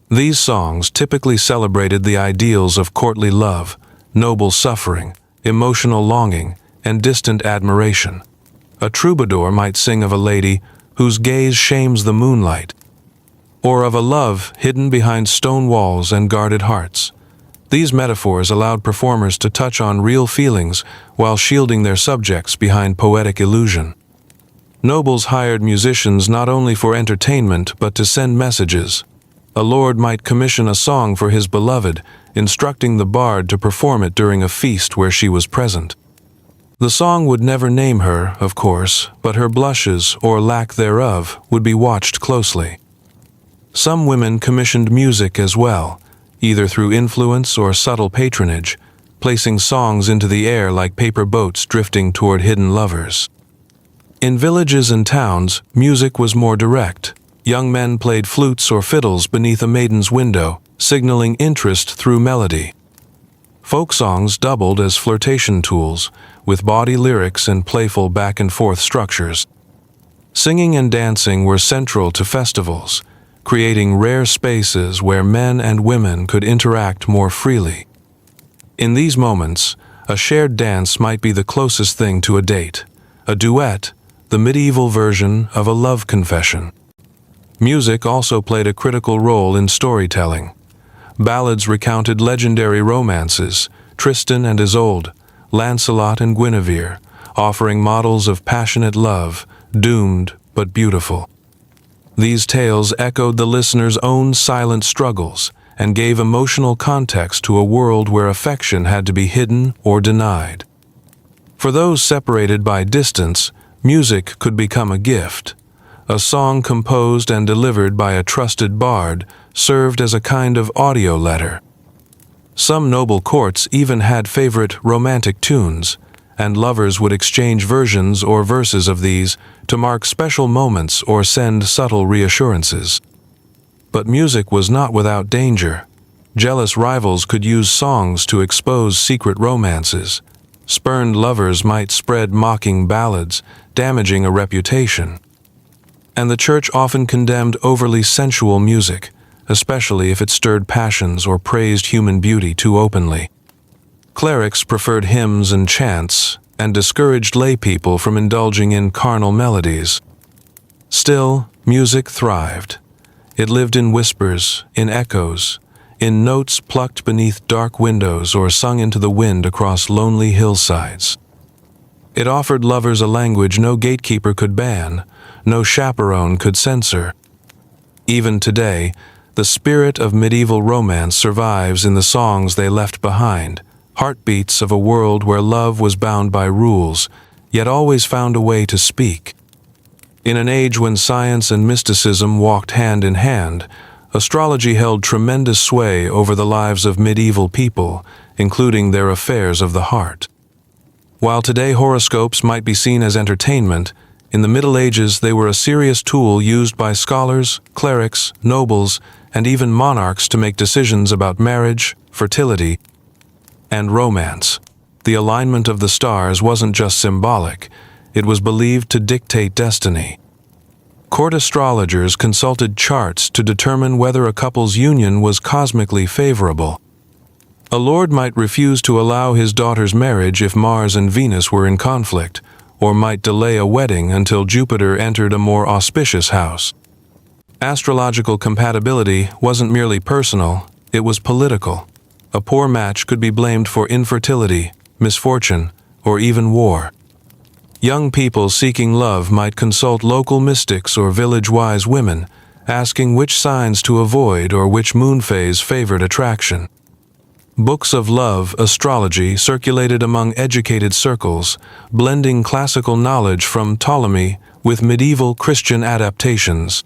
These songs typically celebrated the ideals of courtly love, noble suffering, emotional longing, and distant admiration. A troubadour might sing of a lady whose gaze shames the moonlight, or of a love hidden behind stone walls and guarded hearts. These metaphors allowed performers to touch on real feelings while shielding their subjects behind poetic illusion. Nobles hired musicians not only for entertainment but to send messages. A lord might commission a song for his beloved, instructing the bard to perform it during a feast where she was present. The song would never name her, of course, but her blushes, or lack thereof, would be watched closely. Some women commissioned music as well, either through influence or subtle patronage, placing songs into the air like paper boats drifting toward hidden lovers. In villages and towns, music was more direct. Young men played flutes or fiddles beneath a maiden's window, signaling interest through melody. Folk songs doubled as flirtation tools, with bawdy lyrics and playful back-and-forth structures. Singing and dancing were central to festivals, creating rare spaces where men and women could interact more freely. In these moments, a shared dance might be the closest thing to a date. A duet, the medieval version of a love confession. Music also played a critical role in storytelling. Ballads recounted legendary romances, Tristan and Isolde, Lancelot and Guinevere, offering models of passionate love, doomed but beautiful. These tales echoed the listener's own silent struggles and gave emotional context to a world where affection had to be hidden or denied. For those separated by distance, music could become a gift. A song composed and delivered by a trusted bard served as a kind of audio letter. Some noble courts even had favorite romantic tunes, and lovers would exchange versions or verses of these to mark special moments or send subtle reassurances. But music was not without danger. Jealous rivals could use songs to expose secret romances. Spurned lovers might spread mocking ballads, damaging a reputation. And the church often condemned overly sensual music, especially if it stirred passions or praised human beauty too openly. Clerics preferred hymns and chants, and discouraged laypeople from indulging in carnal melodies. Still, music thrived. It lived in whispers, in echoes, in notes plucked beneath dark windows or sung into the wind across lonely hillsides. It offered lovers a language no gatekeeper could ban, no chaperone could censor. Even today, the spirit of medieval romance survives in the songs they left behind, heartbeats of a world where love was bound by rules, yet always found a way to speak. In an age when science and mysticism walked hand in hand, astrology held tremendous sway over the lives of medieval people, including their affairs of the heart. While today horoscopes might be seen as entertainment, in the Middle Ages they were a serious tool used by scholars, clerics, nobles, and even monarchs to make decisions about marriage, fertility, and romance. The alignment of the stars wasn't just symbolic, it was believed to dictate destiny. Court astrologers consulted charts to determine whether a couple's union was cosmically favorable. A lord might refuse to allow his daughter's marriage if Mars and Venus were in conflict, or might delay a wedding until Jupiter entered a more auspicious house. Astrological compatibility wasn't merely personal, it was political. A poor match could be blamed for infertility, misfortune, or even war. Young people seeking love might consult local mystics or village-wise women, asking which signs to avoid or which moon phase favored attraction. Books of love astrology circulated among educated circles, blending classical knowledge from Ptolemy with medieval Christian adaptations.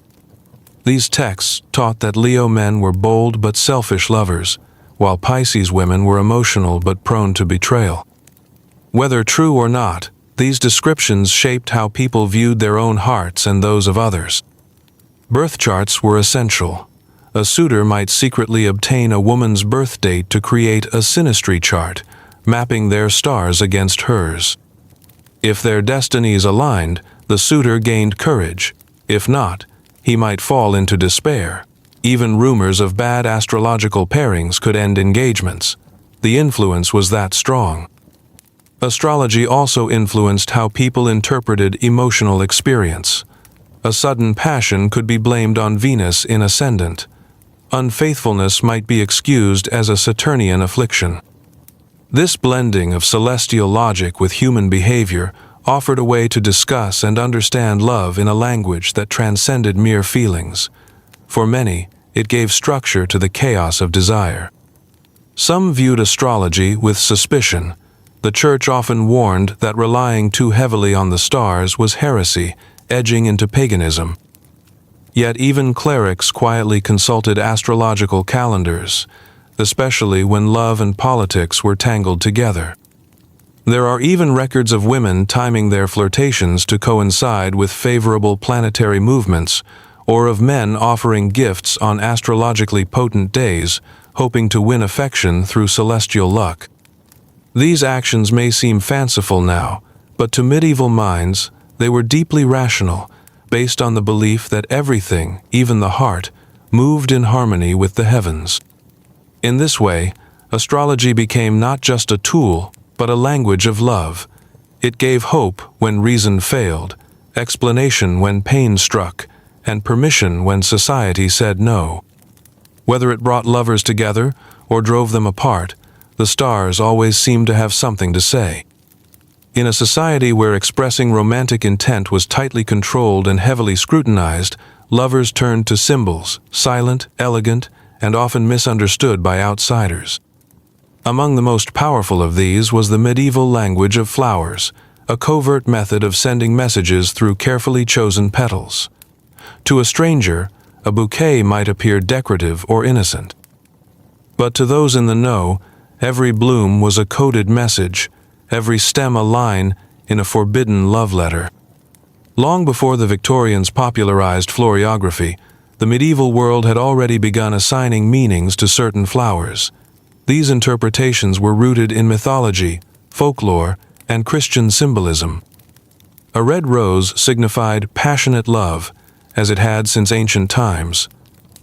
These texts taught that Leo men were bold but selfish lovers, while Pisces women were emotional but prone to betrayal. Whether true or not, these descriptions shaped how people viewed their own hearts and those of others. Birth charts were essential. A suitor might secretly obtain a woman's birth date to create a synastry chart, mapping their stars against hers. If their destinies aligned, the suitor gained courage. If not, he might fall into despair. Even rumors of bad astrological pairings could end engagements. The influence was that strong. Astrology also influenced how people interpreted emotional experience. A sudden passion could be blamed on Venus in ascendant. Unfaithfulness might be excused as a Saturnian affliction. This blending of celestial logic with human behavior offered a way to discuss and understand love in a language that transcended mere feelings. For many, it gave structure to the chaos of desire. Some viewed astrology with suspicion. The church often warned that relying too heavily on the stars was heresy, edging into paganism. Yet even clerics quietly consulted astrological calendars, especially when love and politics were tangled together. There are even records of women timing their flirtations to coincide with favorable planetary movements, or of men offering gifts on astrologically potent days, hoping to win affection through celestial luck. These actions may seem fanciful now, but to medieval minds, they were deeply rational, based on the belief that everything, even the heart, moved in harmony with the heavens. In this way, astrology became not just a tool, but a language of love. It gave hope when reason failed, explanation when pain struck, and permission when society said no. Whether it brought lovers together or drove them apart, the stars always seemed to have something to say. In a society where expressing romantic intent was tightly controlled and heavily scrutinized, lovers turned to symbols, silent, elegant, and often misunderstood by outsiders. Among the most powerful of these was the medieval language of flowers, a covert method of sending messages through carefully chosen petals. To a stranger, a bouquet might appear decorative or innocent. But to those in the know, every bloom was a coded message, every stem a line in a forbidden love letter. Long before the Victorians popularized florography, the medieval world had already begun assigning meanings to certain flowers. These interpretations were rooted in mythology, folklore, and Christian symbolism. A red rose signified passionate love, as it had since ancient times.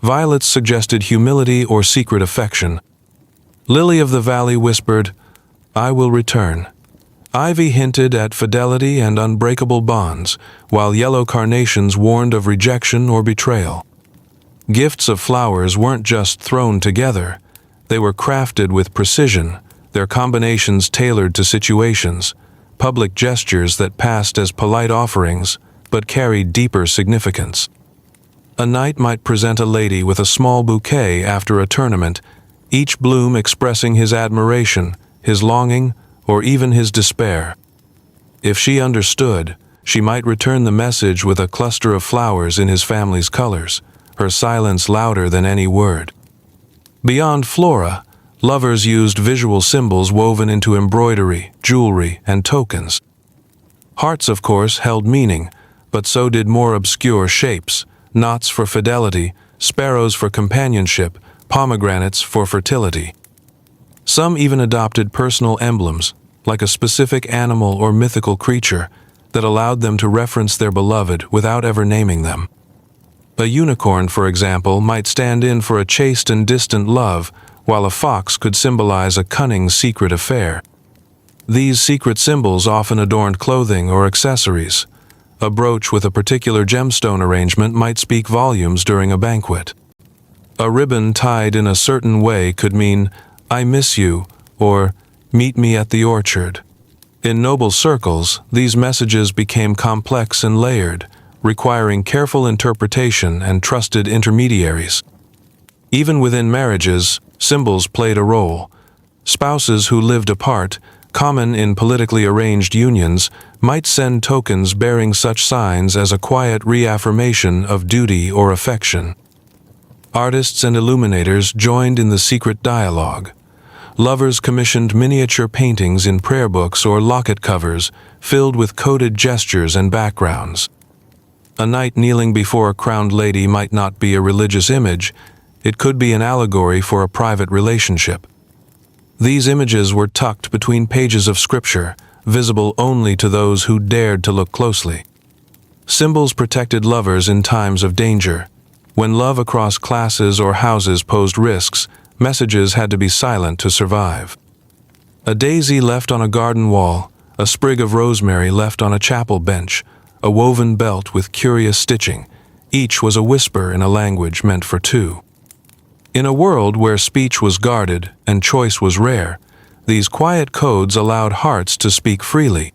Violets suggested humility or secret affection. Lily of the valley whispered, "I will return." Ivy hinted at fidelity and unbreakable bonds, while yellow carnations warned of rejection or betrayal. Gifts of flowers weren't just thrown together. They were crafted with precision, their combinations tailored to situations, public gestures that passed as polite offerings, but carried deeper significance. A knight might present a lady with a small bouquet after a tournament, each bloom expressing his admiration, his longing, or even his despair. If she understood, she might return the message with a cluster of flowers in his family's colors, her silence louder than any word. Beyond flora, lovers used visual symbols woven into embroidery, jewelry, and tokens. Hearts, of course, held meaning, but so did more obscure shapes, knots for fidelity, sparrows for companionship, pomegranates for fertility. Some even adopted personal emblems, like a specific animal or mythical creature, that allowed them to reference their beloved without ever naming them. A unicorn, for example, might stand in for a chaste and distant love, while a fox could symbolize a cunning secret affair. These secret symbols often adorned clothing or accessories. A brooch with a particular gemstone arrangement might speak volumes during a banquet. A ribbon tied in a certain way could mean, "I miss you," or "Meet me at the orchard." In noble circles, these messages became complex and layered, requiring careful interpretation and trusted intermediaries. Even within marriages, symbols played a role. Spouses who lived apart, common in politically arranged unions, might send tokens bearing such signs as a quiet reaffirmation of duty or affection. Artists and illuminators joined in the secret dialogue. Lovers commissioned miniature paintings in prayer books or locket covers, filled with coded gestures and backgrounds. A knight kneeling before a crowned lady might not be a religious image, it could be an allegory for a private relationship. These images were tucked between pages of scripture, visible only to those who dared to look closely. Symbols protected lovers in times of danger. When love across classes or houses posed risks, messages had to be silent to survive. A daisy left on a garden wall, a sprig of rosemary left on a chapel bench, a woven belt with curious stitching, each was a whisper in a language meant for two. In a world where speech was guarded and choice was rare, these quiet codes allowed hearts to speak freely.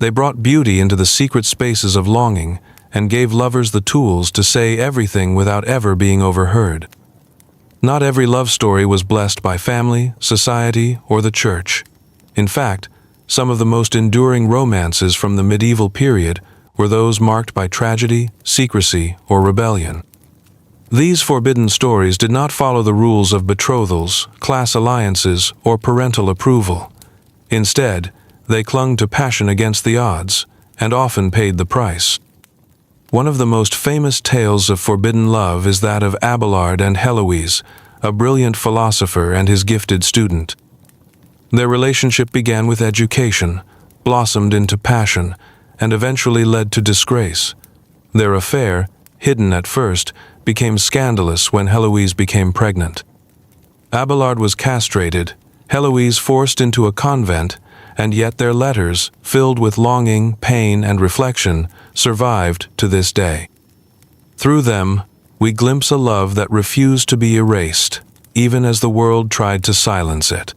They brought beauty into the secret spaces of longing and gave lovers the tools to say everything without ever being overheard. Not every love story was blessed by family, society, or the church. In fact, some of the most enduring romances from the medieval period were those marked by tragedy, secrecy, or rebellion. These forbidden stories did not follow the rules of betrothals, class alliances, or parental approval. Instead, they clung to passion against the odds, and often paid the price. One of the most famous tales of forbidden love is that of Abelard and Heloise, a brilliant philosopher and his gifted student. Their relationship began with education, blossomed into passion, and eventually led to disgrace. Their affair, hidden at first, became scandalous when Heloise became pregnant. Abelard was castrated, Heloise forced into a convent, and yet their letters, filled with longing, pain, and reflection, survived to this day. Through them, we glimpse a love that refused to be erased, even as the world tried to silence it.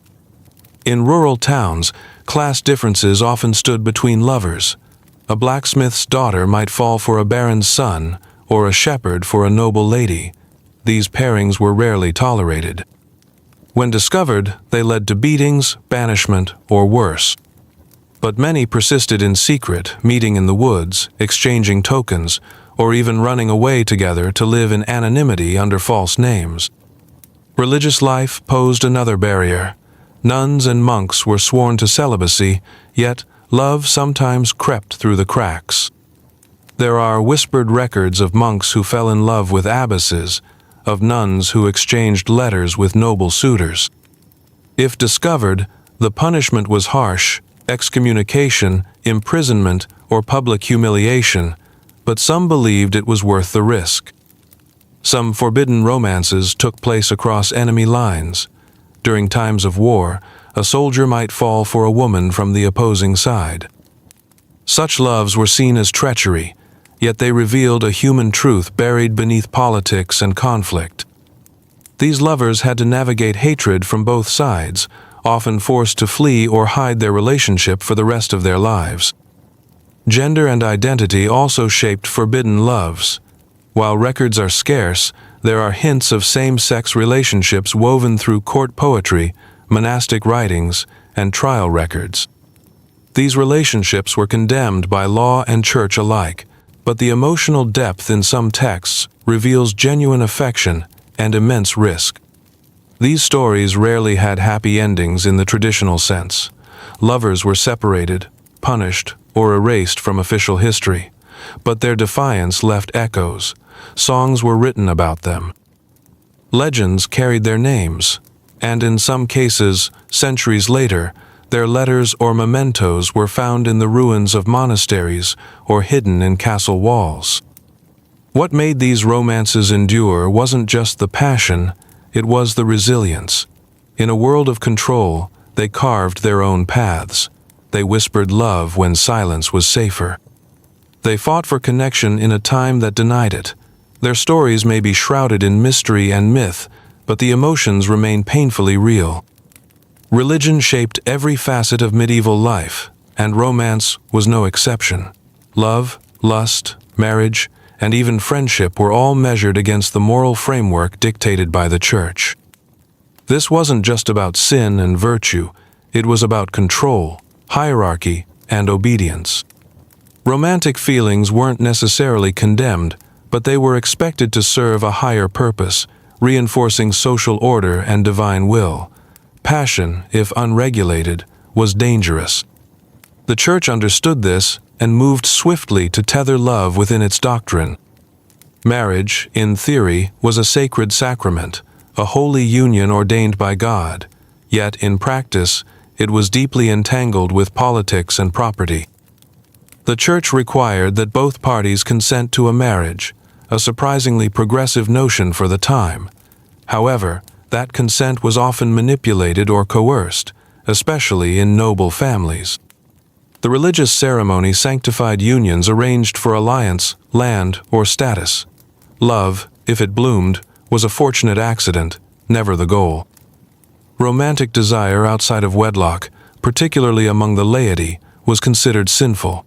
In rural towns, class differences often stood between lovers. A blacksmith's daughter might fall for a baron's son, or a shepherd for a noble lady. These pairings were rarely tolerated. When discovered, they led to beatings, banishment, or worse. But many persisted in secret, meeting in the woods, exchanging tokens, or even running away together to live in anonymity under false names. Religious life posed another barrier. Nuns and monks were sworn to celibacy, yet love sometimes crept through the cracks. There are whispered records of monks who fell in love with abbesses, of nuns who exchanged letters with noble suitors. If discovered, the punishment was harsh: excommunication, imprisonment, or public humiliation, but some believed it was worth the risk. Some forbidden romances took place across enemy lines. During times of war, a soldier might fall for a woman from the opposing side. Such loves were seen as treachery, yet they revealed a human truth buried beneath politics and conflict. These lovers had to navigate hatred from both sides, often forced to flee or hide their relationship for the rest of their lives. Gender and identity also shaped forbidden loves. While records are scarce, there are hints of same-sex relationships woven through court poetry, monastic writings, and trial records. These relationships were condemned by law and church alike, but the emotional depth in some texts reveals genuine affection and immense risk. These stories rarely had happy endings in the traditional sense. Lovers were separated, punished, or erased from official history, but their defiance left echoes. Songs were written about them. Legends carried their names, and in some cases, centuries later, their letters or mementos were found in the ruins of monasteries or hidden in castle walls. What made these romances endure wasn't just the passion, it was the resilience. In a world of control, they carved their own paths. They whispered love when silence was safer. They fought for connection in a time that denied it. Their stories may be shrouded in mystery and myth, but the emotions remain painfully real. Religion shaped every facet of medieval life, and romance was no exception. Love, lust, marriage, and even friendship were all measured against the moral framework dictated by the church. This wasn't just about sin and virtue, it was about control, hierarchy, and obedience. Romantic feelings weren't necessarily condemned, but they were expected to serve a higher purpose, reinforcing social order and divine will. Passion, if unregulated, was dangerous. The church understood this and moved swiftly to tether love within its doctrine. Marriage, in theory, was a sacred sacrament, a holy union ordained by God, yet in practice, it was deeply entangled with politics and property. The church required that both parties consent to a marriage, a surprisingly progressive notion for the time. However, that consent was often manipulated or coerced, especially in noble families. The religious ceremony sanctified unions arranged for alliance, land, or status. Love, if it bloomed, was a fortunate accident, never the goal. Romantic desire outside of wedlock, particularly among the laity, was considered sinful.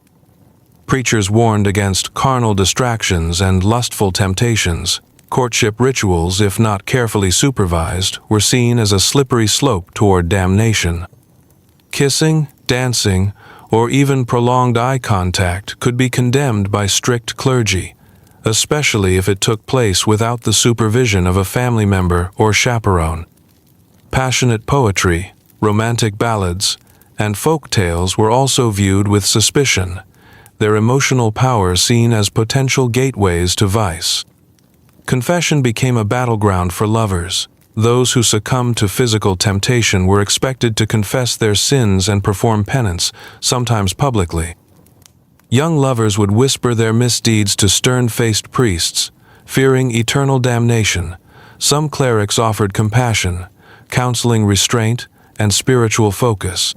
Preachers warned against carnal distractions and lustful temptations. Courtship rituals, if not carefully supervised, were seen as a slippery slope toward damnation. Kissing, dancing, or even prolonged eye contact could be condemned by strict clergy, especially if it took place without the supervision of a family member or chaperone. Passionate poetry, romantic ballads, and folk tales were also viewed with suspicion, their emotional power seen as potential gateways to vice. Confession became a battleground for lovers. Those who succumbed to physical temptation were expected to confess their sins and perform penance, sometimes publicly. Young lovers would whisper their misdeeds to stern-faced priests, fearing eternal damnation. Some clerics offered compassion, counseling restraint, and spiritual focus.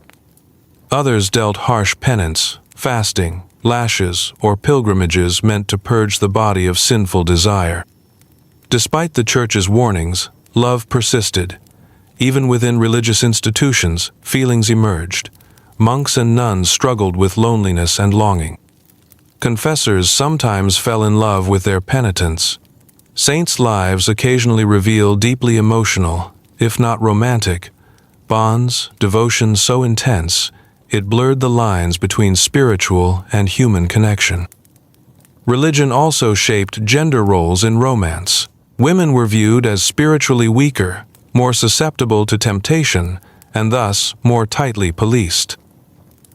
Others dealt harsh penance, fasting, lashes, or pilgrimages meant to purge the body of sinful desire. Despite the Church's warnings, love persisted. Even within religious institutions, feelings emerged. Monks and nuns struggled with loneliness and longing. Confessors sometimes fell in love with their penitents. Saints' lives occasionally reveal deeply emotional, if not romantic, bonds, devotion so intense, it blurred the lines between spiritual and human connection. Religion also shaped gender roles in romance. Women were viewed as spiritually weaker, more susceptible to temptation, and thus more tightly policed.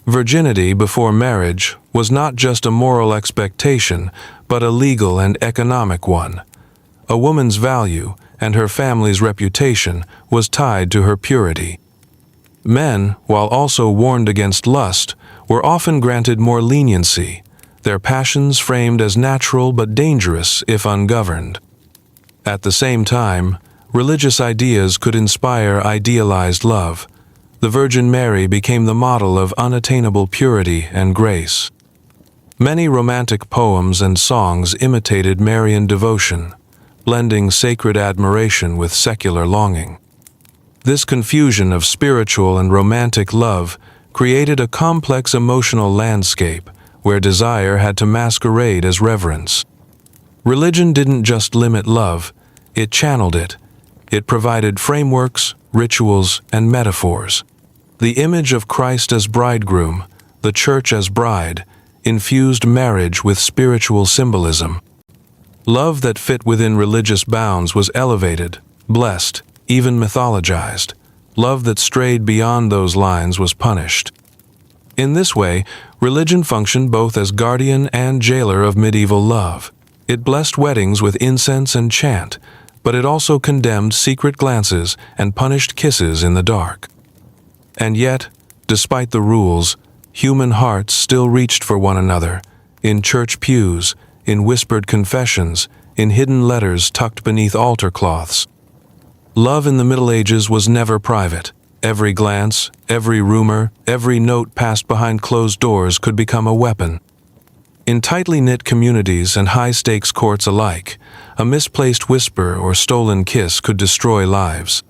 Virginity before marriage was not just a moral expectation, but a legal and economic one. A woman's value and her family's reputation was tied to her purity. Men, while also warned against lust, were often granted more leniency, their passions framed as natural but dangerous if ungoverned. At the same time, religious ideas could inspire idealized love. The Virgin Mary became the model of unattainable purity and grace. Many romantic poems and songs imitated Marian devotion, blending sacred admiration with secular longing. This confusion of spiritual and romantic love created a complex emotional landscape where desire had to masquerade as reverence. Religion didn't just limit love, it channeled it. It provided frameworks, rituals, and metaphors. The image of Christ as bridegroom, the Church as bride, infused marriage with spiritual symbolism. Love that fit within religious bounds was elevated, blessed, even mythologized. Love that strayed beyond those lines was punished. In this way, religion functioned both as guardian and jailer of medieval love. It blessed weddings with incense and chant, but it also condemned secret glances and punished kisses in the dark. And yet, despite the rules, human hearts still reached for one another, in church pews, in whispered confessions, in hidden letters tucked beneath altar cloths. Love in the Middle Ages was never private. Every glance, every rumor, every note passed behind closed doors could become a weapon. In tightly knit communities and high-stakes courts alike, a misplaced whisper or stolen kiss could destroy lives.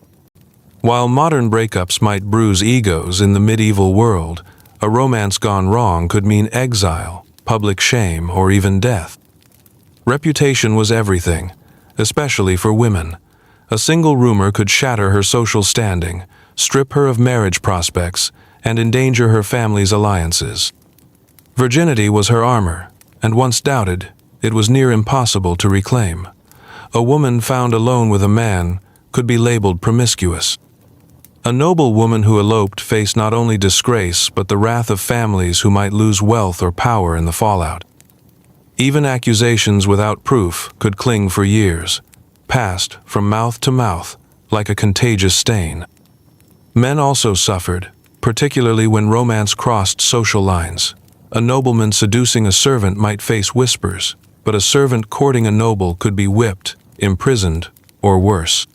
While modern breakups might bruise egos in the medieval world, a romance gone wrong could mean exile, public shame, or even death. Reputation was everything, especially for women. A single rumor could shatter her social standing, strip her of marriage prospects, and endanger her family's alliances. Virginity was her armor, and once doubted, it was near impossible to reclaim. A woman found alone with a man could be labeled promiscuous. A noble woman who eloped faced not only disgrace but the wrath of families who might lose wealth or power in the fallout. Even accusations without proof could cling for years, passed from mouth to mouth like a contagious stain. Men also suffered, particularly when romance crossed social lines. A nobleman seducing a servant might face whispers, but a servant courting a noble could be whipped, imprisoned, or worse.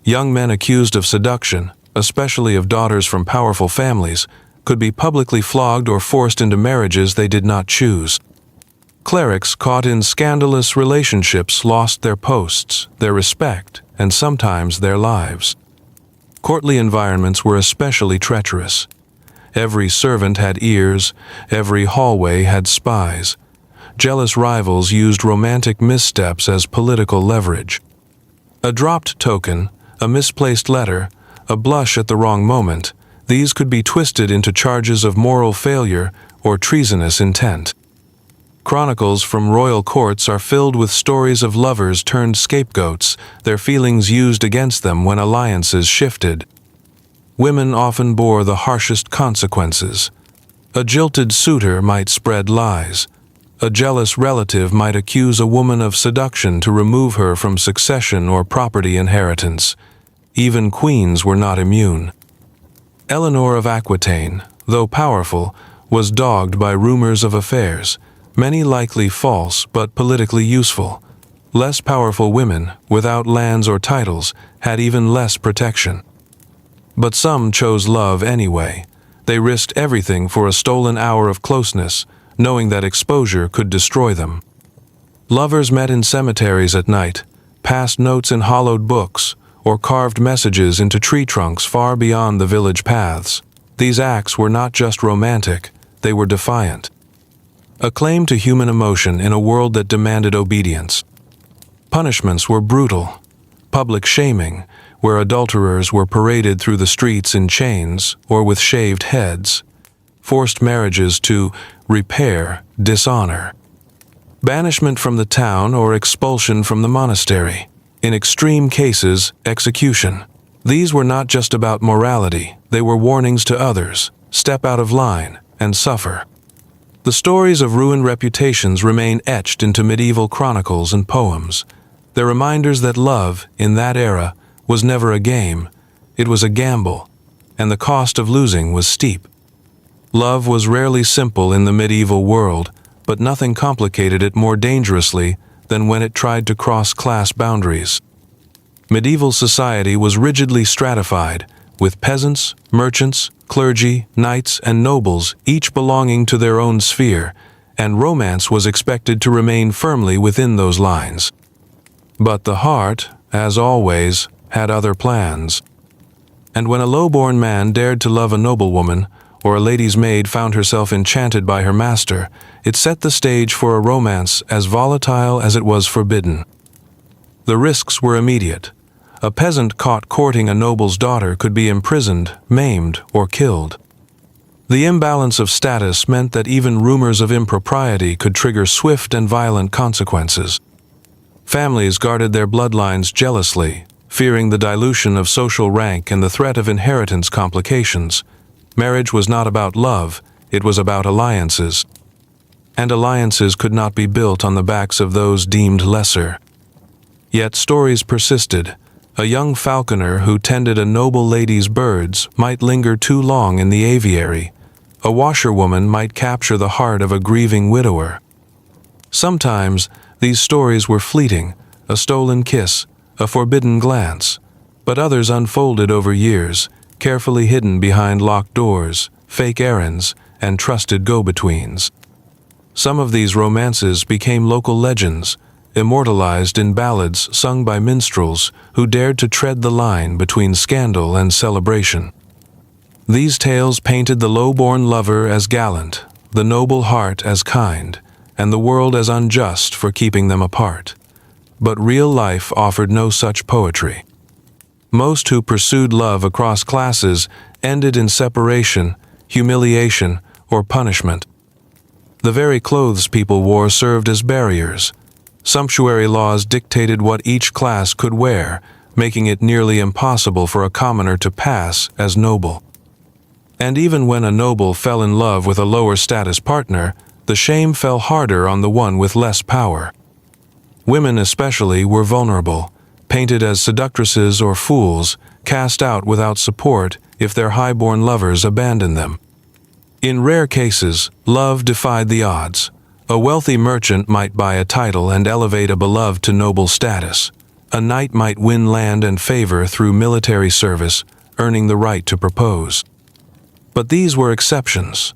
Young men accused of seduction, especially of daughters from powerful families, could be publicly flogged or forced into marriages they did not choose. Clerics caught in scandalous relationships lost their posts, their respect, and sometimes their lives. Courtly environments were especially treacherous. Every servant had ears, every hallway had spies. Jealous rivals used romantic missteps as political leverage. A dropped token, a misplaced letter, a blush at the wrong moment, these could be twisted into charges of moral failure or treasonous intent. Chronicles from royal courts are filled with stories of lovers turned scapegoats, their feelings used against them when alliances shifted. Women often bore the harshest consequences. A jilted suitor might spread lies. A jealous relative might accuse a woman of seduction to remove her from succession or property inheritance. Even queens were not immune. Eleanor of Aquitaine, though powerful, was dogged by rumors of affairs, many likely false but politically useful. Less powerful women, without lands or titles, had even less protection. But some chose love anyway. They risked everything for a stolen hour of closeness, knowing that exposure could destroy them. Lovers met in cemeteries at night, passed notes in hollowed books, or carved messages into tree trunks far beyond the village paths. These acts were not just romantic, they were defiant. A claim to human emotion in a world that demanded obedience. Punishments were brutal. Public shaming, where adulterers were paraded through the streets in chains or with shaved heads. Forced marriages to repair dishonor. Banishment from the town or expulsion from the monastery. In extreme cases, execution. These were not just about morality, they were warnings to others. Step out of line and suffer. The stories of ruined reputations remain etched into medieval chronicles and poems. They're reminders that love, in that era, was never a game. It was a gamble, and the cost of losing was steep. Love was rarely simple in the medieval world, but nothing complicated it more dangerously than when it tried to cross class boundaries. Medieval society was rigidly stratified, with peasants, merchants, clergy, knights, and nobles, each belonging to their own sphere, and romance was expected to remain firmly within those lines. But the heart, as always, had other plans. And when a low-born man dared to love a noblewoman, or a lady's maid found herself enchanted by her master, it set the stage for a romance as volatile as it was forbidden. The risks were immediate. A peasant caught courting a noble's daughter could be imprisoned, maimed, or killed. The imbalance of status meant that even rumors of impropriety could trigger swift and violent consequences. Families guarded their bloodlines jealously, fearing the dilution of social rank and the threat of inheritance complications. Marriage was not about love, it was about alliances. And alliances could not be built on the backs of those deemed lesser. Yet stories persisted. A young falconer who tended a noble lady's birds might linger too long in the aviary. A washerwoman might capture the heart of a grieving widower. Sometimes, these stories were fleeting, a stolen kiss, a forbidden glance, but others unfolded over years, carefully hidden behind locked doors, fake errands, and trusted go-betweens. Some of these romances became local legends, immortalized in ballads sung by minstrels who dared to tread the line between scandal and celebration. These tales painted the low-born lover as gallant, the noble heart as kind, and the world as unjust for keeping them apart. But real life offered no such poetry. Most who pursued love across classes ended in separation, humiliation, or punishment. The very clothes people wore served as barriers. Sumptuary laws dictated what each class could wear, making it nearly impossible for a commoner to pass as noble. And even when a noble fell in love with a lower status partner, the shame fell harder on the one with less power. Women especially were vulnerable, painted as seductresses or fools, cast out without support if their high-born lovers abandoned them. In rare cases, love defied the odds. A wealthy merchant might buy a title and elevate a beloved to noble status. A knight might win land and favor through military service, earning the right to propose. But these were exceptions.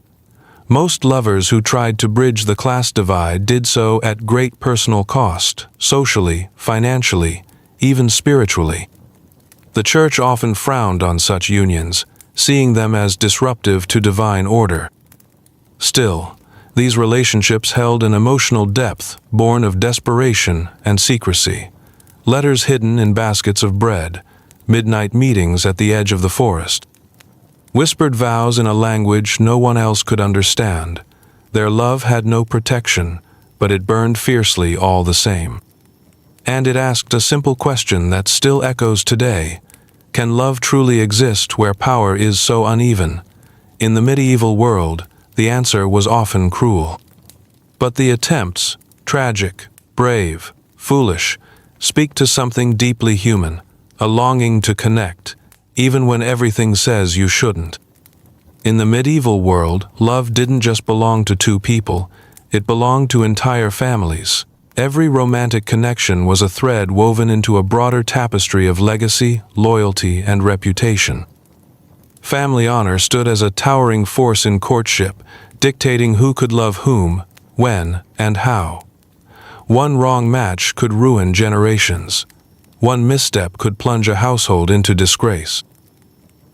Most lovers who tried to bridge the class divide did so at great personal cost, socially, financially, even spiritually. The church often frowned on such unions, seeing them as disruptive to divine order. Still, these relationships held an emotional depth born of desperation and secrecy. Letters hidden in baskets of bread, midnight meetings at the edge of the forest. Whispered vows in a language no one else could understand. Their love had no protection, but it burned fiercely all the same. And it asked a simple question that still echoes today. Can love truly exist where power is so uneven? In the medieval world, the answer was often cruel. But the attempts, tragic, brave, foolish, speak to something deeply human, a longing to connect, even when everything says you shouldn't. In the medieval world, love didn't just belong to two people, it belonged to entire families. Every romantic connection was a thread woven into a broader tapestry of legacy, loyalty, and reputation. Family honor stood as a towering force in courtship, dictating who could love whom, when, and how. One wrong match could ruin generations. One misstep could plunge a household into disgrace.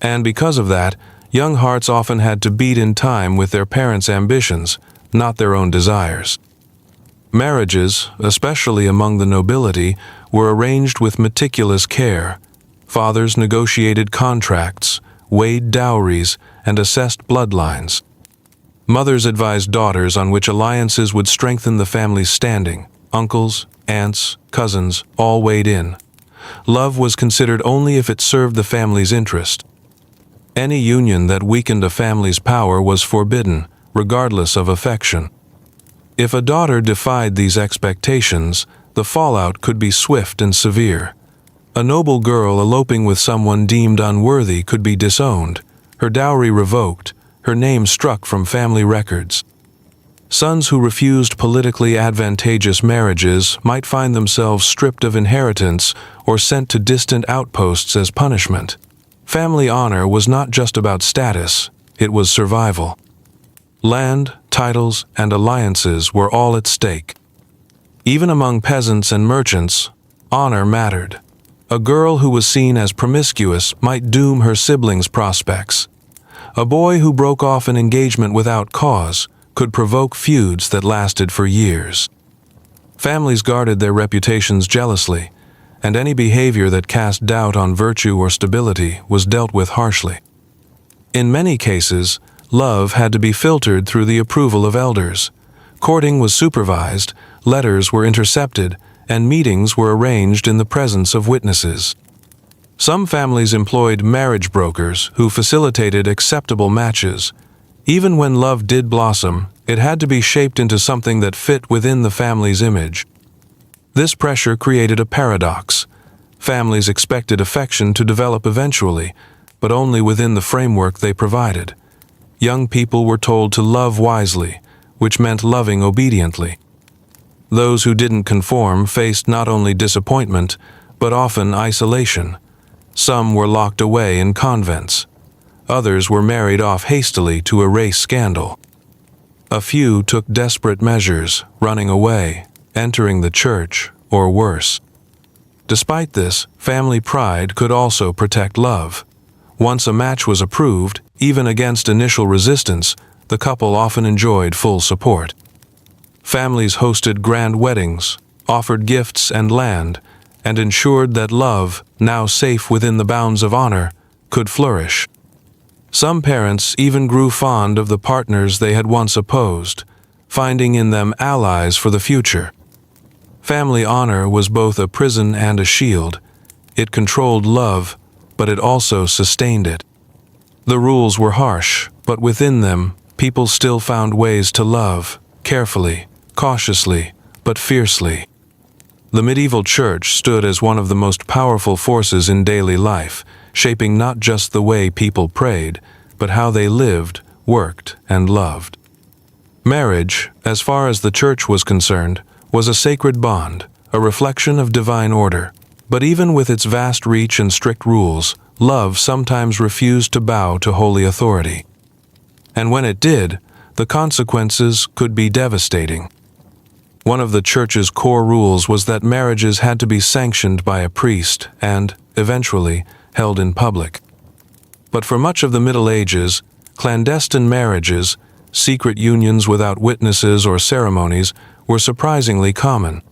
And because of that, young hearts often had to beat in time with their parents' ambitions, not their own desires. Marriages, especially among the nobility, were arranged with meticulous care. Fathers negotiated contracts, weighed dowries, and assessed bloodlines. Mothers advised daughters on which alliances would strengthen the family's standing. Uncles, aunts, cousins, all weighed in. Love was considered only if it served the family's interest. Any union that weakened a family's power was forbidden, regardless of affection. If a daughter defied these expectations, the fallout could be swift and severe. A noble girl eloping with someone deemed unworthy could be disowned, her dowry revoked, her name struck from family records. Sons who refused politically advantageous marriages might find themselves stripped of inheritance or sent to distant outposts as punishment. Family honor was not just about status, it was survival. Land, titles, and alliances were all at stake. Even among peasants and merchants, honor mattered. A girl who was seen as promiscuous might doom her siblings' prospects. A boy who broke off an engagement without cause could provoke feuds that lasted for years. Families guarded their reputations jealously, and any behavior that cast doubt on virtue or stability was dealt with harshly. In many cases, love had to be filtered through the approval of elders. Courting was supervised, letters were intercepted, and meetings were arranged in the presence of witnesses. Some families employed marriage brokers who facilitated acceptable matches. Even when love did blossom, it had to be shaped into something that fit within the family's image. This pressure created a paradox. Families expected affection to develop eventually, but only within the framework they provided. Young people were told to love wisely, which meant loving obediently. Those who didn't conform faced not only disappointment, but often isolation. Some were locked away in convents. Others were married off hastily to erase scandal. A few took desperate measures, running away, entering the church, or worse. Despite this, family pride could also protect love. Once a match was approved, even against initial resistance, the couple often enjoyed full support. Families hosted grand weddings, offered gifts and land, and ensured that love, now safe within the bounds of honor, could flourish. Some parents even grew fond of the partners they had once opposed, finding in them allies for the future. Family honor was both a prison and a shield. It controlled love, but it also sustained it. The rules were harsh, but within them, people still found ways to love, carefully, cautiously, but fiercely. The medieval church stood as one of the most powerful forces in daily life, shaping not just the way people prayed, but how they lived, worked, and loved. Marriage, as far as the church was concerned, was a sacred bond, a reflection of divine order. But even with its vast reach and strict rules, love sometimes refused to bow to holy authority. And when it did, the consequences could be devastating. One of the church's core rules was that marriages had to be sanctioned by a priest and, eventually, held in public. But for much of the Middle Ages, clandestine marriages, secret unions without witnesses or ceremonies, were surprisingly common.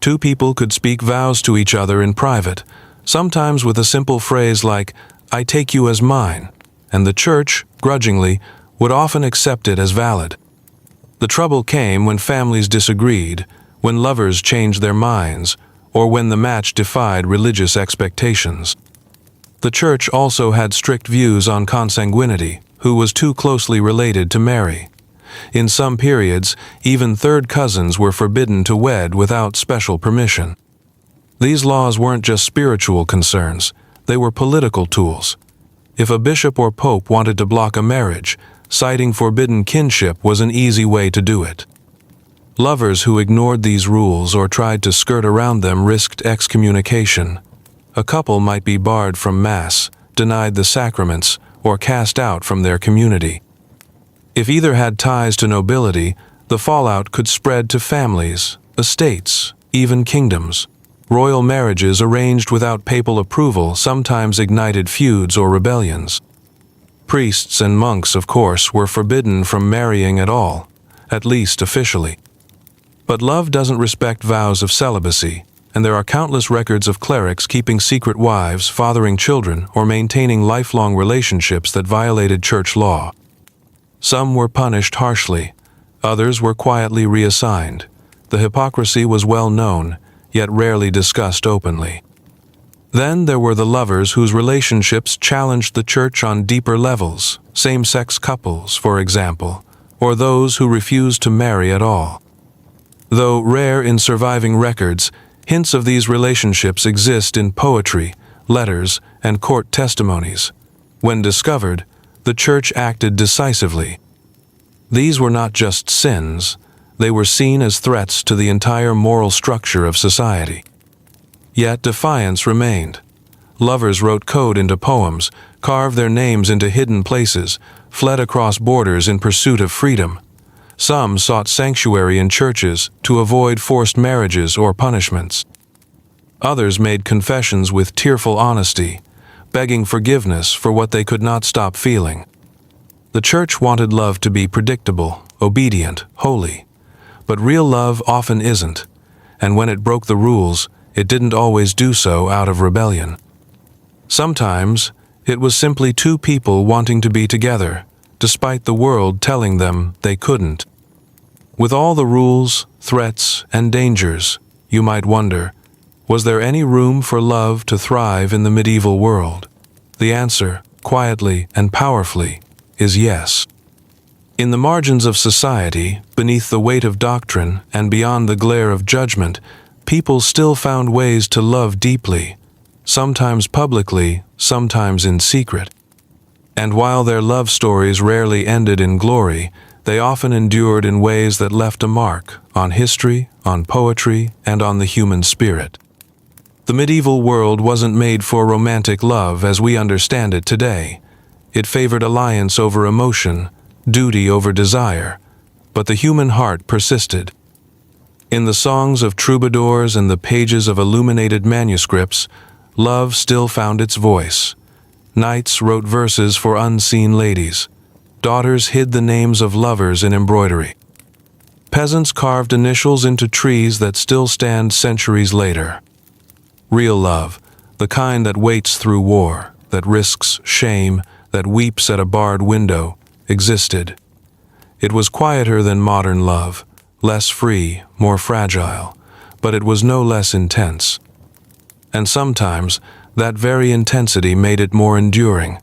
Two people could speak vows to each other in private, sometimes with a simple phrase like, "I take you as mine," and the church, grudgingly, would often accept it as valid. The trouble came when families disagreed, when lovers changed their minds, or when the match defied religious expectations. The church also had strict views on consanguinity, who was too closely related to marry. In some periods, even third cousins were forbidden to wed without special permission. These laws weren't just spiritual concerns, they were political tools. If a bishop or pope wanted to block a marriage, citing forbidden kinship was an easy way to do it. Lovers who ignored these rules or tried to skirt around them risked excommunication. A couple might be barred from Mass, denied the sacraments, or cast out from their community. If either had ties to nobility, the fallout could spread to families, estates, even kingdoms. Royal marriages arranged without papal approval sometimes ignited feuds or rebellions. Priests and monks, of course, were forbidden from marrying at all, at least officially. But love doesn't respect vows of celibacy, and there are countless records of clerics keeping secret wives, fathering children, or maintaining lifelong relationships that violated church law. Some were punished harshly, others were quietly reassigned. The hypocrisy was well known, yet rarely discussed openly. Then there were the lovers whose relationships challenged the church on deeper levels, same-sex couples, for example, or those who refused to marry at all. Though rare in surviving records, hints of these relationships exist in poetry, letters, and court testimonies. When discovered, the church acted decisively. These were not just sins, they were seen as threats to the entire moral structure of society. Yet defiance remained. Lovers wrote code into poems, carved their names into hidden places, fled across borders in pursuit of freedom. Some sought sanctuary in churches to avoid forced marriages or punishments. Others made confessions with tearful honesty, begging forgiveness for what they could not stop feeling. The church wanted love to be predictable, obedient, holy. But real love often isn't, and when it broke the rules, it didn't always do so out of rebellion. Sometimes, it was simply two people wanting to be together, despite the world telling them they couldn't. With all the rules, threats, and dangers, you might wonder, was there any room for love to thrive in the medieval world? The answer, quietly and powerfully, is yes. In the margins of society, beneath the weight of doctrine and beyond the glare of judgment, people still found ways to love deeply, sometimes publicly, sometimes in secret. And while their love stories rarely ended in glory, they often endured in ways that left a mark on history, on poetry, and on the human spirit. The medieval world wasn't made for romantic love as we understand it today. It favored alliance over emotion, duty over desire, but the human heart persisted. In the songs of troubadours and the pages of illuminated manuscripts, love still found its voice. Knights wrote verses for unseen ladies. Daughters hid the names of lovers in embroidery. Peasants carved initials into trees that still stand centuries later. Real love, the kind that waits through war, that risks shame, that weeps at a barred window, existed. It was quieter than modern love, less free, more fragile, but it was no less intense. And sometimes, that very intensity made it more enduring.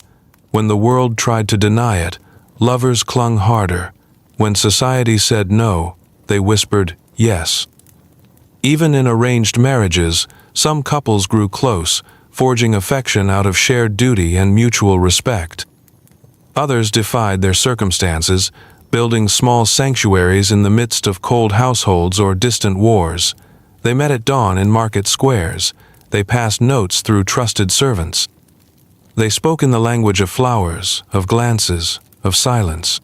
When the world tried to deny it, lovers clung harder. When society said no, they whispered yes. Even in arranged marriages, some couples grew close, forging affection out of shared duty and mutual respect. Others defied their circumstances, building small sanctuaries in the midst of cold households or distant wars. They met at dawn in market squares. They passed notes through trusted servants. They spoke in the language of flowers, of glances, of silence.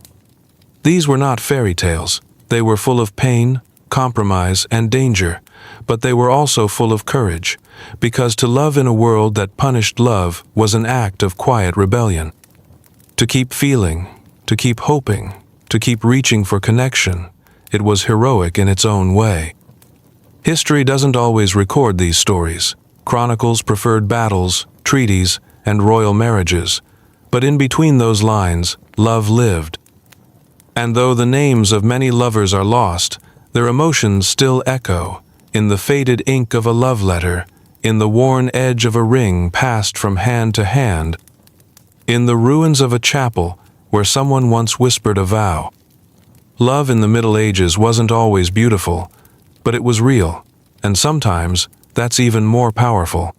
These were not fairy tales. They were full of pain, compromise, and danger, but they were also full of courage, because to love in a world that punished love was an act of quiet rebellion. To keep feeling, to keep hoping, to keep reaching for connection, it was heroic in its own way. History doesn't always record these stories. Chronicles preferred battles, treaties, and royal marriages, but in between those lines, love lived. And though the names of many lovers are lost, their emotions still echo, in the faded ink of a love letter, in the worn edge of a ring passed from hand to hand, in the ruins of a chapel where someone once whispered a vow. Love in the Middle Ages wasn't always beautiful, but it was real, and sometimes that's even more powerful.